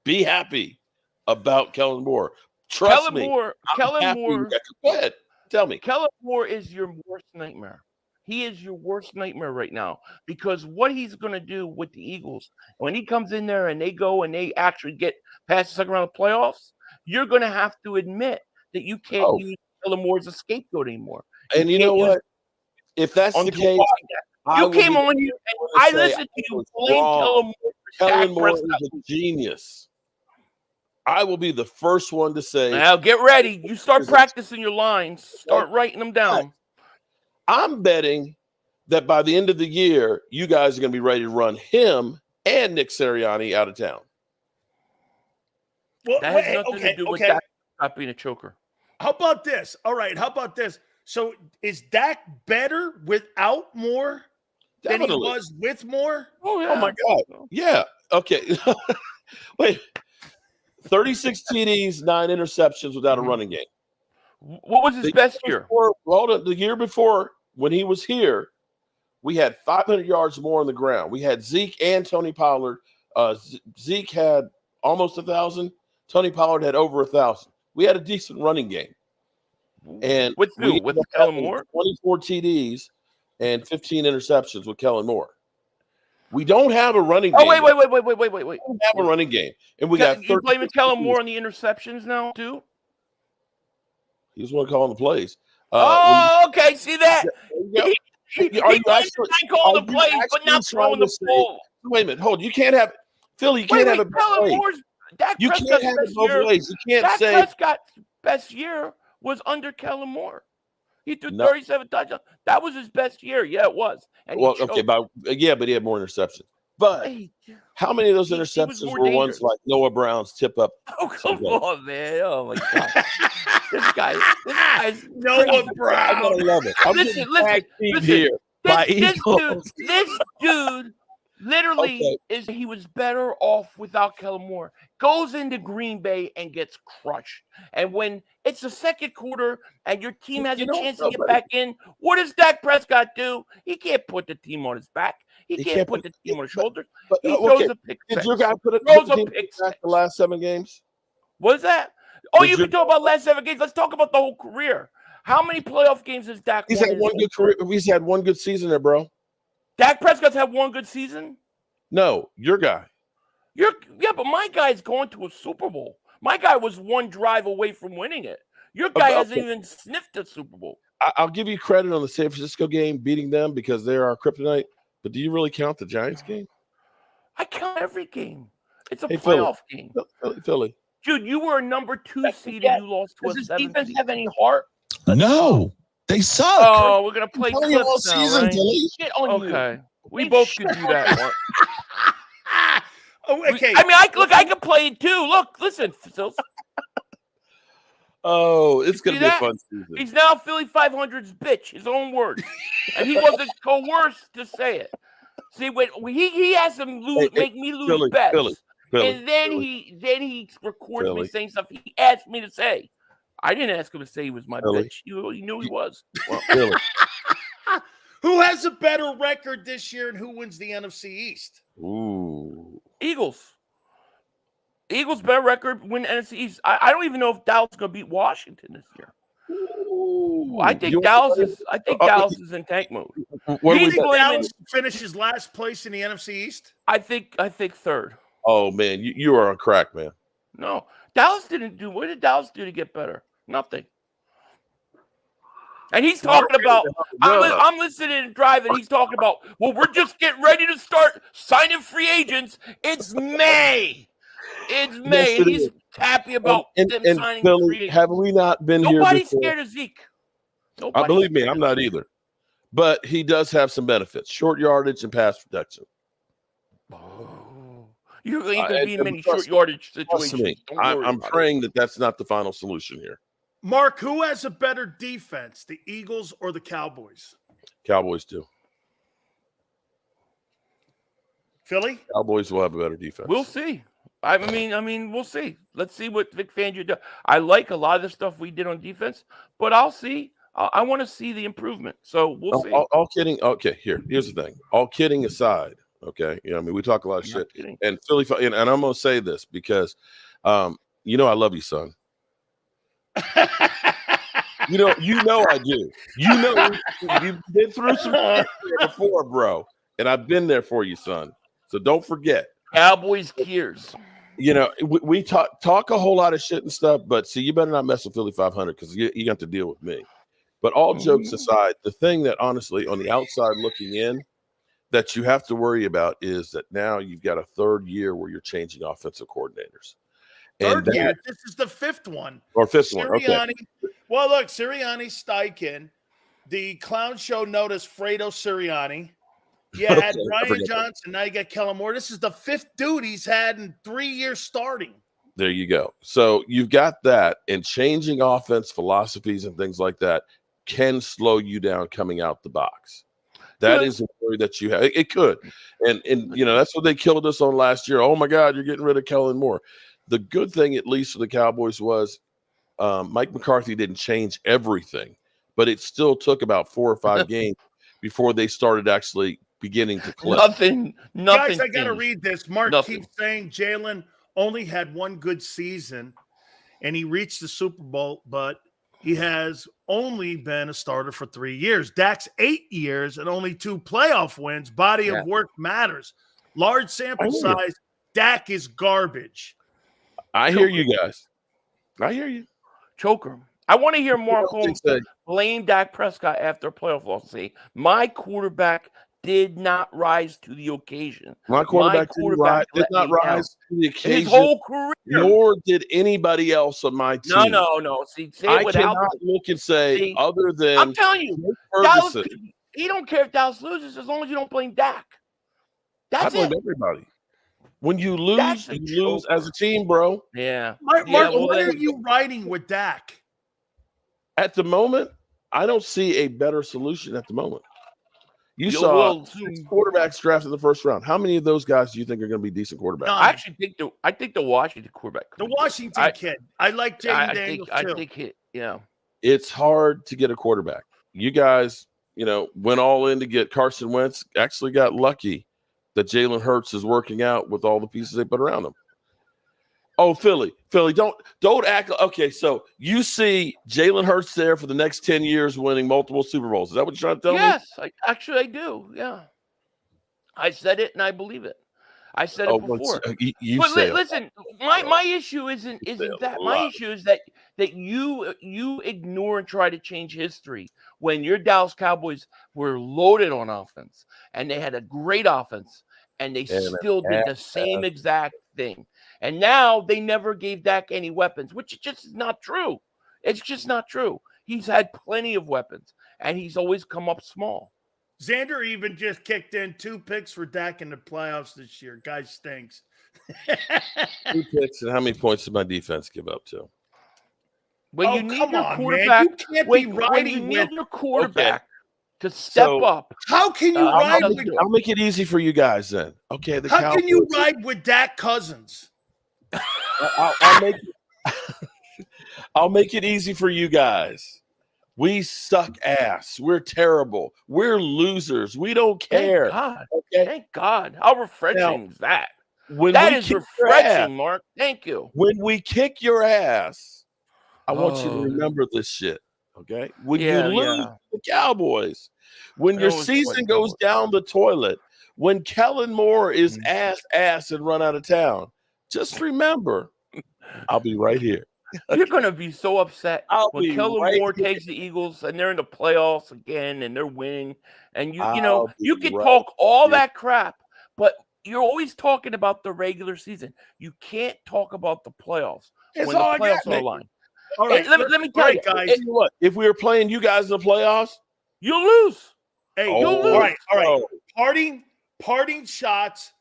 Be happy about Kellen Moore. Trust me. Kellen Moore. Go ahead. Tell me. Kellen Moore is your worst nightmare. He is your worst nightmare right now because what he's going to do with the Eagles, when he comes in there and they go and they actually get past the second round of playoffs, you're going to have to admit that you can't use Kellen Moore as a scapegoat anymore. And you know what? If that's the case, you came on here and I listened to you blame Kellen Moore. Kellen Moore is a genius. I will be the first one to say. Now get ready. You start practicing your lines. Start writing them down. I'm betting that by the end of the year, you guys are going to be ready to run him and Nick Sirianni out of town. Well, that has nothing to do with that. stop being a choker. How about this? All right, how about this? So is Dak better without Moore than he was with Moore? Oh, yeah. Oh, my God. Yeah. Okay. Wait. 36 TDs, 9 interceptions without a running game. What was his best year? The year before, when he was here, we had 500 yards more on the ground. We had Zeke and Tony Pollard. Zeke had almost 1,000. Tony Pollard had over 1,000. We had a decent running game. And with Kellen Moore? 24 TDs and 15 interceptions with Kellen Moore. We don't have a running game. Oh, wait. We don't have a running game. And we got you blaming Kellen Moore on the interceptions now, too? He was one calling the plays. Okay. See that? He calling the plays, but not throwing the ball. Wait a minute. Hold. You can't have Philly. You can't have it both ways. You can't have it both ways. You can't say Dak Prescott's best year was under Kellen Moore. He threw 37 touchdowns. That was his best year. Yeah, it was. And but he had more interceptions. But how many of those interceptions were ones like Noah Brown's tip up? Oh, come on, man. Oh, my God. This guy's Noah Brown. I love it. Listen. This dude literally he was better off without Kellen Moore. Goes into Green Bay and gets crushed. And when it's the second quarter and your team has a chance to get back in, what does Dak Prescott do? He can't put the team on his back. He can't put the team on his shoulders. He throws a pick. Did your guy put pick back the last 7 games? What is that? Oh, you can talk about last 7 games. Let's talk about the whole career. How many playoff games has Dak won? He's had one good career. He's had one good season there, bro. Dak Prescott's had one good season? No, your guy. But my guy's going to a Super Bowl. My guy was one drive away from winning it. Your guy hasn't even sniffed a Super Bowl. I'll give you credit on the San Francisco game, beating them because they're our kryptonite. But do you really count the Giants game? I count every game. It's a playoff game. Philly. Dude, you were a number 2 seed and you lost to a 7 seed. Does this defense have any heart? No, they suck. Oh, we're gonna play clips all now, season, right? Shit on okay, we both could do that. Okay. I mean, I can play it too. Look, listen. Oh, it's gonna be a fun season. He's now Philly 500's bitch. His own words, and he wasn't coerced to say it. See, when he has to make me lose bets, and then he records me saying stuff he asked me to say. I didn't ask him to say he was my bitch. He knew he was. Well, who has a better record this year and who wins the NFC East? Ooh. Eagles. Eagles better record, win NFC East. I don't even know if Dallas is going to beat Washington this year. Ooh. I think Dallas is in tank mode. Dallas finishes last place in the NFC East? I think third. Oh man, you are on crack, man. No, Dallas didn't do. What did Dallas do to get better? Nothing. And he's talking about. I'm listening and driving. He's talking about. Well, we're just getting ready to start signing free agents. It's May. It's May. Yes, he's happy about them signing Philly, free agents. have we not been Nobody's here? Nobody's scared of Zeke. Believe me, I'm not either. But he does have some benefits: short yardage and pass protection. You ain't going to be in many short yardage situations. I'm praying that that's not the final solution here. Mark, who has a better defense, the Eagles or the Cowboys? Cowboys do. Philly? Cowboys will have a better defense. We'll see. I mean, we'll see. Let's see what Vic Fangio does. I like a lot of the stuff we did on defense, but I'll see. I want to see the improvement. So we'll see. All kidding. Okay, here's the thing. All kidding aside, okay, we talk a lot of shit. And Philly, and I'm going to say this because, I love you, son. you know I do. You've been through some shit before, bro, and I've been there for you, son. So don't forget. Cowboys Kears. We talk a whole lot of shit and stuff, but see, you better not mess with Philly 500 because you got to deal with me. But all jokes aside, the thing that honestly, on the outside looking in, that you have to worry about is that now you've got a third year where you're changing offensive coordinators. Third year. This is the fifth one. Or fifth Sirianni, one. Okay. Well, look, Sirianni, Steichen, the clown show noticed Fredo Sirianni. You had Brian Johnson. Now you got Kellen Moore. This is the fifth dude he's had in 3 years starting. There you go. So you've got that, and changing offense philosophies and things like that can slow you down coming out the box. That is a worry that you have. It could. And that's what they killed us on last year. Oh, my God, you're getting rid of Kellen Moore. The good thing, at least for the Cowboys, was Mike McCarthy didn't change everything, but it still took about 4 or 5 games before they started actually beginning to click. Nothing. Guys, I got to read this. Mark Nothing. keeps saying Jalen only had one good season, and he reached the Super Bowl, but he has only been a starter for 3 years. Dak's 8 years and only 2 playoff wins. Body of work matters. Large sample size. Dak is garbage. I hear you guys. I hear you. Choker. I want to hear Mark Holmes blame Dak Prescott after a playoff loss. Say, my quarterback did not rise to the occasion. My quarterback did not rise to the occasion. His whole career. Nor did anybody else on my team. No. See, I cannot look and say other than I'm telling you, Dallas, he don't care if Dallas loses as long as you don't blame Dak. That's I blame everybody. When you lose, you lose as a team, bro. Yeah. Mark, what are you writing with Dak? At the moment, I don't see a better solution at the moment. You saw 6 quarterbacks drafted in the first round. How many of those guys do you think are going to be decent quarterbacks? No, I actually think the Washington quarterback. The Washington kid. I like Jaden Daniels too. I think it's hard to get a quarterback. You guys, went all in to get Carson Wentz. Actually got lucky that Jalen Hurts is working out with all the pieces they put around him. Oh, Philly, don't act. Okay, so you see Jalen Hurts there for the next 10 years winning multiple Super Bowls. Is that what you're trying to tell me? Yes, I do. Yeah. I said it and I believe it. I said it before. Listen, my issue isn't that. My issue is that you ignore and try to change history when your Dallas Cowboys were loaded on offense and they had a great offense and they still did the same exact thing. And now they never gave Dak any weapons, which just is not true. It's just not true. He's had plenty of weapons, and he's always come up small. Xander even just kicked in 2 picks for Dak in the playoffs this year. Guy stinks. 2 picks, and how many points did my defense give up to? When you need your quarterback, when you need your quarterback to step up. How can you ride with? I'll make it easy for you guys then. Okay, how can you ride with Dak Cousins? I'll make it easy for you guys. We suck ass. We're terrible. We're losers. We don't care. Thank God. Okay? Thank God. How refreshing is that? That is refreshing, Mark. Thank you. When we kick your ass, I want you to remember this shit. Okay? When you lose the Cowboys, when your season goes down the toilet, when Kellen Moore is ass and run out of town, just remember, I'll be right here. You're going to be so upset when Kellen Moore takes the Eagles and they're in the playoffs again and they're winning. And you can talk all that crap, but you're always talking about the regular season. You can't talk about the playoffs when the playoffs are aligned. All right, let me tell you, guys. What if we were playing you guys in the playoffs? You'll lose. Hey, you'll lose. All right. Parting shots.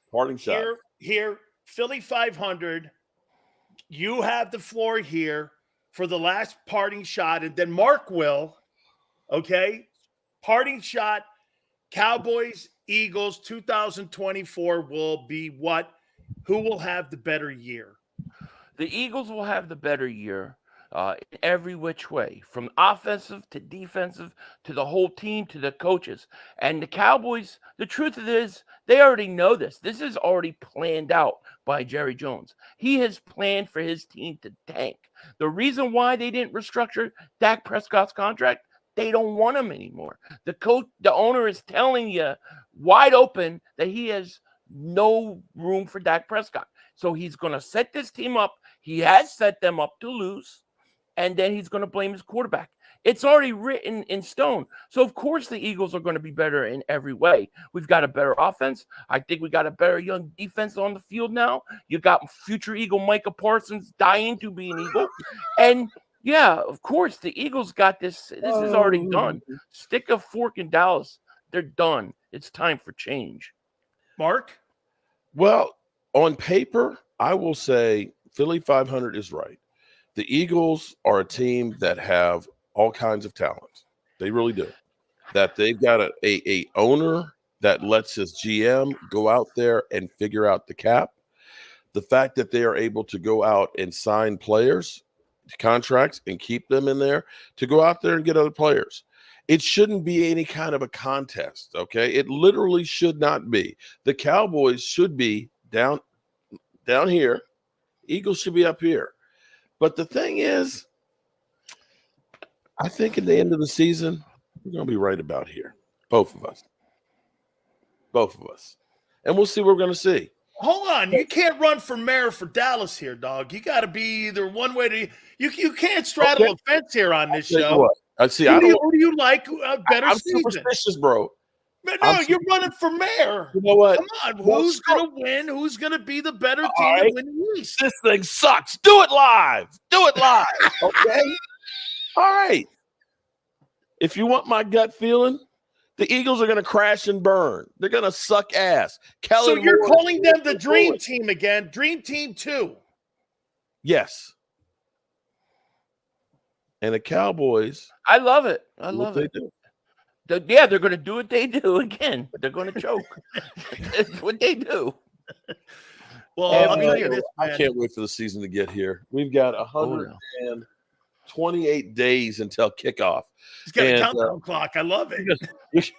Here. Philly 500. You have the floor here for the last parting shot, and then Mark will. Okay, parting shot. Cowboys, Eagles, 2024 will be what? Who will have the better year? The Eagles will have the better year in every which way, from offensive to defensive to the whole team to the coaches. And the Cowboys, the truth of it is, they already know this. This is already planned out by Jerry Jones. He has planned for his team to tank. The reason why they didn't restructure Dak Prescott's contract, they don't want him anymore. The owner is telling you wide open that he has no room for Dak Prescott. So he's going to set this team up. He has set them up to lose, and then he's going to blame his quarterback. It's already written in stone. So, of course, the Eagles are going to be better in every way. We've got a better offense. I think we got a better young defense on the field now. You got future Eagle Micah Parsons dying to be an Eagle. And, yeah, of course, the Eagles got this. This is already done. Stick a fork in Dallas. They're done. It's time for change. Mark? Well, on paper, I will say Philly 500 is right. The Eagles are a team that have all kinds of talent. They really do. That they've got a owner that lets his GM go out there and figure out the cap. The fact that they are able to go out and sign players, contracts, and keep them in there to go out there and get other players. It shouldn't be any kind of a contest, okay? It literally should not be. The Cowboys should be down here. Eagles should be up here. But the thing is, I think at the end of the season, we're going to be right about here. Both of us. And we'll see what we're going to see. Hold on. You can't run for mayor for Dallas here, dog. You got to be either one way to – you can't straddle a fence here on this show. I see. Who do you like a better I'm season? superstitious, bro. But no, you're running for mayor. You know what? Come on. Who's going to win? Who's going to be the better team to win the East? This thing sucks. Do it live. Okay? All right. If you want my gut feeling, the Eagles are going to crash and burn. They're going to suck ass. So you're calling them the Dream Team again. Dream Team 2. Yes. And the Cowboys. I love it. I love it. They're going to do what they do again. They're going to choke. That's what they do. Well, I can't wait for the season to get here. We've got 128 days until kickoff. He's got a countdown clock. I love it.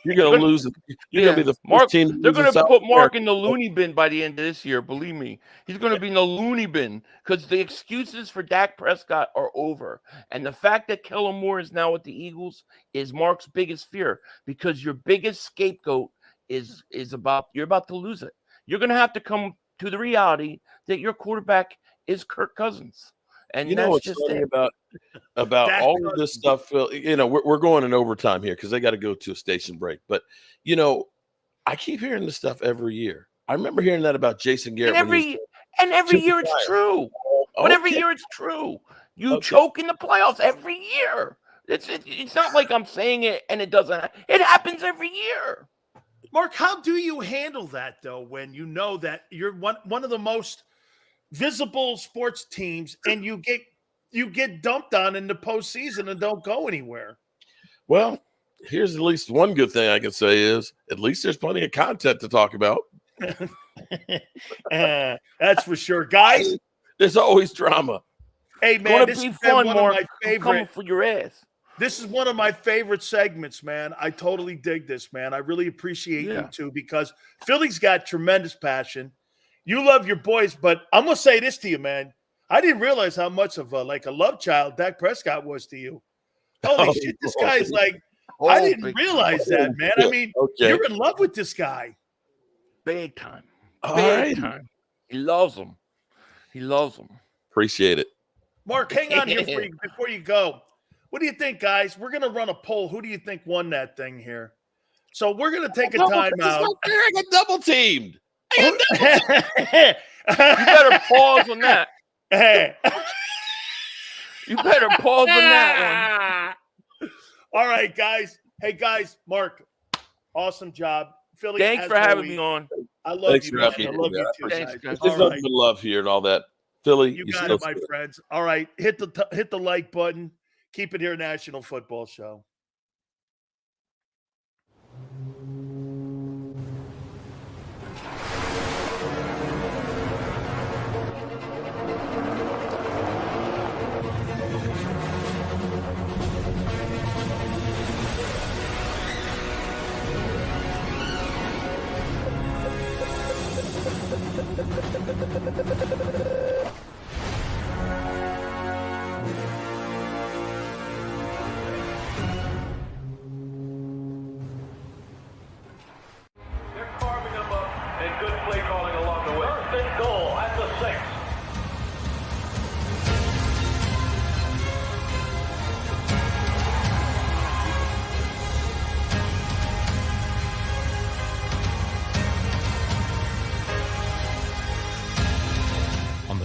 You're going to lose it. You're going to be the first team. They're going to put Mark in the loony bin by the end of this year. Believe me, he's going to be in the loony bin because the excuses for Dak Prescott are over, and the fact that Kellen Moore is now with the Eagles is Mark's biggest fear because your biggest scapegoat is you're about to lose it. You're going to have to come to the reality that your quarterback is Kirk Cousins. And you know what's funny about all of this stuff, Phil? You know, we're going in overtime here because they got to go to a station break. But you know, I keep hearing this stuff every year. I remember hearing that about Jason Garrett. And every year it's true. But every year it's true. You choke in the playoffs every year. It's not like I'm saying it and it doesn't. It happens every year. Mark, how do you handle that though when you know that you're one of the most visible sports teams and you get dumped on in the postseason and don't go anywhere? Well, here's at least one good thing I can say is at least there's plenty of content to talk about. That's for sure, guys. There's always drama. Hey man, this be is fun, one Mark. of my favorite. Coming for your ass. This is one of my favorite segments, man. I totally dig this, man. I really appreciate you too because Philly's got tremendous passion. You love your boys, but I'm going to say this to you, man. I didn't realize how much of a love child Dak Prescott was to you. Holy shit, this guy's I didn't realize that, man. I mean, you're in love with this guy. Big time. Big time. He loves him. Appreciate it. Mark, hang on here before you go. What do you think, guys? We're going to run a poll. Who do you think won that thing here? So we're going to take a timeout. I got double teamed. You better pause on that. You better pause on that one. All right, guys. Hey, guys, Mark, awesome job. Philly, thanks for having me on. I love you, man. I love you too, guys. guys. There's nothing but love here and all that. Philly, you got it, my friends. All right, hit the like button. Keep it here, National Football Show.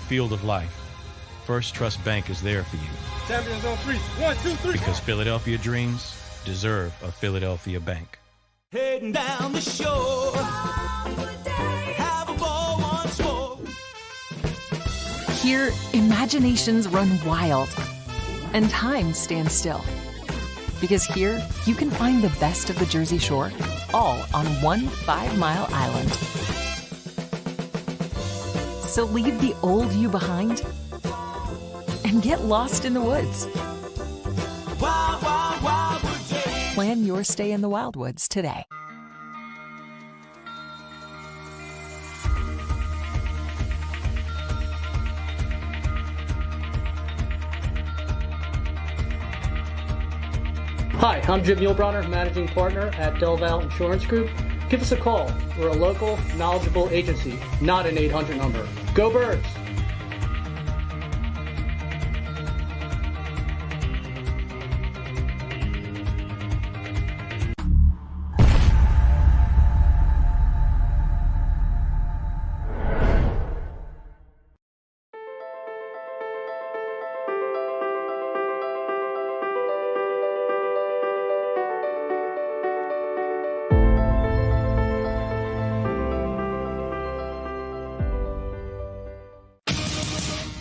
Field of life, First Trust Bank is there for you. Champions on 3. 1, 2, 3. Because Philadelphia dreams deserve a Philadelphia bank. Heading down the shore, have a ball once more. here, imaginations run wild and time stands still. Because here, you can find the best of the Jersey Shore, all on one 5-mile island. So leave the old you behind and get lost in the woods. Plan your stay in the Wildwoods today. Hi, I'm Jim Muehlbronner, Managing Partner at Del Valle Insurance Group. Give us a call. We're a local, knowledgeable agency, not an 800 number. Go Birds!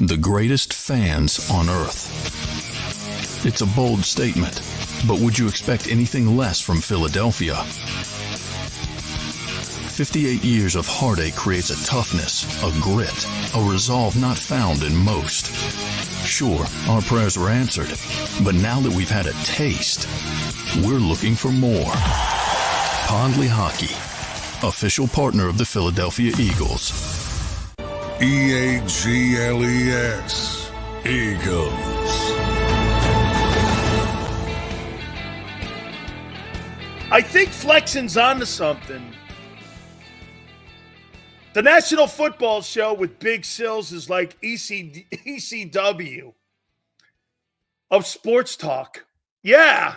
The greatest fans on earth. It's a bold statement, but would you expect anything less from Philadelphia? 58 years of heartache creates a toughness, a grit, a resolve not found in most. Sure, our prayers were answered, but now that we've had a taste, we're looking for more. Pondley Hockey, official partner of the Philadelphia Eagles. EAGLES, Eagles. I think flexing's onto something. The National Football Show with Big Sills is like ECW of sports talk. Yeah.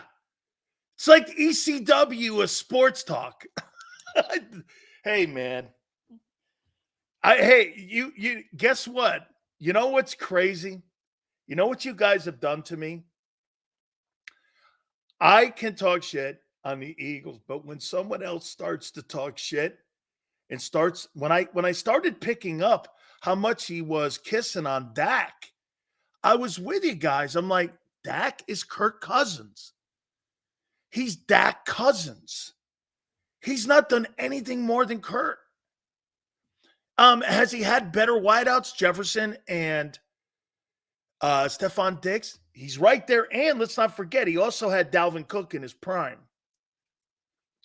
It's like ECW of sports talk. Hey, man. You guess what? You know what's crazy? You know what you guys have done to me? I can talk shit on the Eagles, but when someone else starts to talk shit and starts when I started picking up how much he was kissing on Dak, I was with you guys. I'm like, Dak is Kirk Cousins. He's Dak Cousins. He's not done anything more than Kirk. Has he had better wideouts, Jefferson and Stephon Diggs? He's right there. And let's not forget, he also had Dalvin Cook in his prime.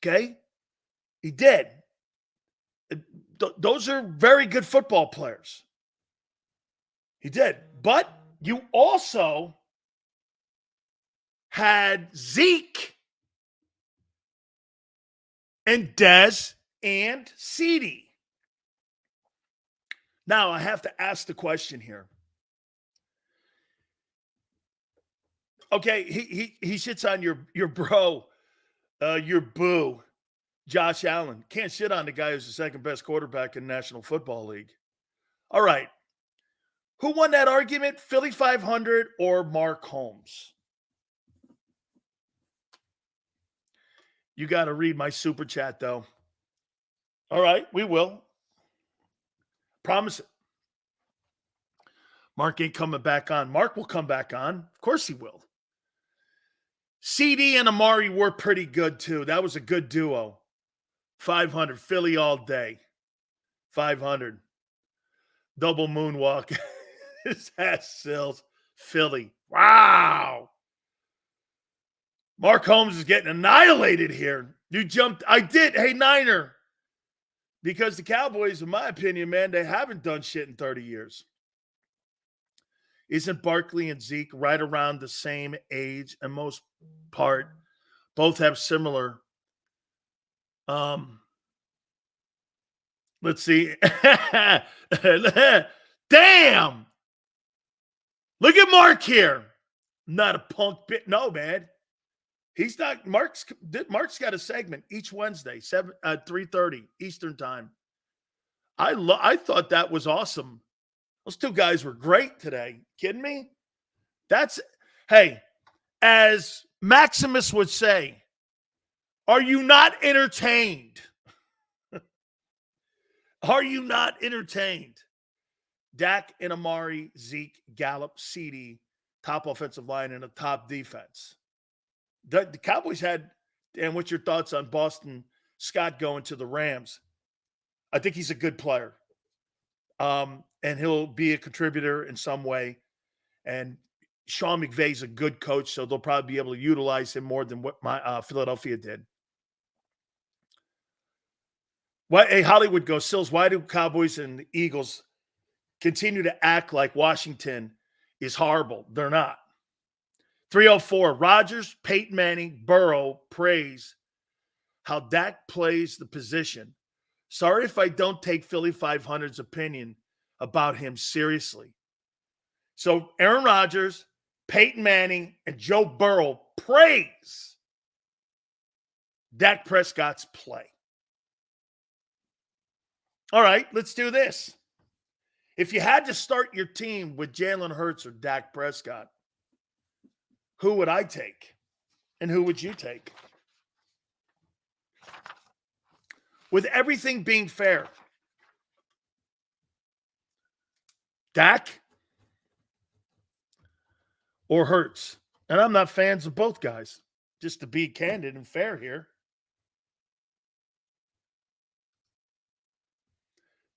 Okay? He did. Those are very good football players. He did. But you also had Zeke and Dez and CeeDee. Now, I have to ask the question here. Okay, he shits on your bro, your boo, Josh Allen. Can't shit on the guy who's the second best quarterback in the National Football League. All right. Who won that argument? Philly 500 or Mark Holmes? You got to read my super chat, though. All right, we will. Promise it. Mark ain't coming back on. Mark will come back on. Of course he will. CD and Amari were pretty good, too. That was a good duo. 500. Philly all day. 500. Double moonwalk. His ass Sills. Philly. Wow. Mark Holmes is getting annihilated here. You jumped. I did. Hey, Niner. Because the Cowboys, in my opinion, man, they haven't done shit in 30 years. Isn't Barkley and Zeke right around the same age and most part? Both have similar. Let's see. Damn. Look at Mark here. Not a punk bit. No, man. He's not. Mark's got a segment each Wednesday, 3:30 Eastern time. I thought that was awesome. Those two guys were great today. Kidding me? Hey, as Maximus would say, are you not entertained? Are you not entertained? Dak and Amari, Zeke, Gallup, CD, top offensive line, and a top defense. The Cowboys had, and what's your thoughts on Boston Scott going to the Rams? I think he's a good player. And he'll be a contributor in some way. And Sean McVay's a good coach, so they'll probably be able to utilize him more than what my Philadelphia did. Hey, Hollywood goes, Sills, why do Cowboys and the Eagles continue to act like Washington is horrible? They're not. 304, Rodgers, Peyton Manning, Burrow praise how Dak plays the position. Sorry if I don't take Philly 500's opinion about him seriously. So Aaron Rodgers, Peyton Manning, and Joe Burrow praise Dak Prescott's play. All right, let's do this. If you had to start your team with Jalen Hurts or Dak Prescott, who would I take? And who would you take? With everything being fair, Dak or Hurts? And I'm not fans of both guys, just to be candid and fair here.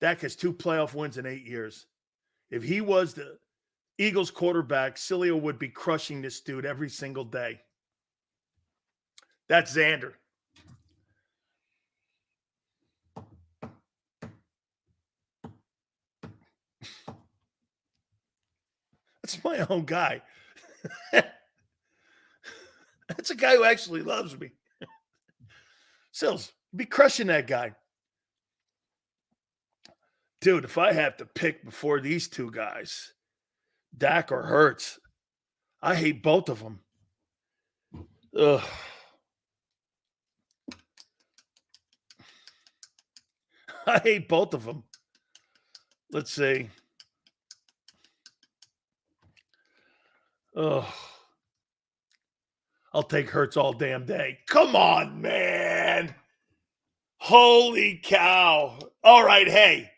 Dak has 2 playoff wins in 8 years. If he was the Eagles quarterback, Sileo would be crushing this dude every single day. That's Xander. That's my own guy. That's a guy who actually loves me. Sills, be crushing that guy. Dude, if I have to pick before these two guys, Dak or Hurts, I hate both of them. Ugh. I hate both of them. Let's see. Ugh. I'll take Hurts all damn day. Come on, man. Holy cow. All right, hey.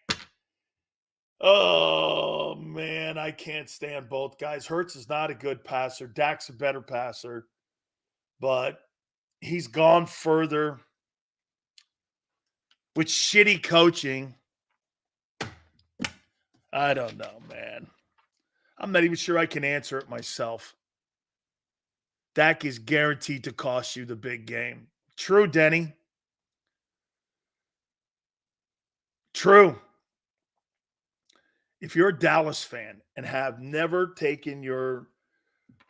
Oh, man, I can't stand both guys. Hurts is not a good passer. Dak's a better passer. But he's gone further with shitty coaching. I don't know, man. I'm not even sure I can answer it myself. Dak is guaranteed to cost you the big game. True, Denny. True. If you're a Dallas fan and have never taken your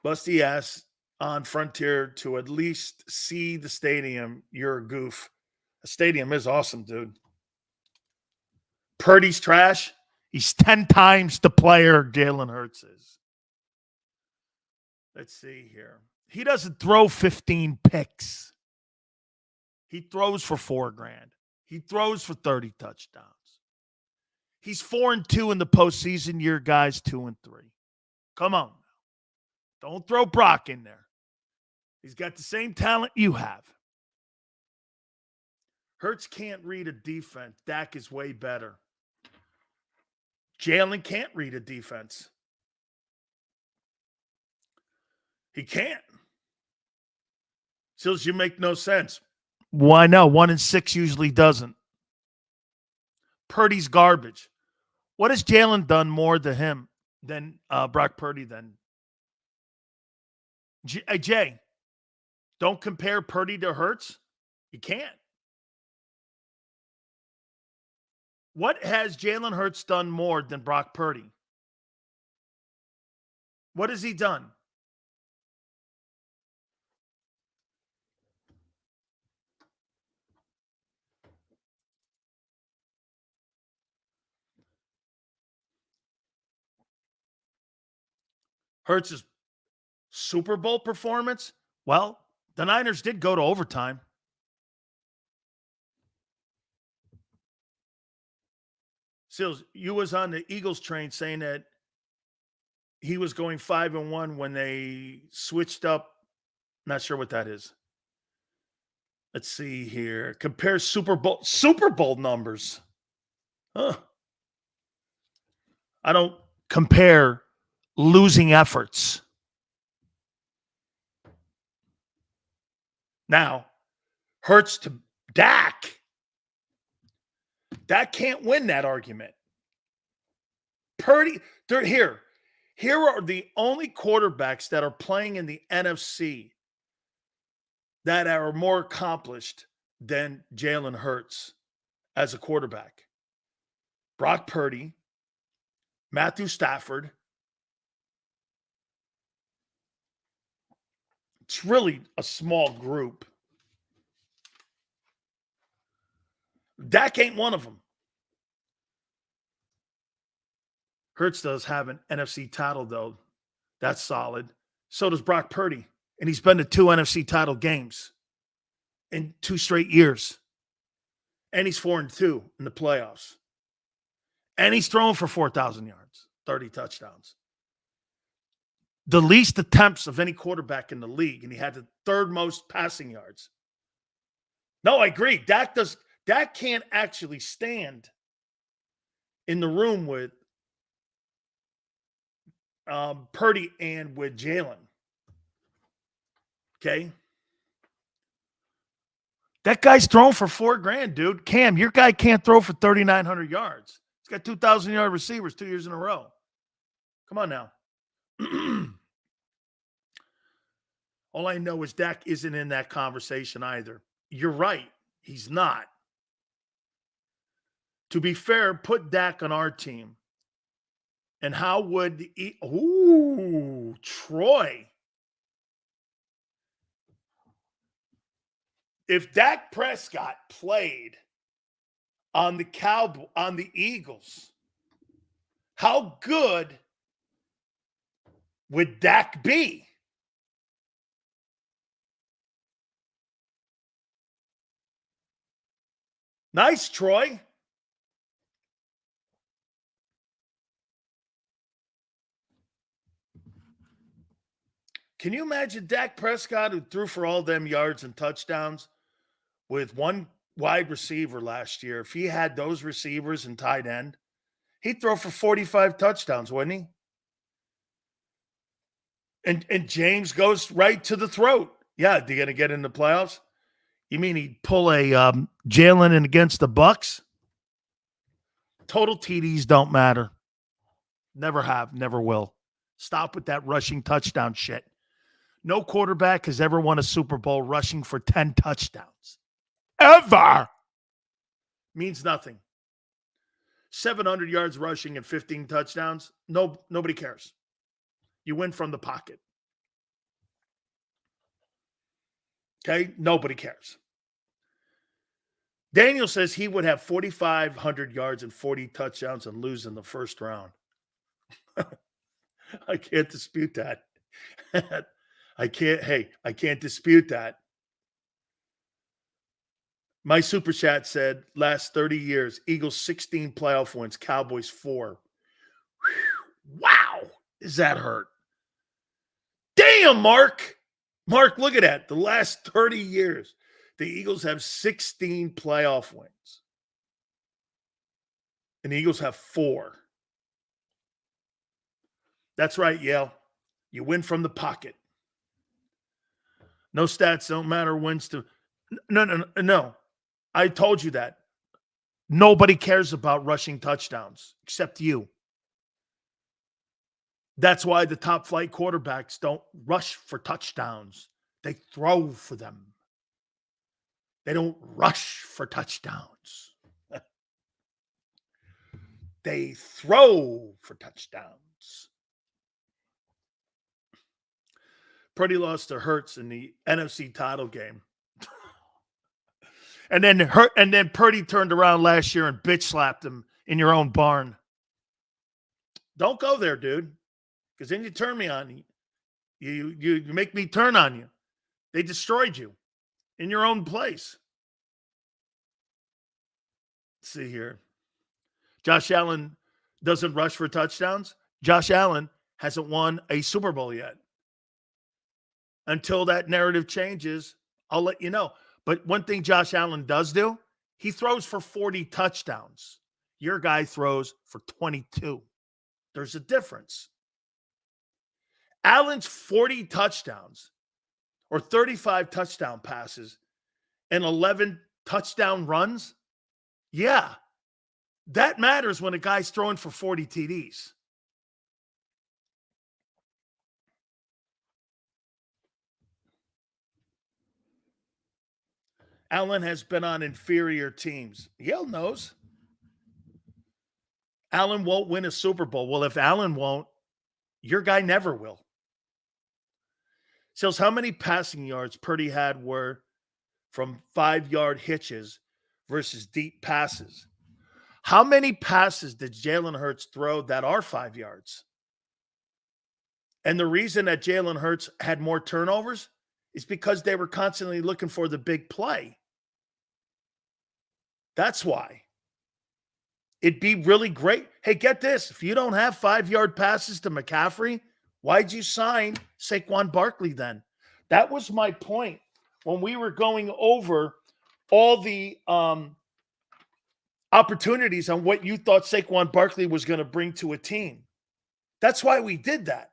busty ass on Frontier to at least see the stadium, you're a goof. The stadium is awesome, dude. Purdy's trash. He's 10 times the player Jalen Hurts is. Let's see here. He doesn't throw 15 picks. He throws for $4,000. He throws for 30 touchdowns. He's 4-2 in the postseason. Your guy's 2-3. Come on. Don't throw Brock in there. He's got the same talent you have. Hurts can't read a defense. Dak is way better. Jalen can't read a defense. He can't. Sills, you make no sense. Why no? 1-6 usually doesn't. Purdy's garbage. What has Jalen done more to him than Brock Purdy then? Jay, don't compare Purdy to Hurts. You can't. What has Jalen Hurts done more than Brock Purdy? What has he done? Hurts' Super Bowl performance? Well, the Niners did go to overtime. Sills, you was on the Eagles train saying that he was going 5-1 when they switched up. Not sure what that is. Let's see here. Compare Super Bowl numbers. Huh. I don't compare losing efforts. Now, Hurts to Dak. Dak can't win that argument. Purdy, they're here. Here are the only quarterbacks that are playing in the NFC that are more accomplished than Jalen Hurts as a quarterback. Brock Purdy, Matthew Stafford. It's really a small group. Dak ain't one of them. Hurts does have an NFC title, though. That's solid. So does Brock Purdy. And he's been to 2 NFC title games in 2 straight years. And he's 4-2 in the playoffs. And he's throwing for 4,000 yards, 30 touchdowns. The least attempts of any quarterback in the league, and he had the 3rd most passing yards. No, I agree. Dak can't actually stand in the room with Purdy and with Jalen. Okay? That guy's thrown for $4,000, dude. Cam, your guy can't throw for 3,900 yards. He's got 2,000-yard receivers 2 years in a row. Come on now. All I know is Dak isn't in that conversation either. You're right. He's not. To be fair, put Dak on our team. And how would Troy. If Dak Prescott played on the Eagles, how good would Dak be? Nice, Troy. Can you imagine Dak Prescott, who threw for all them yards and touchdowns with 1 wide receiver last year? If he had those receivers and tight end, he'd throw for 45 touchdowns, wouldn't he? And James goes right to the throat. Yeah, they're going to get in the playoffs? You mean he'd pull a Jalen in against the Bucks? Total TDs don't matter. Never have, never will. Stop with that rushing touchdown shit. No quarterback has ever won a Super Bowl rushing for 10 touchdowns. Ever. Means nothing. 700 yards rushing and 15 touchdowns. Nobody cares. You win from the pocket. Okay? Nobody cares. Daniel says he would have 4,500 yards and 40 touchdowns and lose in the first round. I can't dispute that. I can't dispute that. My super chat said last 30 years, Eagles 16 playoff wins, Cowboys 4. Whew, wow. Does that hurt? Damn, Mark. Mark, look at that. The last 30 years, the Eagles have 16 playoff wins. And the Eagles have 4. That's right, Yale. You win from the pocket. No stats don't matter. Wins to no. I told you that. Nobody cares about rushing touchdowns except you. That's why the top flight quarterbacks don't rush for touchdowns. They throw for them. They don't rush for touchdowns. They throw for touchdowns. Purdy lost to Hurts in the NFC title game. And then Purdy turned around last year and bitch slapped him in your own barn. Don't go there, dude. Because then you turn me on. You make me turn on you. They destroyed you in your own place. Let's see here. Josh Allen doesn't rush for touchdowns. Josh Allen hasn't won a Super Bowl yet. Until that narrative changes, I'll let you know. But one thing Josh Allen does do, he throws for 40 touchdowns. Your guy throws for 22. There's a difference. Allen's 40 touchdowns or 35 touchdown passes and 11 touchdown runs. Yeah, that matters when a guy's throwing for 40 TDs. Allen has been on inferior teams. Yale knows. Allen won't win a Super Bowl. Well, if Allen won't, your guy never will. Sills, how many passing yards Purdy had were from 5-yard hitches versus deep passes? How many passes did Jalen Hurts throw that are 5 yards? And the reason that Jalen Hurts had more turnovers is because they were constantly looking for the big play. That's why. It'd be really great. Hey, get this. If you don't have 5-yard passes to McCaffrey, why'd you sign Saquon Barkley then? That was my point when we were going over all the opportunities on what you thought Saquon Barkley was going to bring to a team. That's why we did that.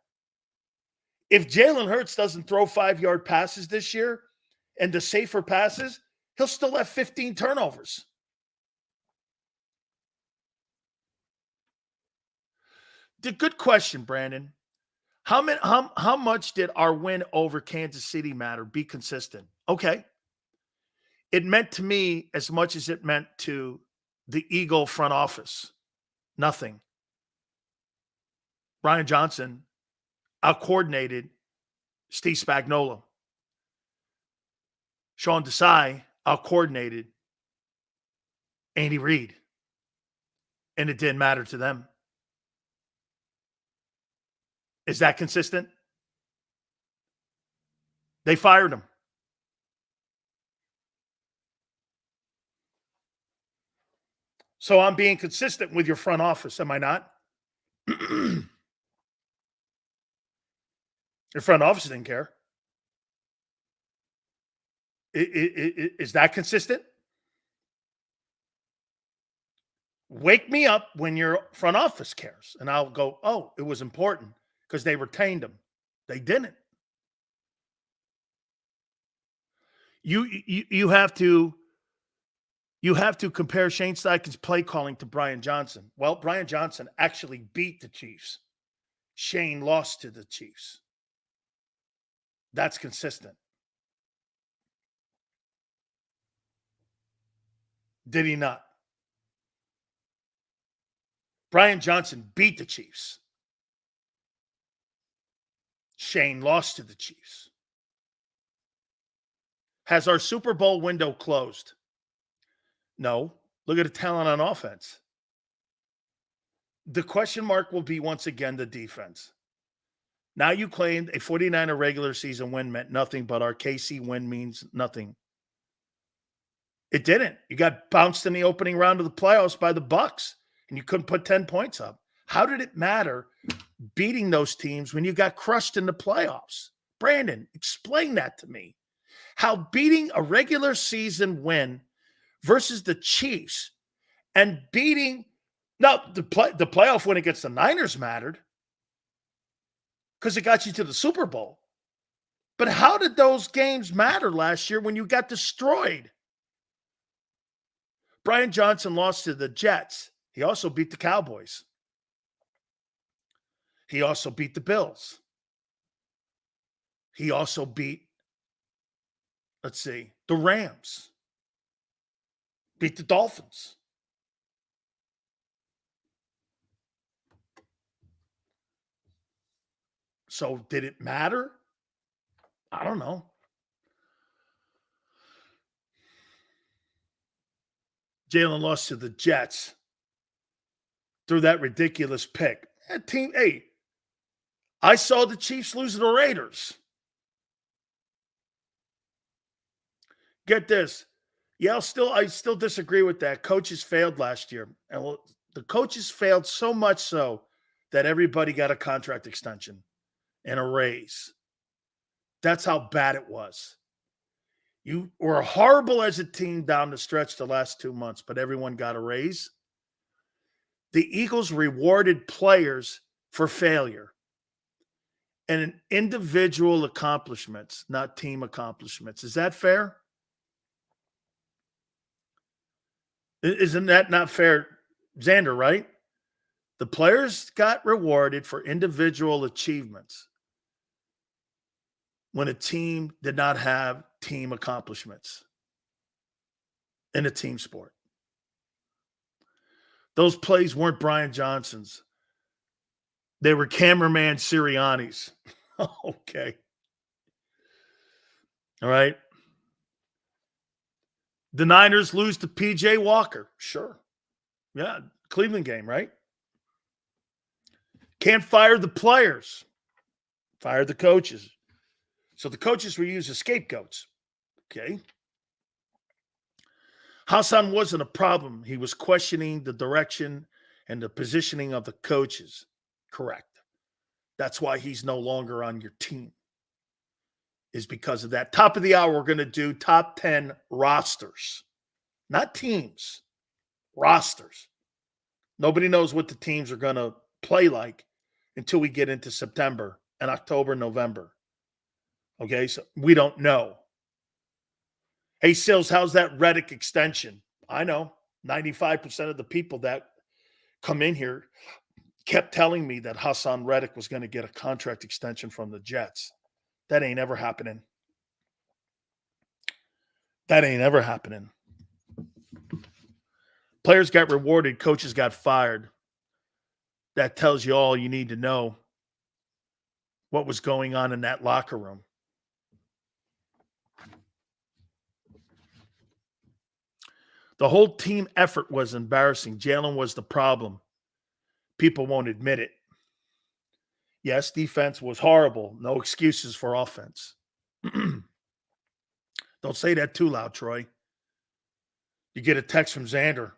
If Jalen Hurts doesn't throw 5-yard passes this year and the safer passes, he'll still have 15 turnovers. The good question, Brandon. How much did our win over Kansas City matter? Be consistent. Okay. It meant to me as much as it meant to the Eagle front office. Nothing. Brian Johnson out-coordinated Steve Spagnuolo. Sean Desai out-coordinated Andy Reid. And it didn't matter to them. Is that consistent? They fired him. So I'm being consistent with your front office, am I not? Your front office didn't care. Is that consistent? Wake me up when your front office cares. And I'll go, oh, it was important because they retained him. They didn't. You have to compare Shane Steichen's play calling to Brian Johnson. Well, Brian Johnson actually beat the Chiefs. Shane lost to the Chiefs. That's consistent. Did he not? Brian Johnson beat the Chiefs. Shane lost to the Chiefs. Has our Super Bowl window closed? No. Look at the talent on offense. The question mark will be once again the defense. Now you claimed a 49er regular season win meant nothing, but our KC win means nothing. It didn't. You got bounced in the opening round of the playoffs by the Bucs, and you couldn't put 10 points up. How did it matter beating those teams when you got crushed in the playoffs? Brandon, explain that to me. How beating a regular season win versus the Chiefs and beating – now, the playoff win against the Niners mattered because it got you to the Super Bowl. But how did those games matter last year when you got destroyed? Brian Johnson lost to the Jets. He also beat the Cowboys. He also beat the Bills. He also beat, the Rams. Beat the Dolphins. So did it matter? I don't know. Jalen lost to the Jets through that ridiculous pick. That team, hey, I saw the Chiefs lose to the Raiders. Get this. Yeah, I still disagree with that. Coaches failed last year. And the coaches failed so much so that everybody got a contract extension and a raise. That's how bad it was. You were horrible as a team down the stretch the last 2 months, but everyone got a raise. The Eagles rewarded players for failure and in individual accomplishments, not team accomplishments. Is that fair? Isn't that not fair, Xander, right? The players got rewarded for individual achievements when a team did not have team accomplishments in a team sport. Those plays weren't Brian Johnson's. They were cameraman Sirianni's. Okay. All right. The Niners lose to P.J. Walker. Sure. Yeah. Cleveland game, right? Can't fire the players. Fire the coaches. So the coaches were used as scapegoats. Okay. Hassan wasn't a problem. He was questioning the direction and the positioning of the coaches. Correct. That's why he's no longer on your team. Is because of that. Top of the hour, we're going to do top 10 rosters. Not teams. Rosters. Nobody knows what the teams are going to play like until we get into September and October, November. Okay, so we don't know. Hey, Sills, how's that Reddick extension? I know 95% of the people that come in here kept telling me that Hassan Reddick was going to get a contract extension from the Jets. That ain't ever happening. That ain't ever happening. Players got rewarded. Coaches got fired. That tells you all you need to know what was going on in that locker room. The whole team effort was embarrassing. Jalen was the problem. People won't admit it. Yes, defense was horrible. No excuses for offense. Don't say that too loud, Troy. You get a text from Xander.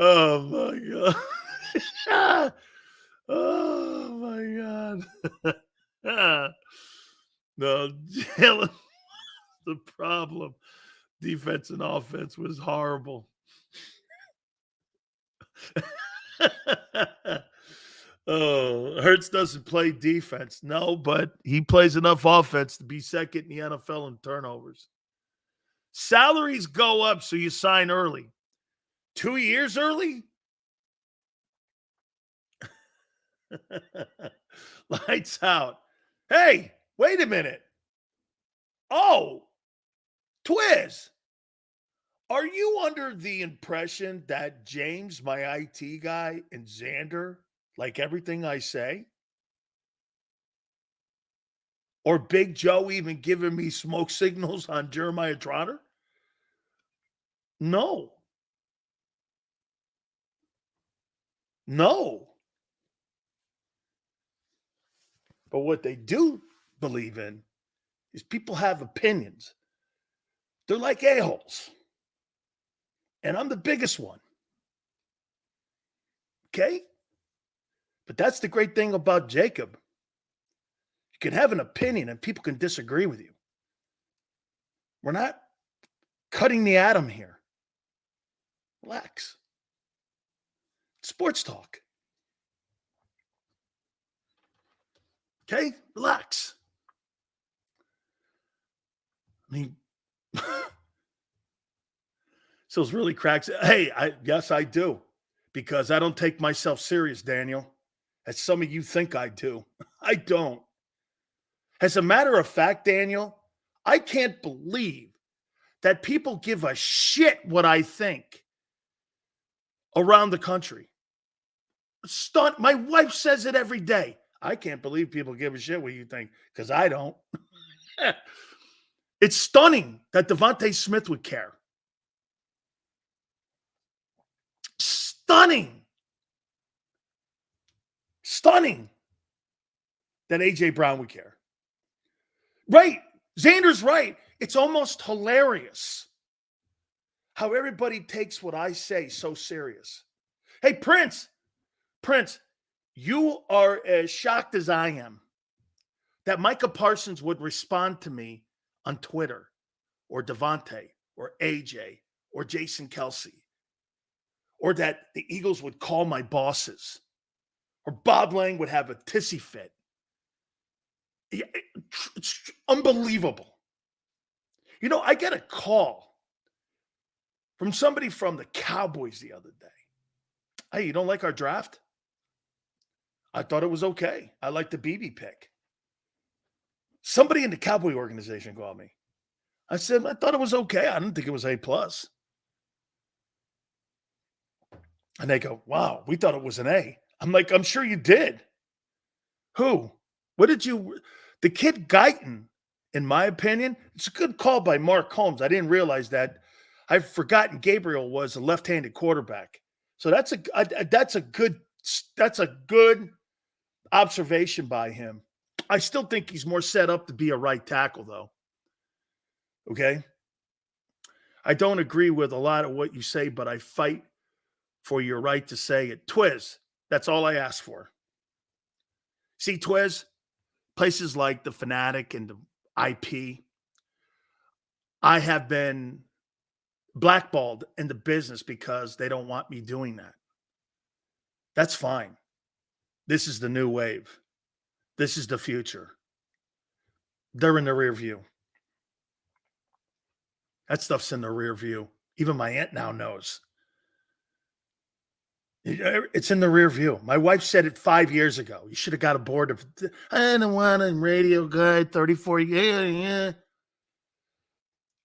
Oh my God. Oh my God. No, Jalen, the problem. Defense and offense was horrible. Oh, Hurts doesn't play defense. No, but he plays enough offense to be second in the NFL in turnovers. Salaries go up, so you sign early. 2 years early? Lights out. Hey, wait a minute. Oh, Twiz. Are you under the impression that James, my IT guy, and Xander like everything I say? Or Big Joe even giving me smoke signals on Jeremiah Trotter? No. No. But what they do believe in is people have opinions. They're like a-holes. And I'm the biggest one. Okay? But that's the great thing about JAKIB. You can have an opinion and people can disagree with you. We're not cutting the atom here. Relax. Sports talk. Okay? Relax. I mean, so it's really cracks. Hey, yes, I do. Because I don't take myself serious, Daniel. As some of you think I do. I don't. As a matter of fact, Daniel, I can't believe that people give a shit what I think around the country. My wife says it every day. I can't believe people give a shit what you think, because I don't. It's stunning that Devontae Smith would care. Stunning. Stunning that A.J. Brown would care. Right. Xander's right. It's almost hilarious how everybody takes what I say so serious. Hey, Prince, you are as shocked as I am that Micah Parsons would respond to me on Twitter, or Devontae, or AJ, or Jason Kelsey, or that the Eagles would call my bosses, or Bob Lang would have a tissy fit. It's unbelievable. You know, I get a call from somebody from the Cowboys the other day. Hey, you don't like our draft? I thought it was okay. I like the BB pick. Somebody in the Cowboy organization called me. I said, I thought it was okay. I didn't think it was A+. And they go, wow, we thought it was an A. I'm like, I'm sure you did. Who? What did you? The kid Guyton, in my opinion, it's a good call by Mark Holmes. I didn't realize that. I've forgotten Gabriel was a left-handed quarterback. So that's a good observation by him. I still think he's more set up to be a right tackle, though. Okay? I don't agree with a lot of what you say, but I fight for your right to say it. Twiz, that's all I ask for. See, Twiz, places like the Fanatic and the IP, I have been blackballed in the business because they don't want me doing that. That's fine. This is the new wave. This is the future. They're in the rear view. That stuff's in the rear view. Even my aunt now knows. It's in the rear view. My wife said it 5 years ago. You should have got a board of, I don't want a radio guy, 34, yeah.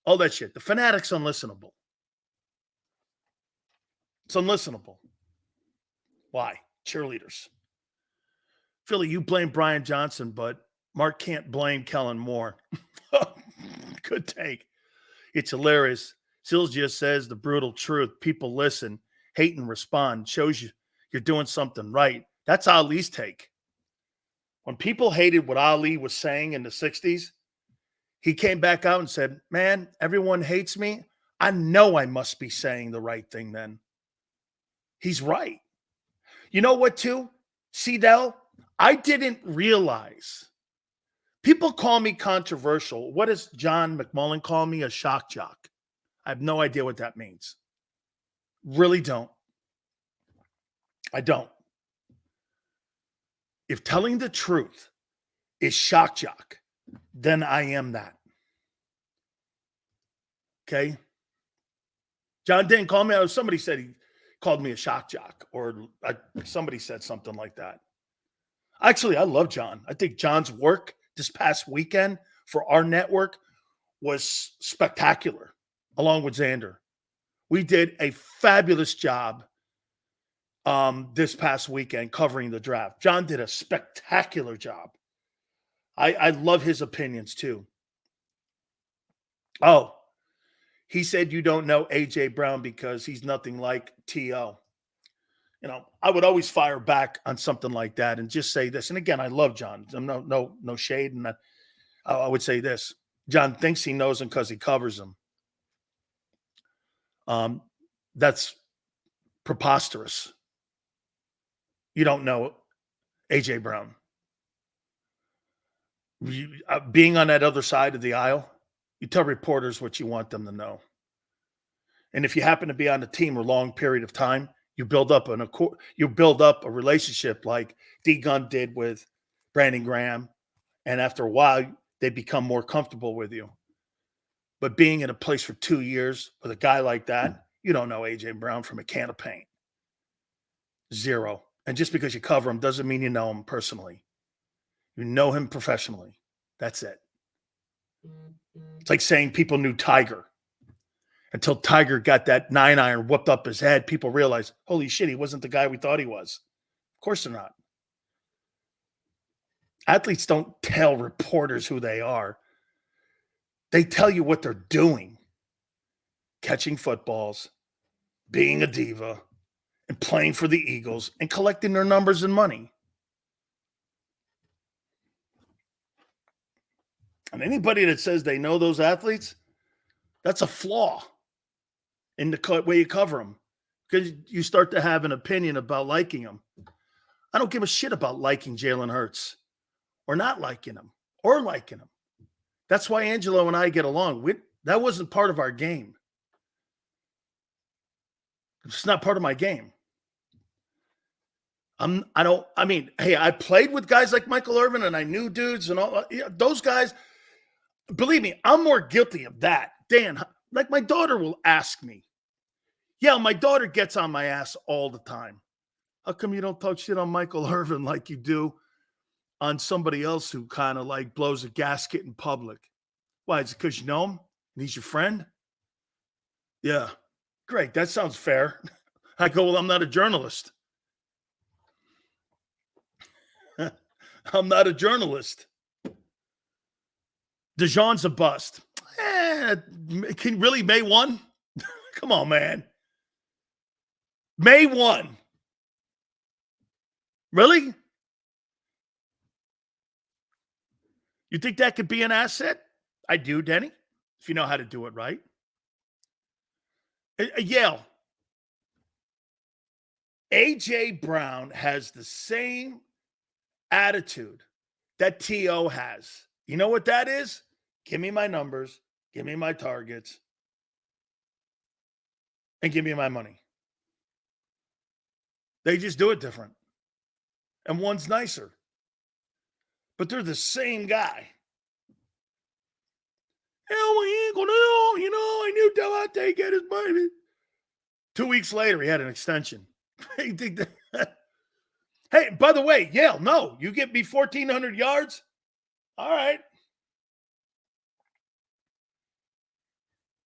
All that shit. The Fanatic's unlistenable. It's unlistenable. Why? Cheerleaders. Philly, you blame Brian Johnson, but Mark can't blame Kellen Moore. Good take. It's hilarious. Sills just says the brutal truth. People listen, hate, and respond. Shows you you're doing something right. That's Ali's take. When people hated what Ali was saying in the 60s, he came back out and said, man, everyone hates me. I know I must be saying the right thing then. He's right. You know what, too? Cedell, I didn't realize. People call me controversial. What does John McMullen call me? A shock jock. I have no idea what that means. Really don't. I don't. If telling the truth is shock jock, then I am that. Okay? John didn't call me. Somebody said he called me a shock jock, or somebody said something like that. Actually, I love John. I think John's work this past weekend for our network was spectacular, along with Xander. We did a fabulous job this past weekend covering the draft. John did a spectacular job. I love his opinions too. Oh, he said you don't know A.J. Brown because he's nothing like T.O. You know, I would always fire back on something like that and just say this. And again, I love John. I'm no shade. And I would say this. John thinks he knows him because he covers him. That's preposterous. You don't know A.J. Brown. Being on that other side of the aisle, you tell reporters what you want them to know. And if you happen to be on the team a long period of time, you build up a relationship like D. Gunn did with Brandon Graham, and after a while, they become more comfortable with you. But being in a place for 2 years with a guy like that, you don't know A.J. Brown from a can of paint. Zero. And just because you cover him doesn't mean you know him personally. You know him professionally. That's it. It's like saying people knew Tiger. Until Tiger got that 9-iron whooped up his head, people realized, holy shit, he wasn't the guy we thought he was. Of course they're not. Athletes don't tell reporters who they are. They tell you what they're doing. Catching footballs, being a diva, and playing for the Eagles, and collecting their numbers and money. And anybody that says they know those athletes, that's a flaw. in the way you cover them, because you start to have an opinion about liking him. I don't give a shit about liking Jalen Hurts or not liking him or liking him. That's why Angelo and I get along. That wasn't part of our game. It's not part of my game. Hey, I played with guys like Michael Irvin and I knew dudes and all those guys. Believe me, I'm more guilty of that. Dan, like my daughter will ask me. Yeah, my daughter gets on my ass all the time. How come you don't talk shit on Michael Irvin like you do on somebody else who kind of like blows a gasket in public? Why? Is it because you know him and he's your friend? Yeah. Great. That sounds fair. I go, well, I'm not a journalist. I'm not a journalist. DeJohn's a bust. Can really May 1? Come on, man. May 1. Really? You think that could be an asset? I do, Denny, if you know how to do it right. Yale. A.J. Brown has the same attitude that T.O. has. You know what that is? Give me my numbers, give me my targets, and give me my money. They just do it different. And one's nicer. But they're the same guy. Hell, we ain't gonna know. You know, I knew Devontae get his money. 2 weeks later, he had an extension. Hey, by the way, Yale, no, you get me 1,400 yards? All right.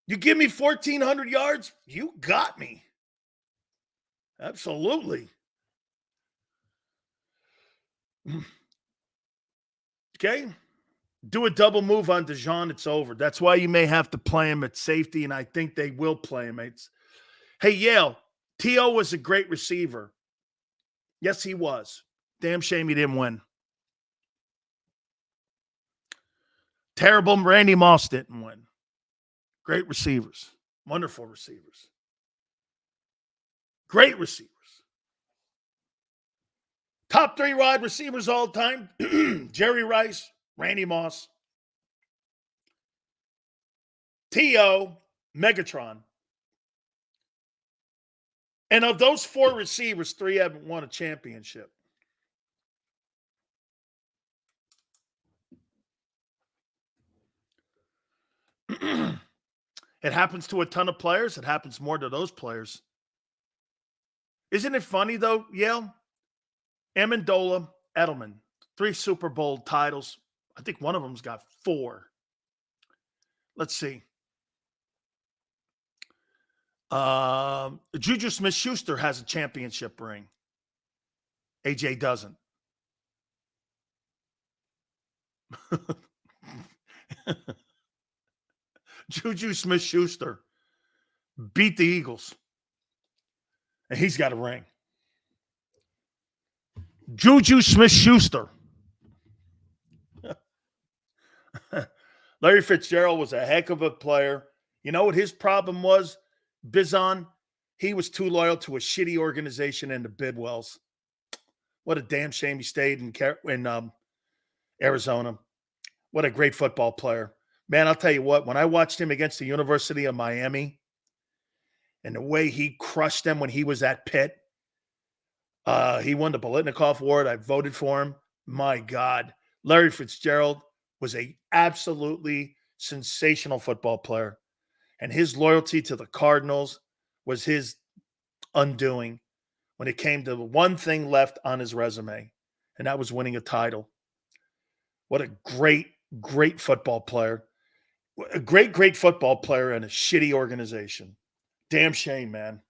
You give me 1,400 yards? You got me. Absolutely. Okay. Do a double move on DeJohn. It's over. That's why you may have to play him at safety, and I think they will play him. Hey, Yale, T.O. was a great receiver. Yes, he was. Damn shame he didn't win. Terrible Randy Moss didn't win. Great receivers. Wonderful receivers. Great receivers. Top 3 wide receivers all time. Jerry Rice, Randy Moss, T.O., Megatron. And of those 4 receivers, 3 haven't won a championship. It happens to a ton of players. It happens more to those players. Isn't it funny, though, Yale? Amendola, Edelman, 3 Super Bowl titles. I think one of them's got 4. Let's see. Juju Smith-Schuster has a championship ring. AJ doesn't. Juju Smith-Schuster beat the Eagles. And he's got a ring. Juju Smith-Schuster. Larry Fitzgerald was a heck of a player. You know what his problem was, Bizon? He was too loyal to a shitty organization and the Bidwells. What a damn shame he stayed in Arizona. What a great football player. Man, I'll tell you what, when I watched him against the University of Miami and the way he crushed them when he was at Pitt, he won the Biletnikoff Award. I voted for him. My God. Larry Fitzgerald was a absolutely sensational football player. And his loyalty to the Cardinals was his undoing when it came to the one thing left on his resume, and that was winning a title. What a great, great football player. A great, great football player in a shitty organization. Damn shame, man.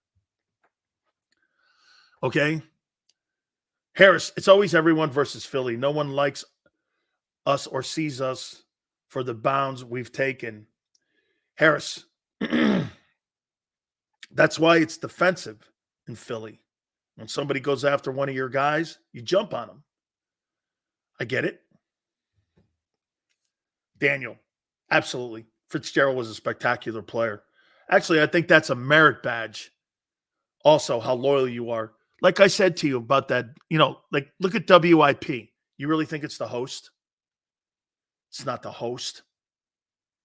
Okay? Harris, it's always everyone versus Philly. No one likes us or sees us for the bounds we've taken. Harris, that's why it's defensive in Philly. When somebody goes after one of your guys, you jump on them. I get it. Daniel, absolutely. Fitzgerald was a spectacular player. Actually, I think that's a merit badge. Also, how loyal you are. Like I said to you about that, like look at WIP. You really think it's the host? It's not the host.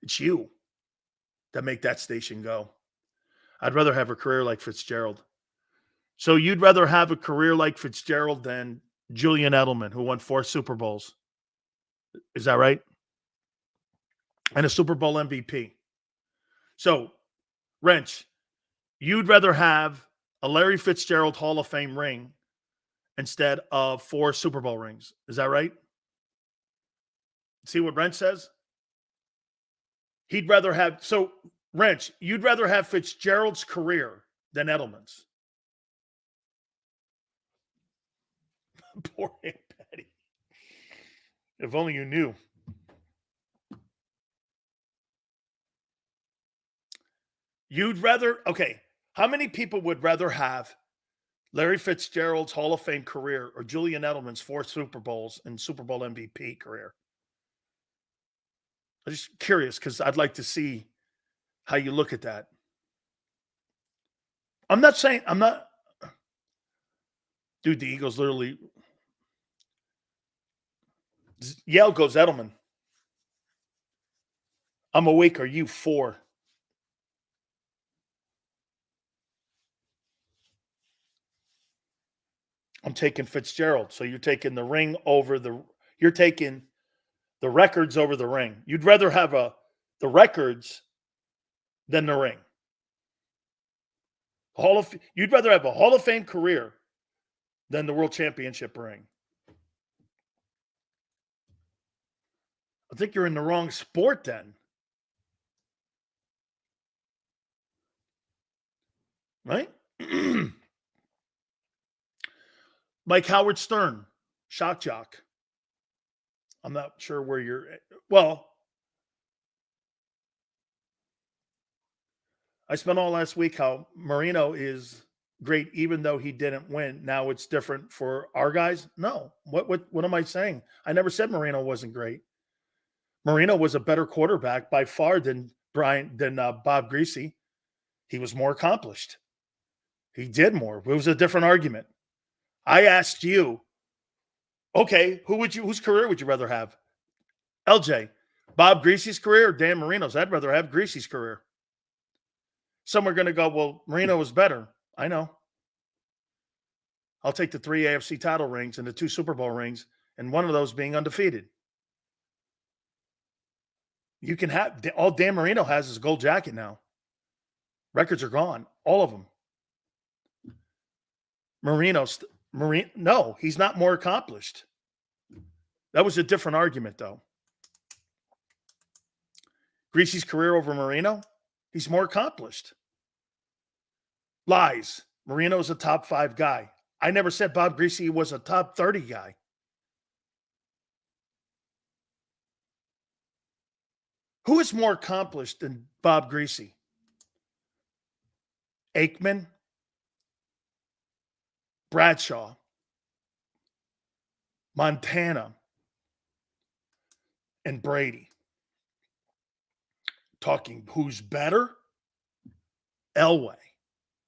It's you that make that station go. I'd rather have a career like Fitzgerald. So you'd rather have a career like Fitzgerald than Julian Edelman, who won 4 Super Bowls. Is that right? And a Super Bowl MVP. So, Wrench, you'd rather have a Larry Fitzgerald Hall of Fame ring instead of 4 Super Bowl rings. Is that right? See what Wrench says? He'd rather have, so Wrench, you'd rather have Fitzgerald's career than Edelman's. Poor Aunt Patty. If only you knew. You'd rather, okay, how many people would rather have Larry Fitzgerald's Hall of Fame career or Julian Edelman's 4 Super Bowls and Super Bowl MVP career? I'm just curious because I'd like to see how you look at that. Dude, the Eagles literally. Yale goes Edelman. I'm awake. Are you 4? I'm taking Fitzgerald. So you're taking the ring over you're taking the records over the ring. You'd rather have the records than the ring. You'd rather have a Hall of Fame career than the World Championship ring. I think you're in the wrong sport then. Right? Mike Howard Stern, shock jock. I'm not sure where you're at. Well, I spent all last week how Marino is great even though he didn't win. Now it's different for our guys. No. What am I saying? I never said Marino wasn't great. Marino was a better quarterback by far than Bob Greasy. He was more accomplished. He did more. It was a different argument. I asked you, okay, whose career would you rather have? LJ, Bob Greasy's career or Dan Marino's? I'd rather have Greasy's career. Some are going to go, well, Marino was better. I know. I'll take the 3 AFC title rings and the 2 Super Bowl rings, and one of those being undefeated. You can have all Dan Marino has is a gold jacket now. Records are gone, all of them. No, he's not more accomplished. That was a different argument, though. Greasy's career over Marino, he's more accomplished. Lies. Marino's a top 5 guy. I never said Bob Greasy was a top 30 guy. Who is more accomplished than Bob Greasy? Aikman, Bradshaw, Montana, and Brady. Talking who's better? Elway,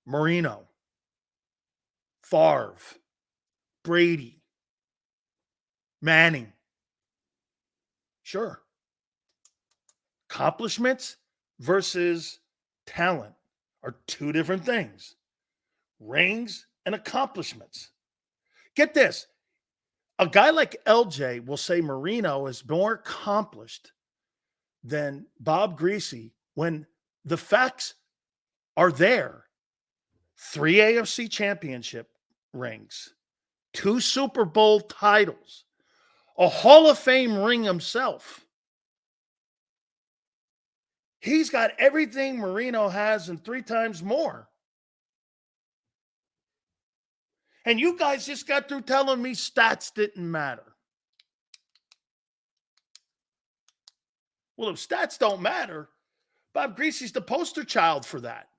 Marino, Favre, Brady, Manning. Sure. Accomplishments versus talent are 2 different things. Rings and accomplishments. Get this. A guy like LJ will say Marino is more accomplished than Bob Greasy when the facts are there. 3 AFC championship rings, 2 Super Bowl titles, a Hall of Fame ring himself. He's got everything Marino has and 3 times more. And you guys just got through telling me stats didn't matter. Well, if stats don't matter, Bob Greasy's the poster child for that.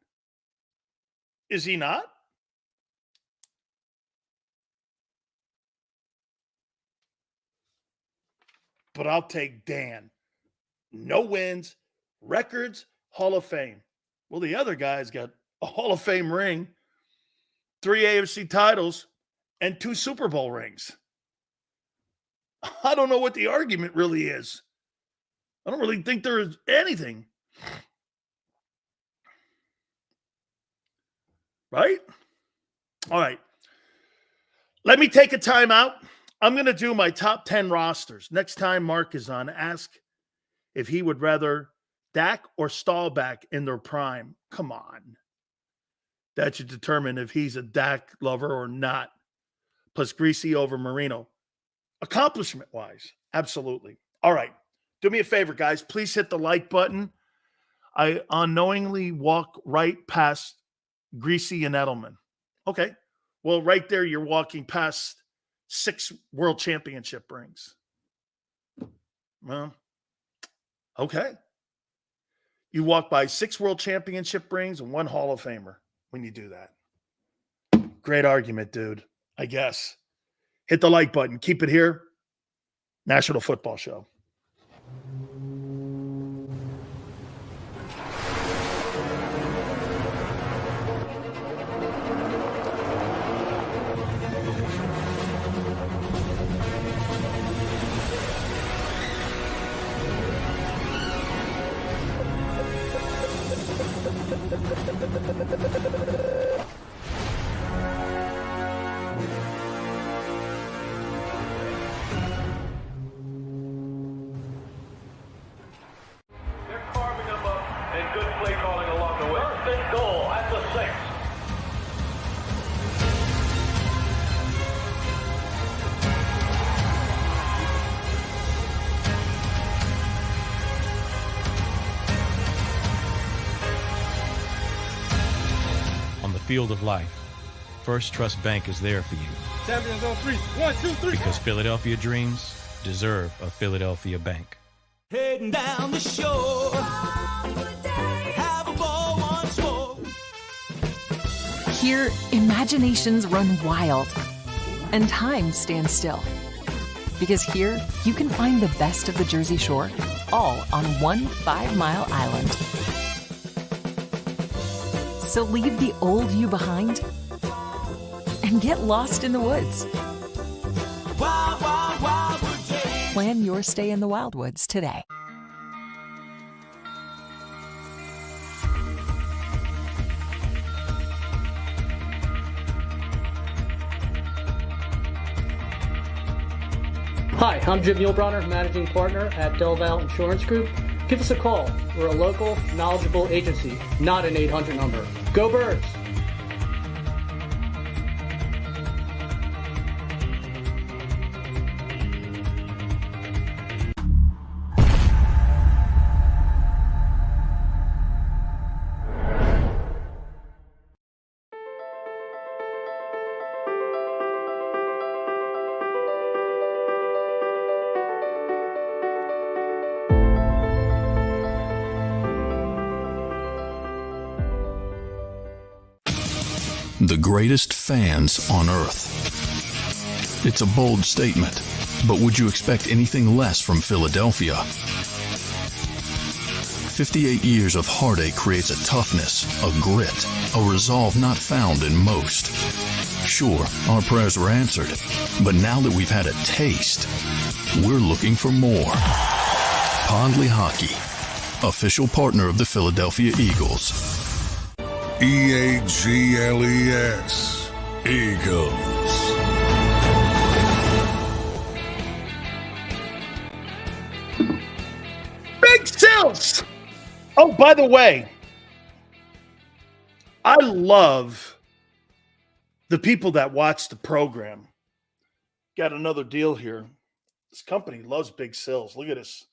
Is he not? But I'll take Dan. No wins, records, Hall of Fame. Well, the other guy's got a Hall of Fame ring, 3 AFC titles, and 2 Super Bowl rings. I don't know what the argument really is. I don't really think there is anything. Right? All right. Let me take a timeout. I'm going to do my top 10 rosters. Next time Mark is on, ask if he would rather Dak or Staubach in their prime. Come on. That should determine if he's a Dak lover or not. Plus Greasy over Marino. Accomplishment-wise, absolutely. All right. Do me a favor, guys. Please hit the like button. I unknowingly walk right past Greasy and Edelman. Okay. Well, right there, you're walking past 6 world championship rings. Well, okay. You walk by 6 world championship rings and 1 Hall of Famer when you do that. Great argument, dude. I guess. Hit the like button. Keep it here. National Football Show. Field of life, First Trust Bank is there for you. Champions on 3. 1, 2, 3. Because Philadelphia dreams deserve a Philadelphia bank. Heading down the shore. Have a ball once more. Here, imaginations run wild and time stands still. Because here, you can find the best of the Jersey Shore, all on one 5-mile island. So leave the old you behind and get lost in the woods. Wild, wild, wildwood days. Plan your stay in the Wildwoods today. Hi, I'm Jim Muehlbronner, Managing Partner at Del Valle Insurance Group. Give us a call. We're a local, knowledgeable agency, not an 800 number. Go Birds! The greatest fans on earth. It's a bold statement, but would you expect anything less from Philadelphia? 58 years of heartache creates a toughness, a grit, a resolve not found in most. Sure, our prayers were answered, but now that we've had a taste, we're looking for more. Pondley Hockey, official partner of the Philadelphia Eagles. EAGLES, Eagles. Big Sills! Oh, by the way, I love the people that watch the program. Got another deal here. This company loves Big Sills. Look at this.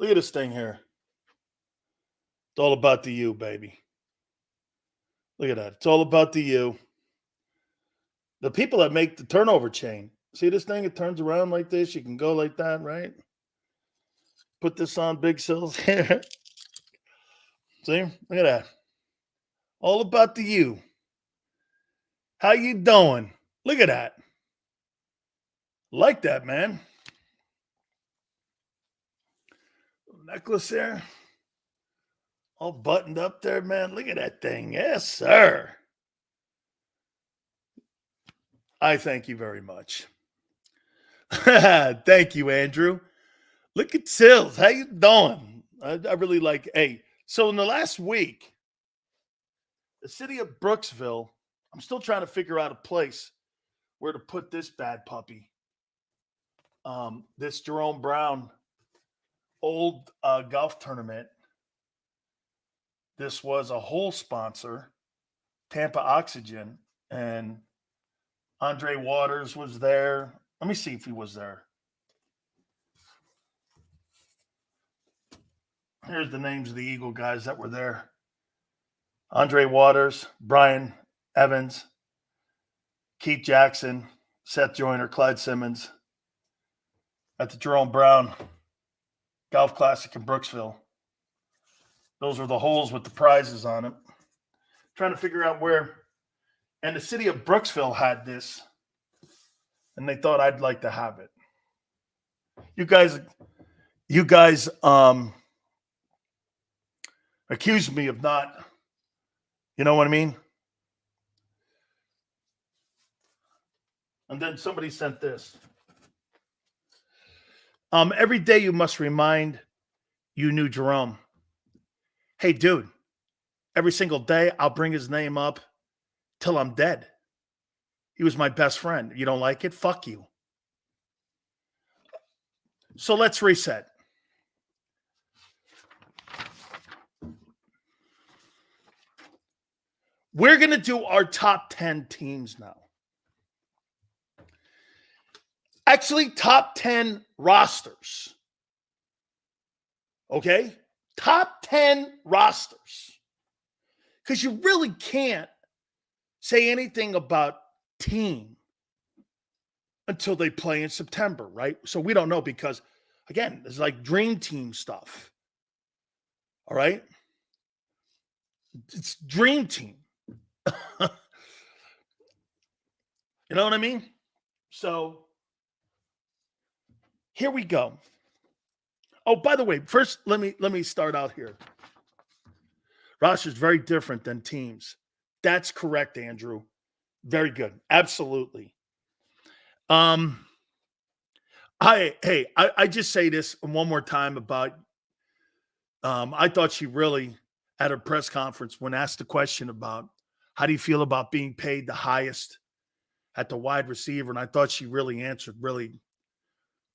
Look at this thing here. It's all about the U, baby. Look at that. It's all about the U. The people that make the turnover chain. See this thing? It turns around like this. You can go like that, right? Put this on Big Sills here. See? Look at that. All about the U. How you doing? Look at that. Like that, man. Necklace there. All buttoned up there, man. Look at that thing. Yes, sir. I thank you very much. Thank you, Andrew. Look at Sills. How you doing? I really like. Hey, so in the last week, the city of Brooksville, I'm still trying to figure out a place where to put this bad puppy. This Jerome Brown old golf tournament. This was a whole sponsor, Tampa Oxygen, and Andre Waters was there. Let me see if he was there. Here's the names of the Eagle guys that were there. Andre Waters, Brian Evans, Keith Jackson, Seth Joyner, Clyde Simmons at the Jerome Brown Golf Classic in Brooksville. Those are the holes with the prizes on them. Trying to figure out where. And the city of Brooksville had this, and they thought I'd like to have it. You guys accused me of not, you know what I mean? And then somebody sent this. Every day you must remind you knew Jerome. Hey, dude, every single day I'll bring his name up till I'm dead. He was my best friend. You don't like it? Fuck you. So let's reset. We're going to do our top 10 teams now. Actually, top 10 rosters. Okay? Top 10 rosters. Because you really can't say anything about team until they play in September, right? So we don't know because, again, it's like dream team stuff. All right? It's dream team. You know what I mean? So here we go. Oh, by the way, first let me start out here. Roster is very different than teams. That's correct, Andrew. Very good. Absolutely. I just say this one more time about I thought she really at a press conference when asked the question about how do you feel about being paid the highest at the wide receiver, and I thought she really answered really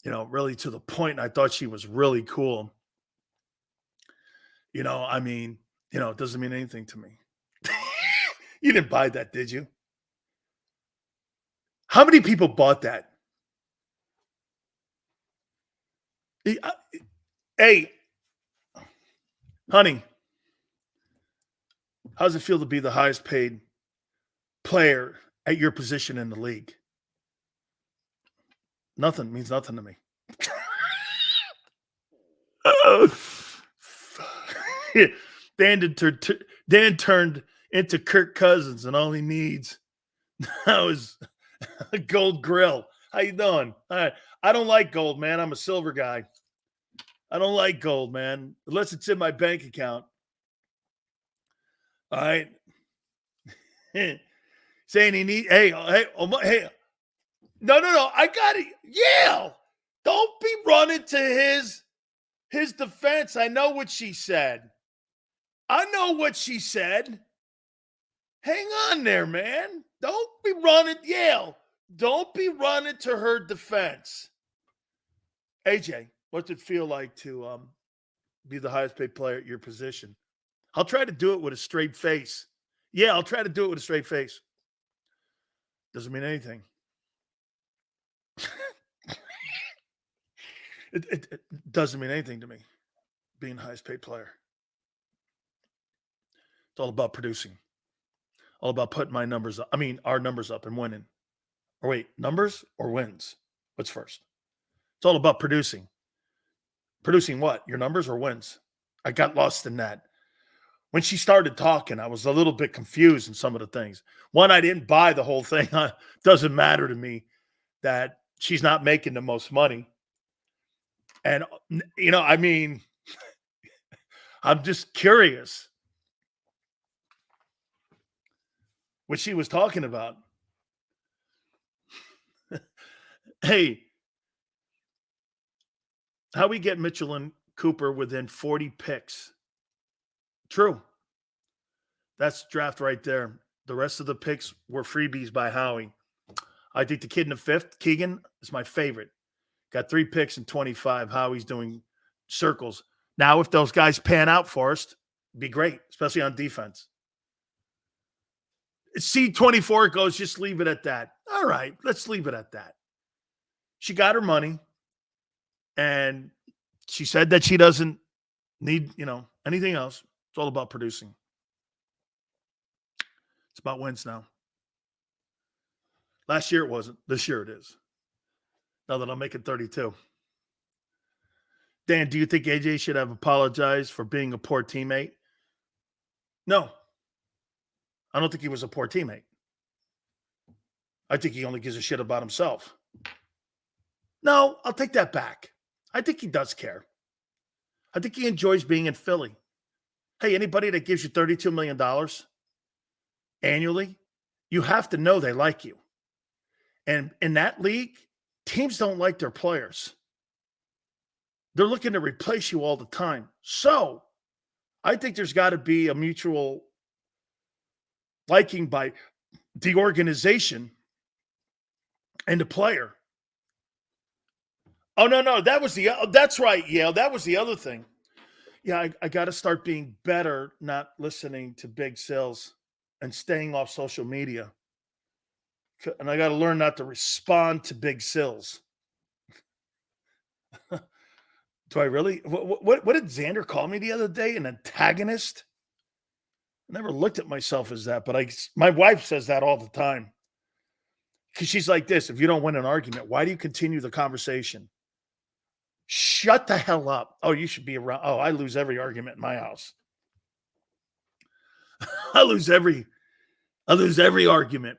to the point. And I thought she was really cool. It doesn't mean anything to me. You didn't buy that, did you? How many people bought that? Hey, honey, how does it feel to be the highest paid player at your position in the league? Nothing means nothing to me. Dan turned into Kirk Cousins, and all he needs now is a gold grill. How you doing? All right. I don't like gold, man. I'm a silver guy. I don't like gold, man, unless it's in my bank account. All right. Saying he need hey. No. I got it. Yeah. Don't be running to his defense. I know what she said. Hang on there, man. Don't be running. Yeah. Don't be running to her defense. AJ, what's it feel like to be the highest paid player at your position? I'll try to do it with a straight face. Yeah, I'll try to do it with a straight face. Doesn't mean anything. It doesn't mean anything to me, being the highest paid player. It's all about producing. All about putting my numbers up. I mean, our numbers up and winning. Or wait, numbers or wins? What's first? It's all about producing. Producing what? Your numbers or wins? I got lost in that. When she started talking, I was a little bit confused in some of the things. One, I didn't buy the whole thing. It doesn't matter to me that she's not making the most money. And, I'm just curious what she was talking about. Hey, how we get Mitchell and Cooper within 40 picks? True. That's draft right there. The rest of the picks were freebies by Howie. I think the kid in the fifth, Keegan, is my favorite. Got 3 picks in 25. Howie's doing circles. Now, if those guys pan out for us, it'd be great, especially on defense. C24 goes, just leave it at that. All right, let's leave it at that. She got her money, and she said that she doesn't need, anything else. It's all about producing. It's about wins now. Last year it wasn't. This year it is. Now that I'm making 32. Dan, do you think AJ should have apologized for being a poor teammate? No. I don't think he was a poor teammate. I think he only gives a shit about himself. No, I'll take that back. I think he does care. I think he enjoys being in Philly. Hey, anybody that gives you $32 million annually, you have to know they like you. And in that league, teams don't like their players. They're looking to replace you all the time. So I think there's got to be a mutual liking by the organization and the player. Oh, no. That's right, Yale. That was the other thing. Yeah, I got to start being better, not listening to Big Sills and staying off social media. And I got to learn not to respond to Big Sills. Do I really? What did Xander call me the other day? An antagonist? I never looked at myself as that, but my wife says that all the time. Because she's like this: if you don't win an argument, why do you continue the conversation? Shut the hell up. Oh, you should be around. Oh, I lose every argument in my house. I lose every argument.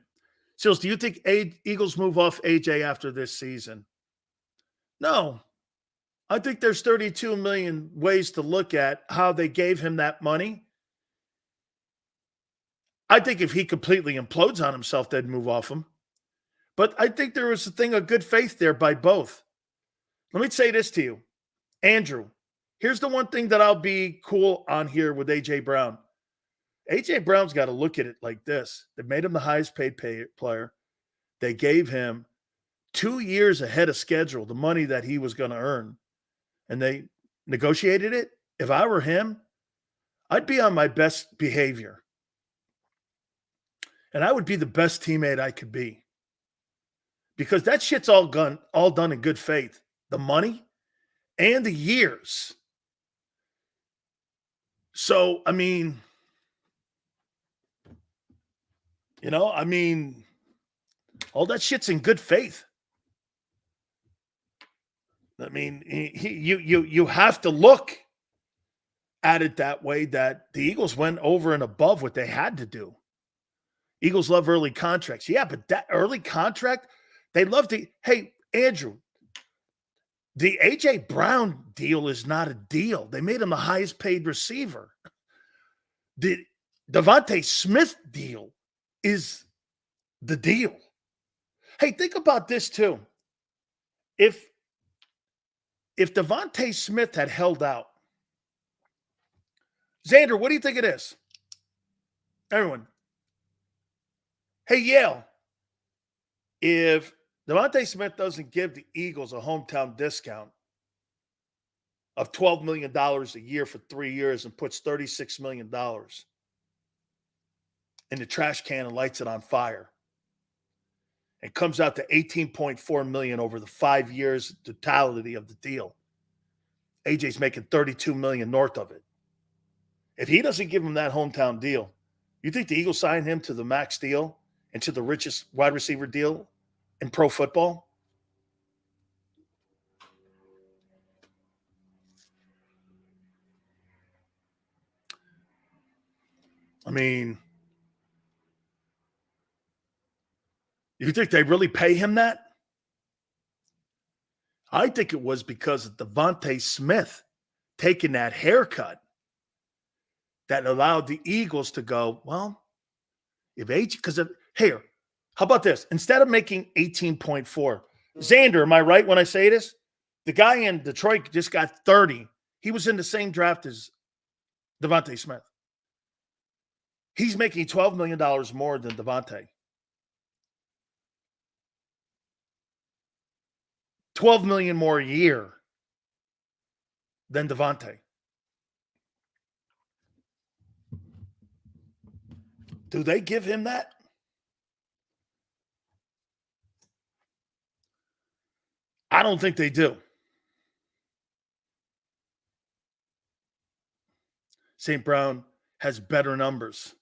Sills, do you think Eagles move off AJ after this season? No. I think there's 32 million ways to look at how they gave him that money. I think if he completely implodes on himself, they'd move off him. But I think there was a thing of good faith there by both. Let me say this to you. Andrew, here's the one thing that I'll be cool on here with A.J. Brown. A.J. Brown's got to look at it like this. They made him the highest paid player. They gave him 2 years ahead of schedule the money that he was going to earn. And they negotiated it. If I were him, I'd be on my best behavior. And I would be the best teammate I could be. Because that shit's all done in good faith. The money and the years. So, I mean, all that shit's in good faith. I mean, you have to look at it that way, that the Eagles went over and above what they had to do. Eagles love early contracts. Yeah, but that early contract, they love to. Hey, Andrew, the A.J. Brown deal is not a deal. They made him the highest paid receiver. The Devontae Smith deal is the deal. Hey, think about this too. If Devontae Smith had held out, Xander, what do you think it is? Everyone. Hey, Yale, if Devontae Smith doesn't give the Eagles a hometown discount of $12 million a year for 3 years and puts $36 million in the trash can and lights it on fire, it comes out to $18.4 million over the 5 years totality of the deal. AJ's making $32 million north of it. If he doesn't give him that hometown deal, you think the Eagles sign him to the max deal and to the richest wide receiver deal in pro football? I mean, you think they really pay him that? I think it was because of Devontae Smith taking that haircut that allowed the Eagles to go, well, if here, how about this? Instead of making 18.4, Xander, am I right when I say this? The guy in Detroit just got 30. He was in the same draft as Devontae Smith. He's making $12 million more than Devontae. $12 million more a year than Devontae. Do they give him that? I don't think they do. St. Brown has better numbers.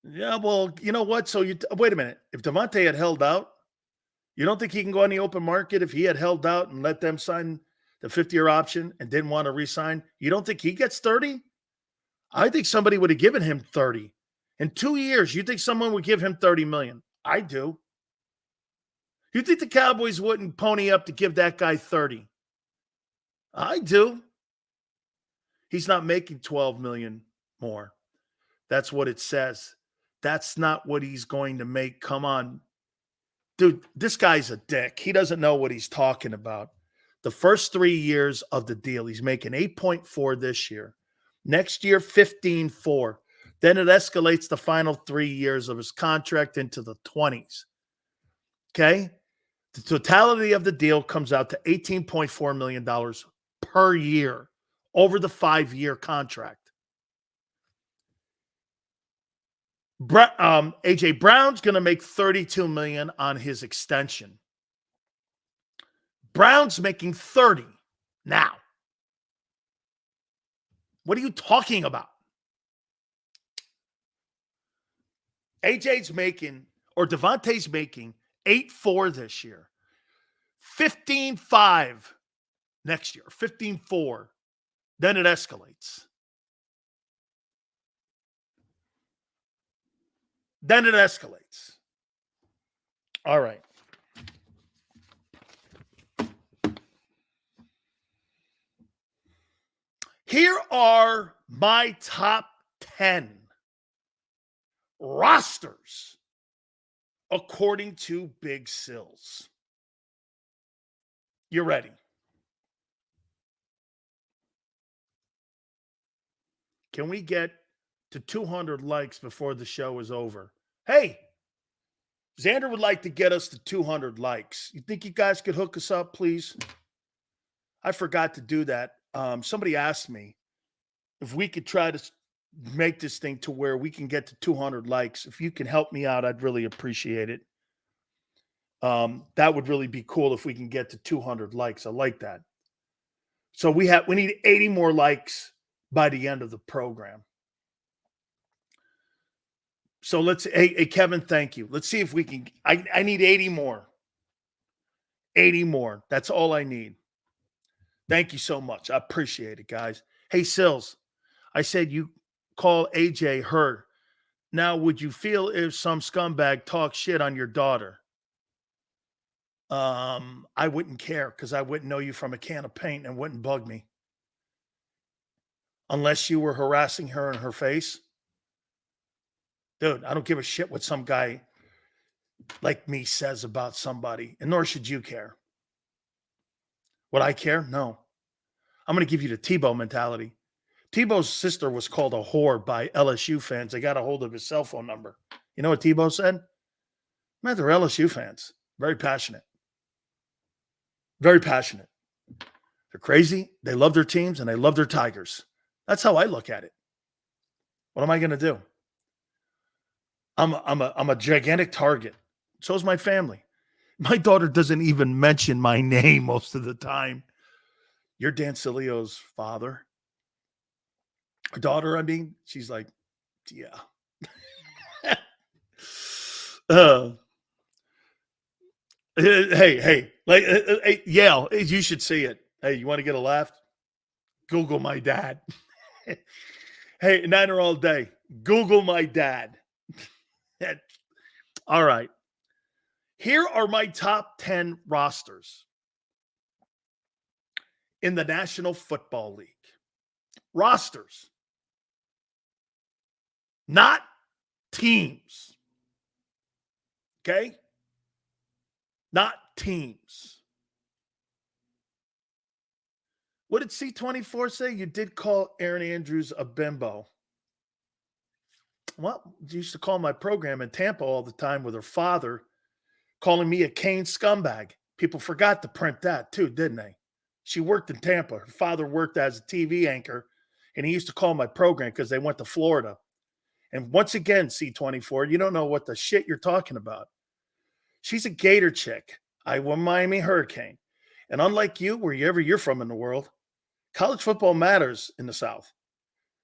Yeah, well, you know what? So wait a minute. If Devontae had held out, you don't think he can go on the open market if he had held out and let them sign the 50-year option and didn't want to re-sign? You don't think he gets 30? I think somebody would have given him 30. In 2 years, you think someone would give him $30 million? I do. You think the Cowboys wouldn't pony up to give that guy 30? I do. He's not making $12 million more. That's what it says. That's not what he's going to make. Come on. Dude, this guy's a dick. He doesn't know what he's talking about. The first 3 years of the deal, he's making 8.4 this year. Next year, 15.4. Then it escalates the final 3 years of his contract into the 20s. Okay? The totality of the deal comes out to $18.4 million per year over the 5-year contract. A.J. Brown's going to make $32 million on his extension. Brown's making 30 now. What are you talking about? AJ's making, or Devontae's making 8.4 this year, 15.5 next year, 15.4. Then it escalates. Then it escalates. All right. Here are my top 10 rosters according to Big Sills. You ready? Can we get to 200 likes before the show is over? Hey, Xander would like to get us to 200 likes. You think you guys could hook us up, please? I forgot to do that. Somebody asked me if we could try to make this thing to where we can get to 200 likes. If you can help me out, I'd really appreciate it. That would really be cool if we can get to 200 likes. I like that. So we need 80 more likes by the end of the program. So hey, Kevin, thank you. Let's see if we can, I need 80 more. 80 more. That's all I need. Thank you so much. I appreciate it, guys. Hey, Sills, I said you call AJ her. Now, would you feel if some scumbag talks shit on your daughter? I wouldn't care because I wouldn't know you from a can of paint and wouldn't bug me. Unless you were harassing her in her face. Dude, I don't give a shit what some guy like me says about somebody, and nor should you care. Would I care? No. I'm going to give you the Tebow mentality. Tebow's sister was called a whore by LSU fans. They got a hold of his cell phone number. You know what Tebow said? Man, they're LSU fans. Very passionate. Very passionate. They're crazy. They love their teams, and they love their Tigers. That's how I look at it. What am I going to do? I'm a gigantic target. So is my family. My daughter doesn't even mention my name most of the time. You're Dan Sileo's father. Her daughter, I mean, she's like, yeah. Hey, like, hey, Yale, you should see it. Hey, you want to get a laugh? Google my dad. Hey, Niner all day. Google my dad. All right. Here are my top 10 rosters in the National Football League. Rosters. not teams. Okay? Not teams. What did C24 say? You did call Aaron Andrews a bimbo. Well, she used to call my program in Tampa all the time with her father, calling me a Kane scumbag. People forgot to print that too, didn't they? She worked in Tampa. Her father worked as a TV anchor, and he used to call my program because they went to Florida. And once again, C24, you don't know what the shit you're talking about. She's a Gator chick. Iowa Miami Hurricane. And unlike you, wherever you're from in the world, college football matters in the South.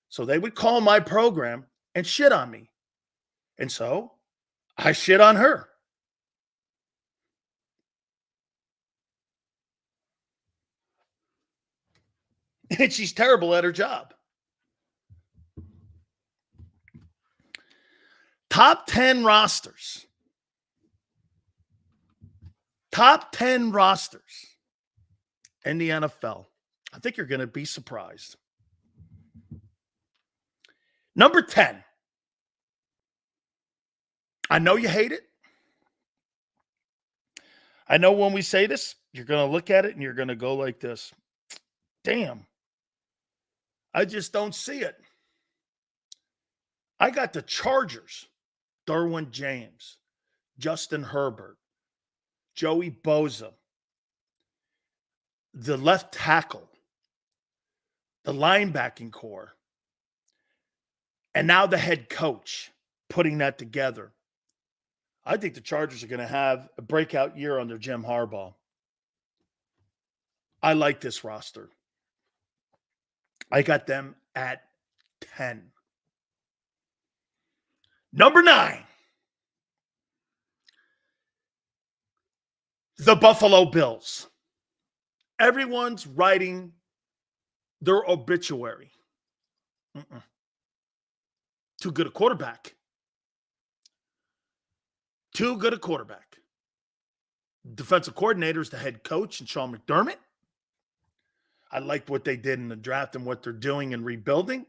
So they would call my program and shit on me. And so I shit on her. And she's terrible at her job. Top 10 rosters. Top 10 rosters in the NFL. I think you're going to be surprised. Number 10. I know you hate it. I know when we say this, you're going to look at it and you're going to go like this. Damn. I just don't see it. I got the Chargers. Derwin James, Justin Herbert, Joey Bosa, the left tackle, the linebacking core, and now the head coach putting that together. I think the Chargers are going to have a breakout year under Jim Harbaugh. I like this roster. I got them at 10. Number 9. The Buffalo Bills. Everyone's writing their obituary. Too good a quarterback. Too good a quarterback. Defensive coordinator is the head coach and Sean McDermott. I like what they did in the draft and what they're doing in rebuilding.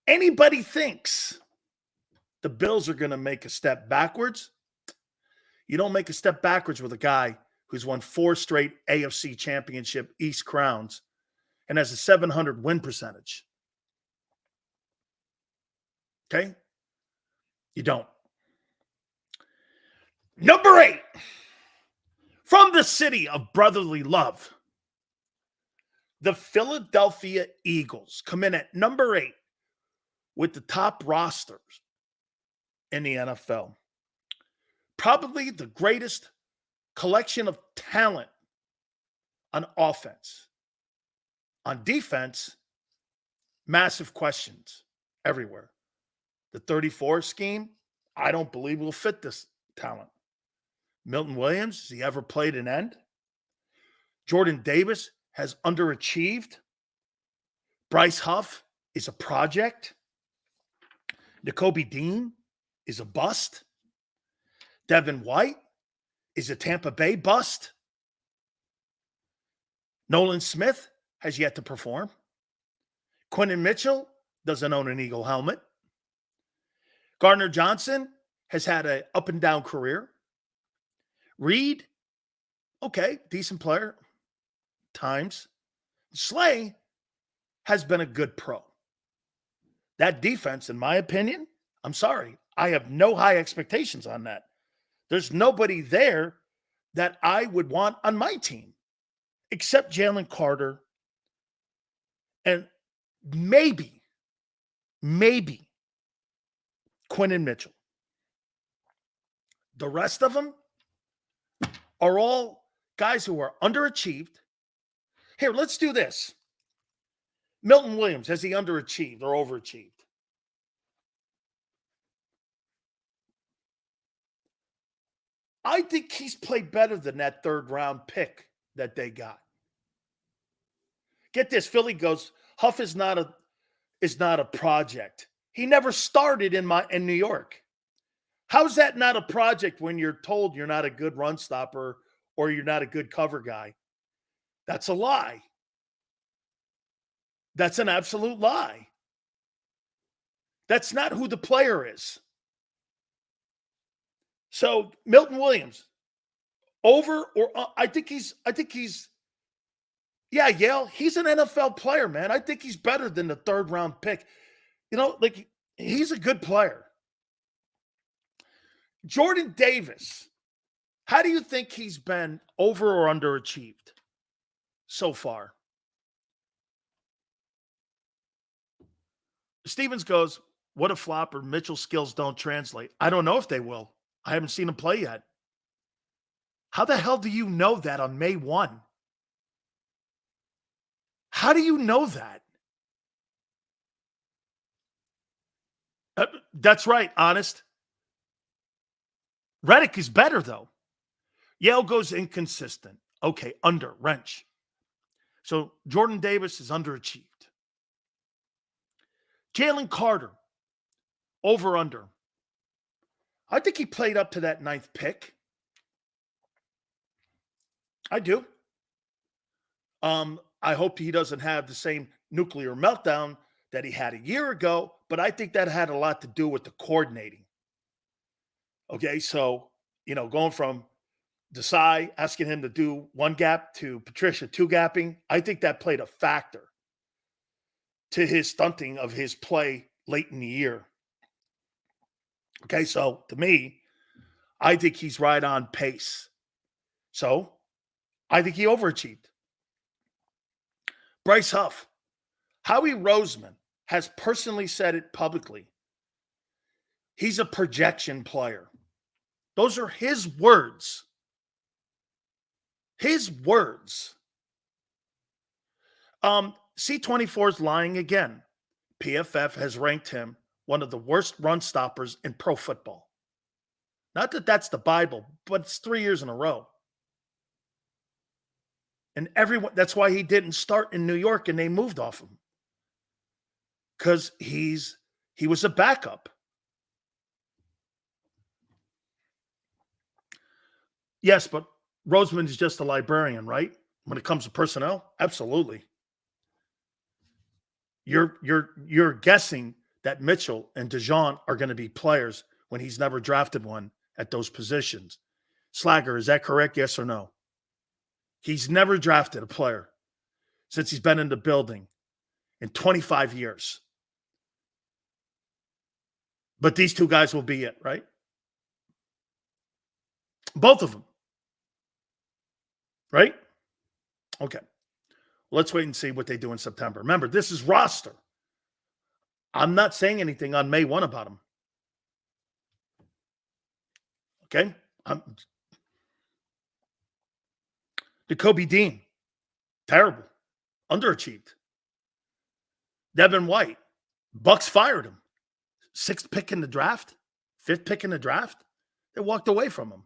Anybody thinks the Bills are going to make a step backwards? You don't make a step backwards with a guy who's won 4 straight AFC Championship East crowns and has a 700 win percentage. Okay? You don't. Number 8. From the city of brotherly love, the Philadelphia Eagles come in at number 8 with the top rosters in the NFL. Probably the greatest collection of talent on offense. On defense, massive questions everywhere. The 34 scheme, I don't believe will fit this talent. Milton Williams, has he ever played an end? Jordan Davis has underachieved. Bryce Huff is a project. Nakobe Dean is a bust. Devin White is a Tampa Bay bust. Nolan Smith has yet to perform. Quentin Mitchell doesn't own an Eagle helmet. Gardner Johnson has had an up and down career. Reed, okay, decent player. Times. Slay has been a good pro. That defense, in my opinion, I'm sorry, I have no high expectations on that. There's nobody there that I would want on my team except Jalen Carter and maybe Quentin Mitchell. The rest of them are all guys who are underachieved. Here, let's do this. Milton Williams, has he underachieved or overachieved? I think he's played better than that 3rd round pick that they got. Get this, Philly goes, Huff is not a project. He never started in New York. How's that not a project when you're told you're not a good run stopper or you're not a good cover guy? That's a lie. That's an absolute lie. That's not who the player is. So Milton Williams, over or I think he's yeah, Yale, he's an NFL player, man. I think he's better than the 3rd round pick. You know, like he's a good player. Jordan Davis, how do you think he's been over or underachieved so far? Stevens goes, what a flopper. Mitchell's skills don't translate. I don't know if they will. I haven't seen him play yet. How the hell do you know that on May 1? How do you know that? That's right, honest. Reddick is better, though. Yale goes inconsistent. Okay, under, wrench. So Jordan Davis is underachieved. Jalen Carter, over, under. I think he played up to that 9th pick. I do. I hope he doesn't have the same nuclear meltdown that he had a year ago, but I think that had a lot to do with the coordinating. Okay, so, going from Desai asking him to do 1 gap to Patricia 2 gapping, I think that played a factor to his stunting of his play late in the year. Okay, so to me, I think he's right on pace. So I think he overachieved. Bryce Huff, Howie Roseman has personally said it publicly. He's a projection player. Those are his words. His words. C24 is lying again. PFF has ranked him one of the worst run stoppers in pro football. Not that that's the Bible, but it's 3 years in a row. And that's why he didn't start in New York and they moved off him. Because he was a backup. Yes, but Roseman is just a librarian, right? When it comes to personnel, absolutely. You're guessing that Mitchell and DeJean are going to be players when he's never drafted one at those positions. Slagger, is that correct? Yes or no? He's never drafted a player since he's been in the building in 25 years. But these 2 guys will be it, right? Both of them. Right? Okay. Let's wait and see what they do in September. Remember, this is roster. I'm not saying anything on May 1 about him. Okay? Jacoby Dean, terrible. Underachieved. Devin White, Bucks fired him. 6th pick in the draft, 5th pick in the draft. They walked away from him.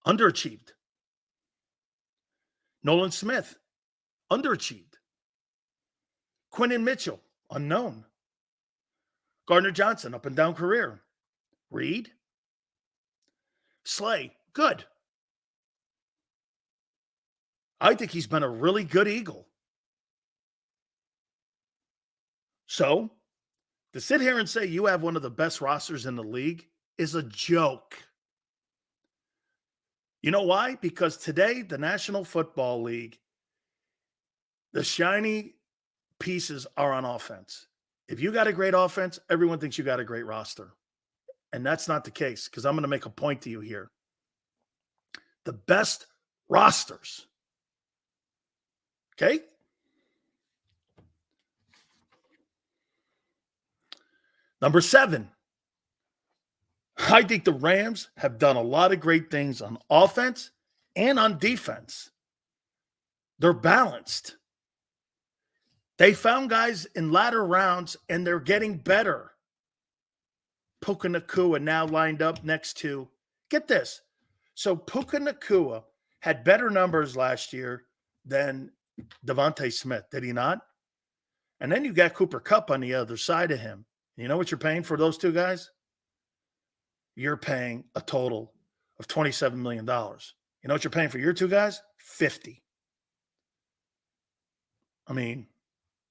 Underachieved. Nolan Smith, underachieved. Quinton Mitchell, unknown. Gardner Johnson, up and down career. Reed, Slay, good. I think he's been a really good Eagle. So, to sit here and say you have one of the best rosters in the league is a joke. You know why? Because today, the National Football League, the shiny pieces are on offense. If you got a great offense, everyone thinks you got a great roster. And that's not the case, because I'm going to make a point to you here. The best rosters. Okay? Number 7. I think the Rams have done a lot of great things on offense and on defense. They're balanced. They found guys in latter rounds, and they're getting better. Puka Nacua now lined up next to, get this. So Puka Nacua had better numbers last year than Devontae Smith, did he not? And then you got Cooper Kupp on the other side of him. You know what you're paying for those 2 guys? You're paying a total of $27 million. You know what you're paying for your 2 guys? 50. I mean,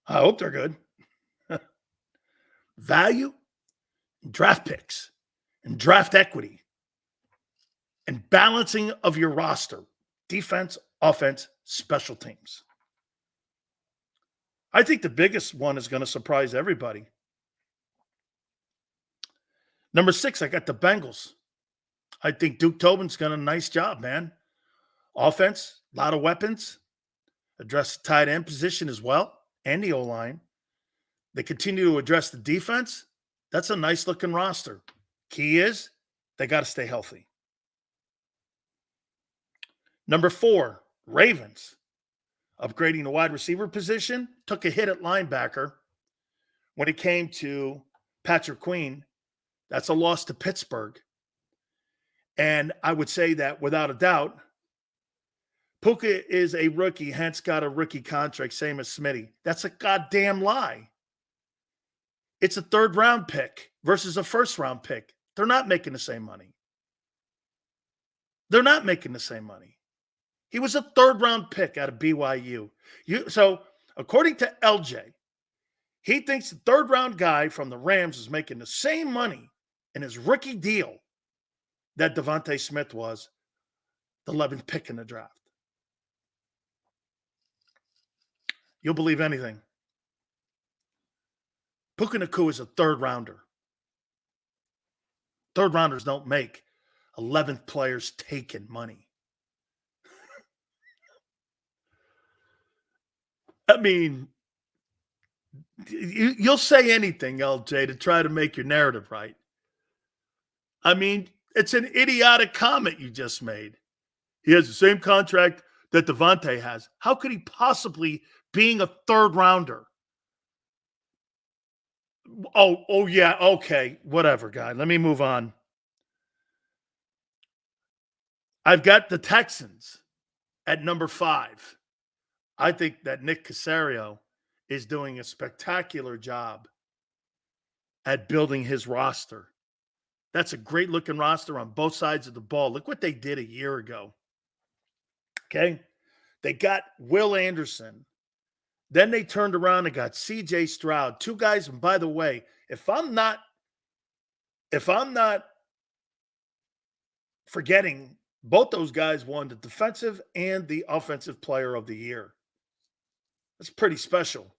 I hope they're good. value, and draft picks, and draft equity, and balancing of your roster, defense, offense, special teams. I think the biggest one is going to surprise everybody. Number 6, I got the Bengals. I think Duke Tobin's done a nice job, man. Offense, a lot of weapons. Address the tight end position as well, and the O-line. They continue to address the defense. That's a nice-looking roster. Key is they got to stay healthy. Number 4, Ravens. Upgrading the wide receiver position. Took a hit at linebacker. When it came to Patrick Queen, that's a loss to Pittsburgh. And I would say that without a doubt, Puka is a rookie, hence got a rookie contract, same as Smitty. That's a goddamn lie. It's a 3rd-round pick versus a 1st-round pick. They're not making the same money. They're not making the same money. He was a 3rd-round pick out of BYU. So, according to LJ, he thinks the 3rd-round guy from the Rams is making the same money in his rookie deal that Devontae Smith was, the 11th pick in the draft. You'll believe anything. Puka Nacua is a 3rd-rounder. 3rd-rounders don't make 11th players taking money. I mean, you'll say anything, LJ, to try to make your narrative right. I mean, it's an idiotic comment you just made. He has the same contract that Devontae has. How could he possibly, being a 3rd-rounder? Oh, yeah, okay, whatever, guy. Let me move on. I've got the Texans at number 5. I think that Nick Caserio is doing a spectacular job at building his roster. That's a great-looking roster on both sides of the ball. Look what they did a year ago. Okay? They got Will Anderson. Then they turned around and got C.J. Stroud. 2 guys, and by the way, if I'm not forgetting, both those guys won the defensive and the offensive player of the year. That's pretty special.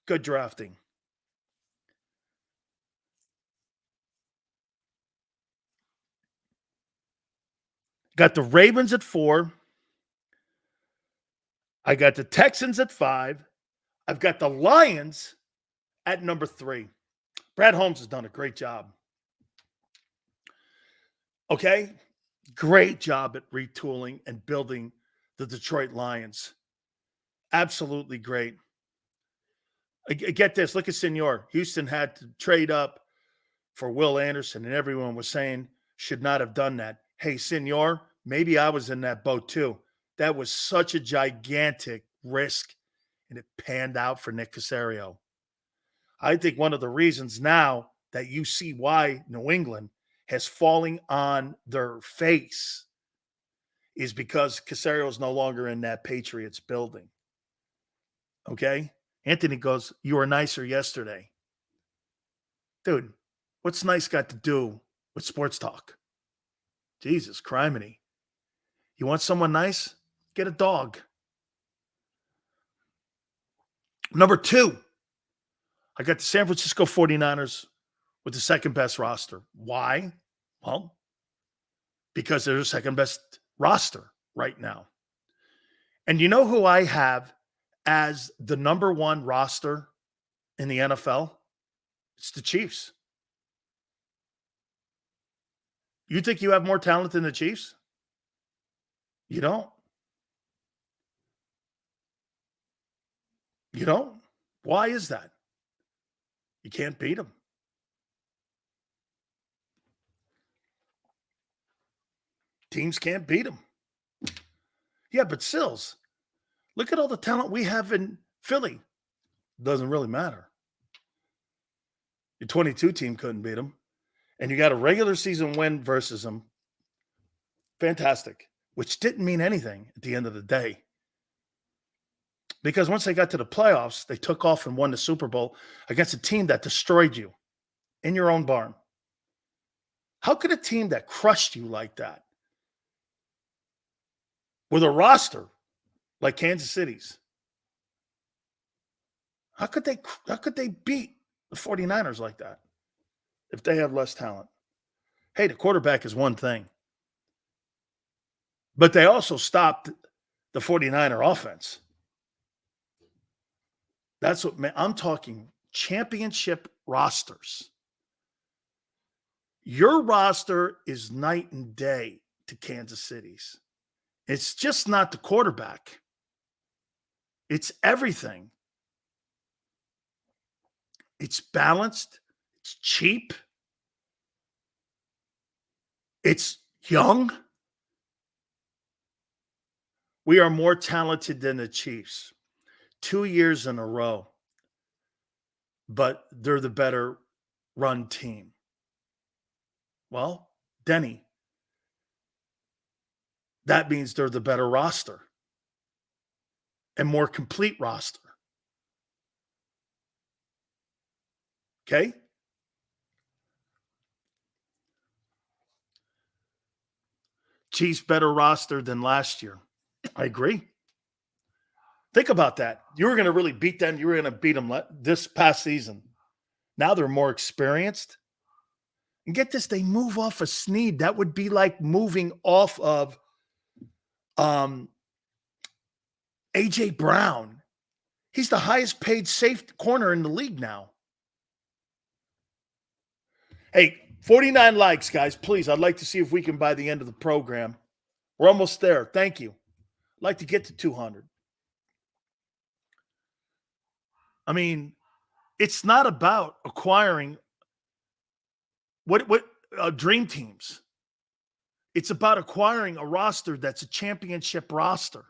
Good drafting. Got the Ravens at 4. I got the Texans at 5. I've got the Lions at number 3. Brad Holmes has done a great job. Okay? Great job at retooling and building the Detroit Lions. Absolutely great. Get this. Look at Senor. Houston had to trade up for Will Anderson, and everyone was saying should not have done that. Hey, Senor, maybe I was in that boat too. That was such a gigantic risk, and it panned out for Nick Caserio. I think one of the reasons now that you see why New England has fallen on their face is because Caserio is no longer in that Patriots building. Okay? Anthony goes, you were nicer yesterday. Dude, what's nice got to do with sports talk? Jesus, criminy. You want someone nice? Get a dog. Number 2, I got the San Francisco 49ers with the 2nd best roster. Why? Well, because they're the 2nd best roster right now. And you know who I have as the number 1 roster in the NFL? It's the Chiefs. You think you have more talent than the Chiefs? You don't. You don't. Why is that? You can't beat them. Teams can't beat them. Yeah, but Sills, look at all the talent we have in Philly. Doesn't really matter. Your 22 team couldn't beat them. And you got a regular season win versus them. Fantastic. Which didn't mean anything at the end of the day. Because once they got to the playoffs, they took off and won the Super Bowl against a team that destroyed you. in your own barn. How could a team that crushed you like that, with a roster like Kansas City's, how could they beat the 49ers like that if they have less talent? Hey, the quarterback is one thing. But they also stopped the 49er offense. That's what I'm talking championship rosters. Your roster is night and day to Kansas City's. It's just not the quarterback. It's everything. It's balanced. It's cheap. It's young. We are more talented than the Chiefs 2 years in a row, but they're the better run team. Well, Denny, that means they're the better roster and more complete roster. Okay? Chiefs better roster than last year. I agree. Think about that. You were going to really beat them. You were going to beat them this past season. Now they're more experienced. And get this, they move off of Snead. That would be like moving off of A.J. Brown. He's the highest paid safe corner in the league now. Hey, 49 likes, guys. Please, I'd like to see if we can by the end of the program. We're almost there. Thank you. I'd like to get to 200. I mean, it's not about acquiring what dream teams. It's about acquiring a roster that's a championship roster.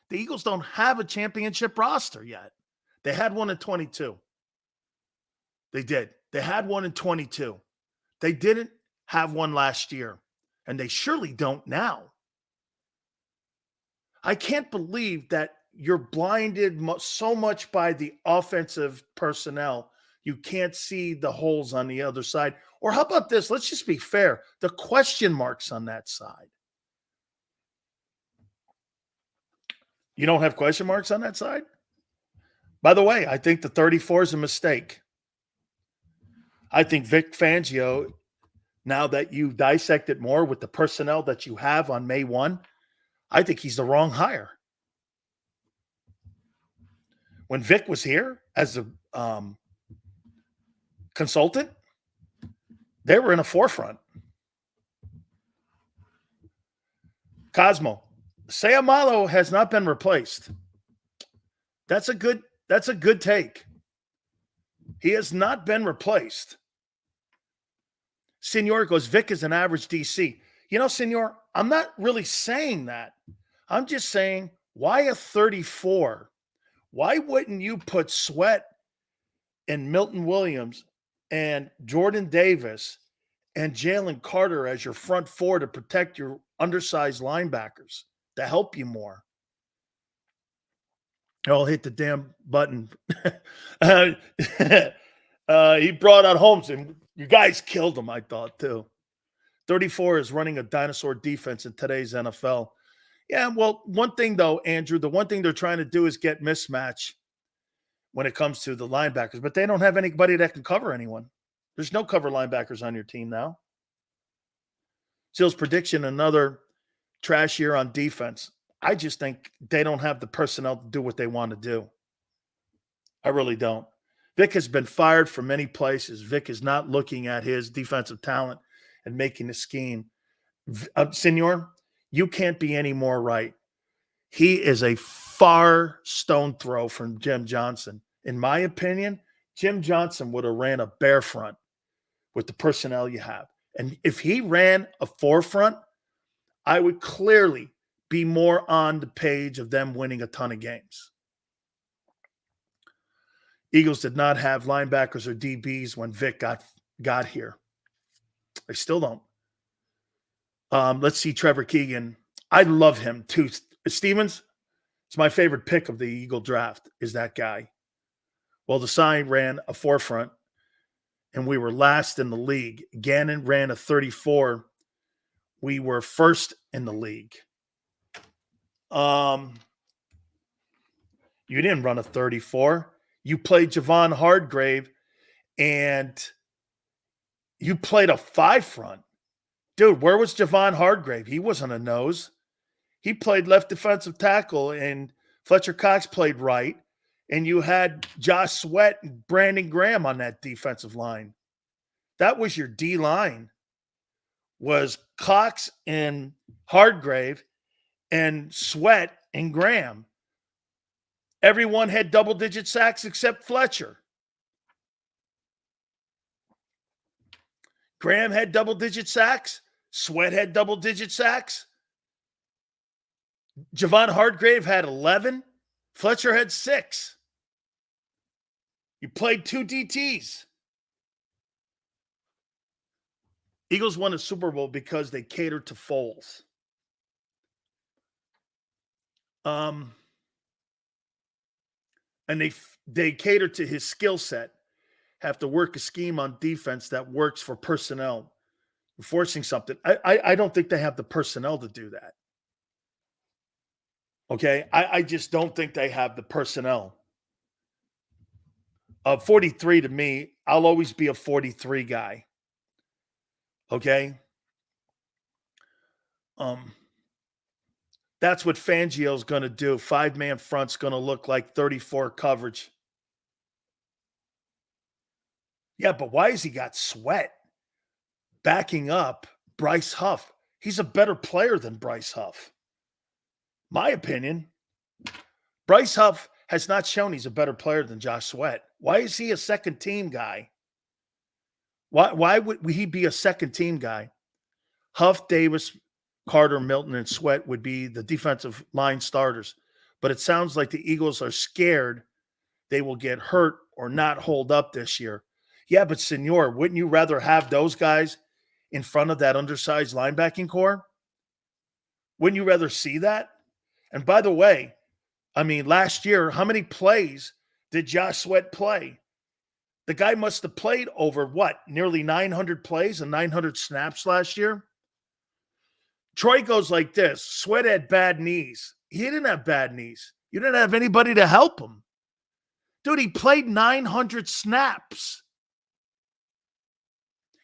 The Eagles don't have a championship roster yet. They had one in 22. They did. They had one in 22. They didn't have one last year, and they surely don't now. I can't believe that you're blinded so much by the offensive personnel, you can't see the holes on the other side. Or how about this? Let's just be fair. The question marks on that side. You don't have question marks on that side? By the way, I think the 34 is a mistake. I think Vic Fangio, now that you dissect it more with the personnel that you have on May 1, I think he's the wrong hire. When Vic was here as a consultant, they were in a forefront. Cosmo, Sayamalo has not been replaced. That's a good take. He has not been replaced. Senor goes, Vic is an average DC. You know, Senor, I'm not really saying that. I'm just saying, why a 34? Why wouldn't you put Sweat and Milton Williams and Jordan Davis and Jalen Carter as your front four to protect your undersized linebackers to help you more? I'll hit the damn button. He brought out Holmes, and you guys killed him, I thought, too. 34 is running a dinosaur defense in today's NFL. Yeah, well, one thing, though, Andrew, the one thing they're trying to do is get mismatch when it comes to the linebackers, but they don't have anybody that can cover anyone. There's no cover linebackers on your team now. Seal's prediction, another trash year on defense. I just think they don't have the personnel to do what they want to do. I really don't. Vic has been fired from many places. Vic is not looking at his defensive talent and making a scheme. Senor, you can't be any more right. He is a far stone throw from Jim Johnson. In my opinion, Jim Johnson would have ran a bear front with the personnel you have. And if he ran a forefront, I would clearly be more on the page of them winning a ton of games. Eagles did not have linebackers or DBs when Vic got here. They still don't. Let's see Trevor Keegan. I love him too. Stevens, it's my favorite pick of the Eagle draft is that guy. Well, the sign ran a forefront, and we were last in the league. Gannon ran a 34. We were first in the league. You didn't run a 34. You played Javon Hargrave, and you played a 5 front. Dude, where was Javon Hargrave? He wasn't a nose. He played left defensive tackle, and Fletcher Cox played right, and you had Josh Sweat and Brandon Graham on that defensive line. That was your D line, was Cox and Hargrave and Sweat and Graham. Everyone had double-digit sacks except Fletcher. Graham had double-digit sacks. Sweat had double-digit sacks. Javon Hargrave had 11. Fletcher had 6. You played 2 DTs. Eagles won a Super Bowl because they catered to Foles. And they cater to his skill set, have to work a scheme on defense that works for personnel. Forcing something. I don't think they have the personnel to do that. Okay? I just don't think they have the personnel. 43 to me, I'll always be a 43 guy. Okay? That's what Fangio's going to do. 5-man front's going to look like 34 coverage. Yeah, but why has he got Sweat backing up Bryce Huff? He's a better player than Bryce Huff. My opinion. Bryce Huff has not shown he's a better player than Josh Sweat. Why is he a second-team guy? Why would he be a second-team guy? Huff, Davis, Carter, Milton, and Sweat would be the defensive line starters. But it sounds like the Eagles are scared they will get hurt or not hold up this year. Yeah, but Senor, wouldn't you rather have those guys in front of that undersized linebacking core? Wouldn't you rather see that? And by the way, I mean, last year, how many plays did Josh Sweat play? The guy must have played over, nearly 900 plays and 900 snaps last year? Troy goes like this. Sweat had bad knees. He didn't have bad knees. You didn't have anybody to help him. Dude, he played 900 snaps.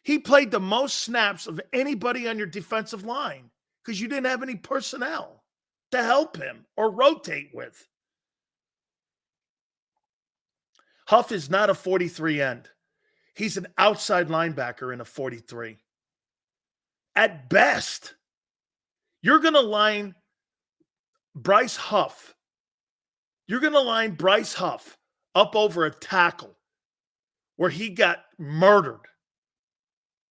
He played the most snaps of anybody on your defensive line because you didn't have any personnel to help him or rotate with. Huff is not a 43 end. He's an outside linebacker in a 43. At best, you're going to line Bryce Huff. You're going to line Bryce Huff up over a tackle where he got murdered.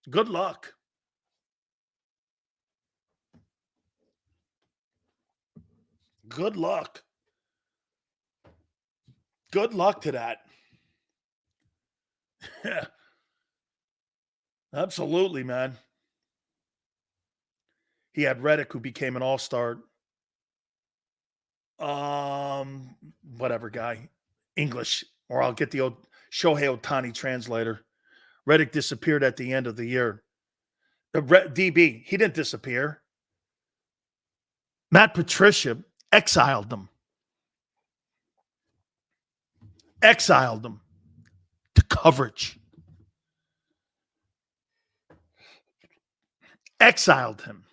Good luck. Good luck. Good luck to that. Yeah. Absolutely, man. He had Reddick, who became an all-star. Whatever guy. English. Or I'll get the old Shohei Ohtani translator. Reddick disappeared at the end of the year. The DB, he didn't disappear. Matt Patricia exiled them. Exiled them to coverage. Exiled him.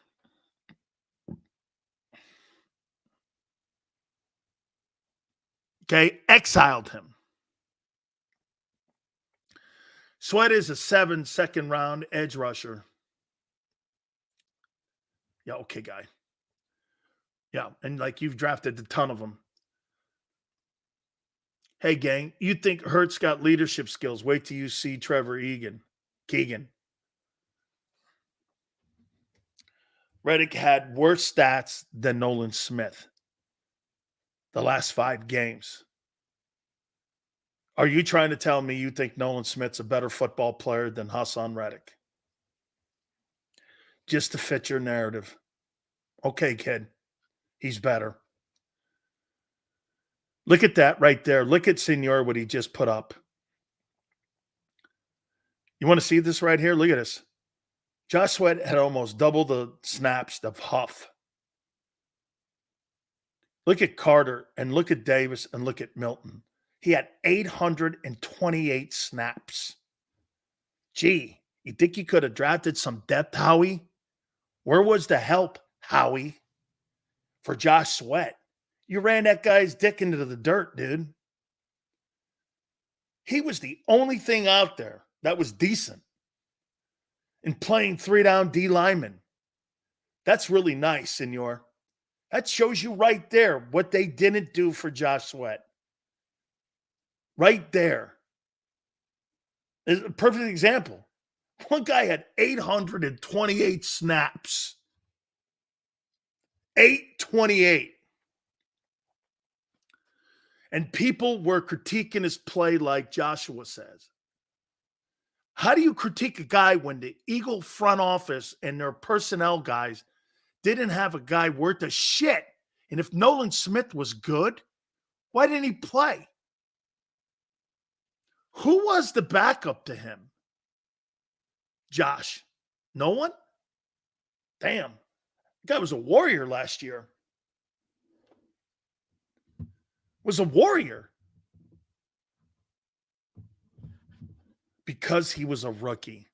Okay, exiled him. Sweat is a 7 second-round edge rusher. Yeah, okay, guy. Yeah, and like you've drafted a ton of them. Hey, gang, you think Hurts got leadership skills? Wait till you see Trevor Keegan. Reddick had worse stats than Nolan Smith the last 5 games. Are you trying to tell me you think Nolan Smith's a better football player than Hassan Reddick? Just to fit your narrative. Okay, kid. He's better. Look at that right there. Look at Senor, what he just put up. You want to see this right here? Look at this. Josh Sweat had almost double the snaps of Huff. Look at Carter and look at Davis and look at Milton. He had 828 snaps. Gee, you think you could have drafted some depth, Howie? Where was the help, Howie, for Josh Sweat? You ran that guy's dick into the dirt, dude. He was the only thing out there that was decent in playing 3-down D lineman. That's really nice, senor. That shows you right there what they didn't do for Josh Sweat. Right there. Is a perfect example. One guy had 828 snaps. 828. And people were critiquing his play like Joshua says. How do you critique a guy when the Eagle front office and their personnel guys didn't have a guy worth a shit? And if Nolan Smith was good, why didn't he play? Who was the backup to him? Josh. No one? Damn. The guy was a warrior last year. Was a warrior. Because he was a rookie.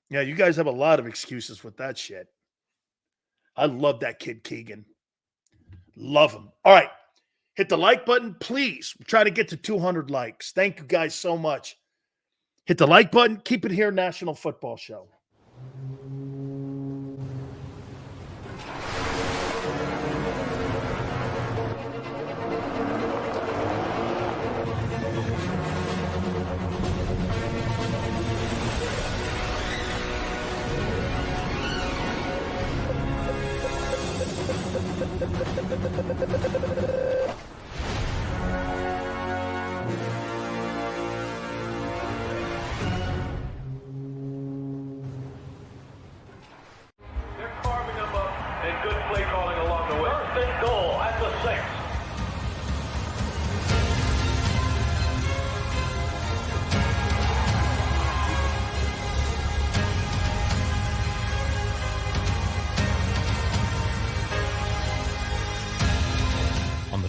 Yeah, you guys have a lot of excuses with that shit. I love that kid, Keegan. Love him. All right. Hit the like button, please. We're trying to get to 200 likes. Thank you guys so much. Hit the like button. Keep it here, National Football Show.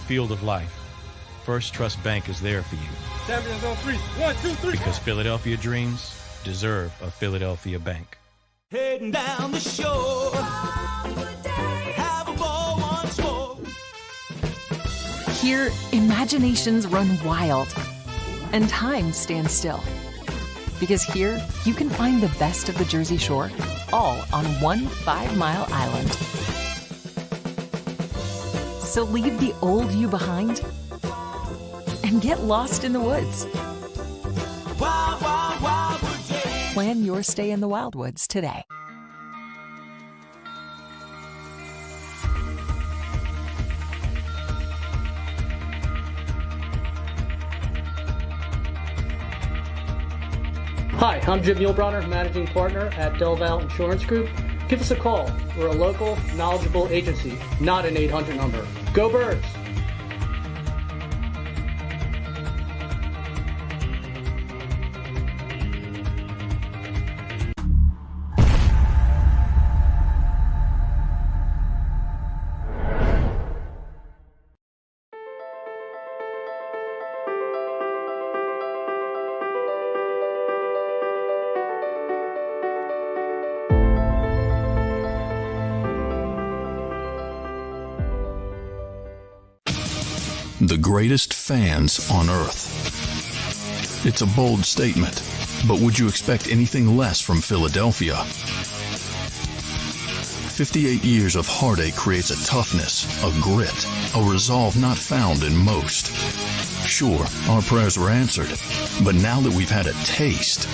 Field of life, First Trust Bank is there for you. Champions on 3. 1, 2, 3. Because Philadelphia dreams deserve a Philadelphia bank. Heading down the shore. Have a ball once more. Here, imaginations run wild and time stands still. Because here, you can find the best of the Jersey Shore, all on one 5-mile island. So leave the old you behind and get lost in the woods. Wild, wild, wildwood day. Plan your stay in the Wildwoods today. Hi, I'm Jim Muehlbronner, Managing Partner at Del Valle Insurance Group. Give us a call. We're a local, knowledgeable agency, not an 800 number. Go Birds! The greatest fans on earth. It's a bold statement, but would you expect anything less from Philadelphia? 58 years of heartache creates a toughness, a grit, a resolve not found in most. Sure, our prayers were answered, but now that we've had a taste,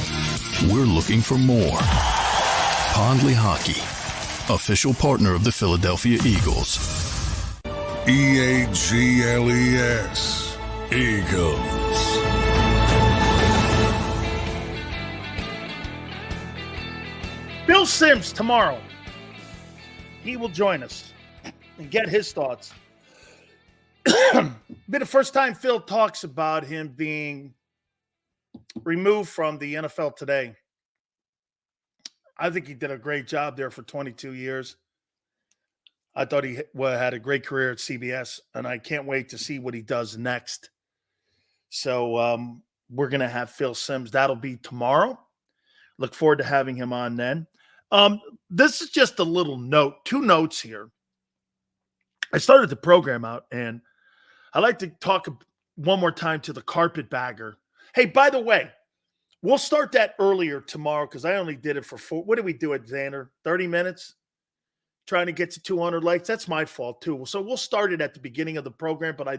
we're looking for more. Pondley Hockey, official partner of the Philadelphia Eagles. EAGLES, Eagles. Bill Sims tomorrow. He will join us and get his thoughts. Be the first time Phil talks about him being removed from the NFL today. I think he did a great job there for 22 years. I thought he had a great career at CBS, and I can't wait to see what he does next. So we're going to have Phil Simms. That'll be tomorrow. Look forward to having him on then. This is just a little note, 2 notes here. I started the program out, and I like to talk one more time to the carpetbagger. Hey, by the way, we'll start that earlier tomorrow because I only did it for 4. What did we do at Xander? 30 minutes? Trying to get to 200 likes. That's my fault, too. So we'll start it at the beginning of the program, but I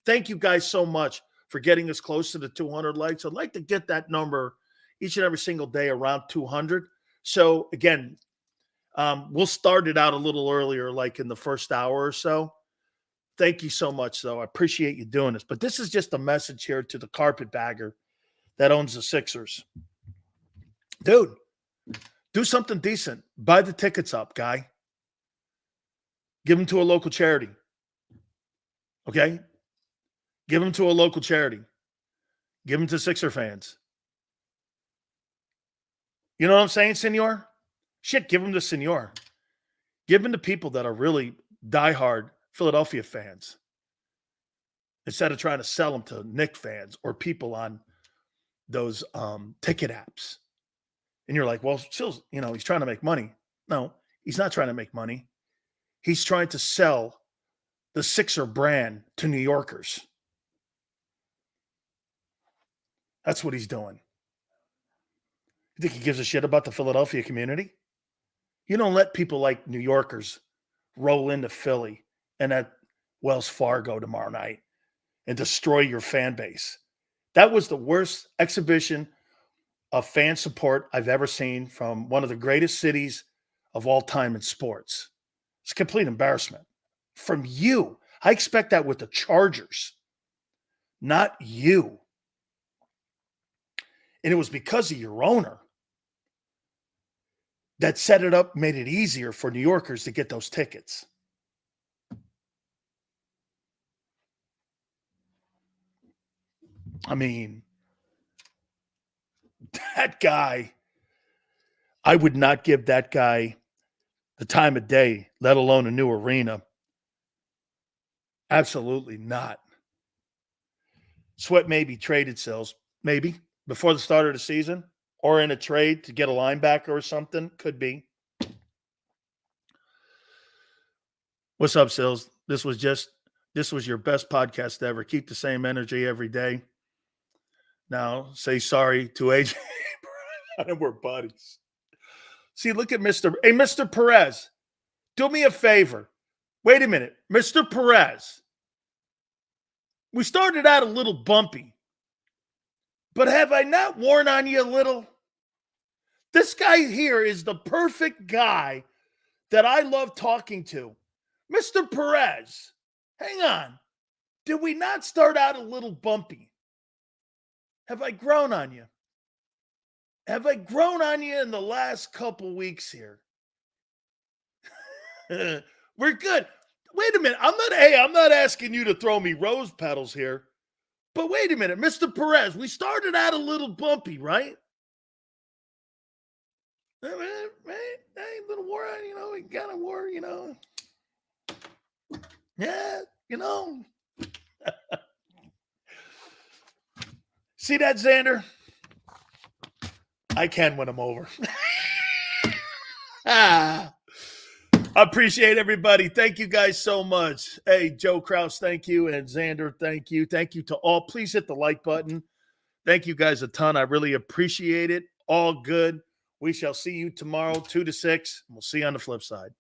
thank you guys so much for getting us close to the 200 likes. I'd like to get that number each and every single day around 200. So, again, we'll start it out a little earlier, like in the first hour or so. Thank you so much, though. I appreciate you doing this. But this is just a message here to the carpetbagger that owns the Sixers. Dude, do something decent. Buy the tickets up, guy. Give them to a local charity. Okay? Give them to a local charity. Give them to Sixer fans. You know what I'm saying, senor? Shit, give them to senor. Give them to people that are really diehard Philadelphia fans instead of trying to sell them to Knicks fans or people on those ticket apps. And you're like, well, still, he's trying to make money. No, he's not trying to make money. He's trying to sell the Sixer brand to New Yorkers. That's what he's doing. You think he gives a shit about the Philadelphia community? You don't let people like New Yorkers roll into Philly and at Wells Fargo tomorrow night and destroy your fan base. That was the worst exhibition of fan support I've ever seen from one of the greatest cities of all time in sports. It's a complete embarrassment from you. I expect that with the Chargers, not you. And it was because of your owner that set it up, made it easier for New Yorkers to get those tickets. I mean, that guy, I would not give that guy the time of day, let alone a new arena. Absolutely not. Sweat maybe traded Sills, maybe before the start of the season or in a trade to get a linebacker or something. Could be. What's up, Sills? This was your best podcast ever. Keep the same energy every day. Now, say sorry to AJ. And we're buddies. See, look at Mr. Perez. Do me a favor. Wait a minute. Mr. Perez. We started out a little bumpy. But have I not worn on you a little? This guy here is the perfect guy that I love talking to. Mr. Perez. Hang on. Did we not start out a little bumpy? Have I grown on you? Have I grown on you in the last couple weeks here? We're good. Wait a minute. I'm not asking you to throw me rose petals here. But wait a minute, Mr. Perez, we started out a little bumpy, right? Right? A little war, we got a war, Yeah, See that, Xander? I can win him over. I appreciate everybody. Thank you guys so much. Hey, Joe Kraus, thank you. And Xander, thank you. Thank you to all. Please hit the like button. Thank you guys a ton. I really appreciate it. All good. We shall see you tomorrow, 2 to 6. We'll see you on the flip side.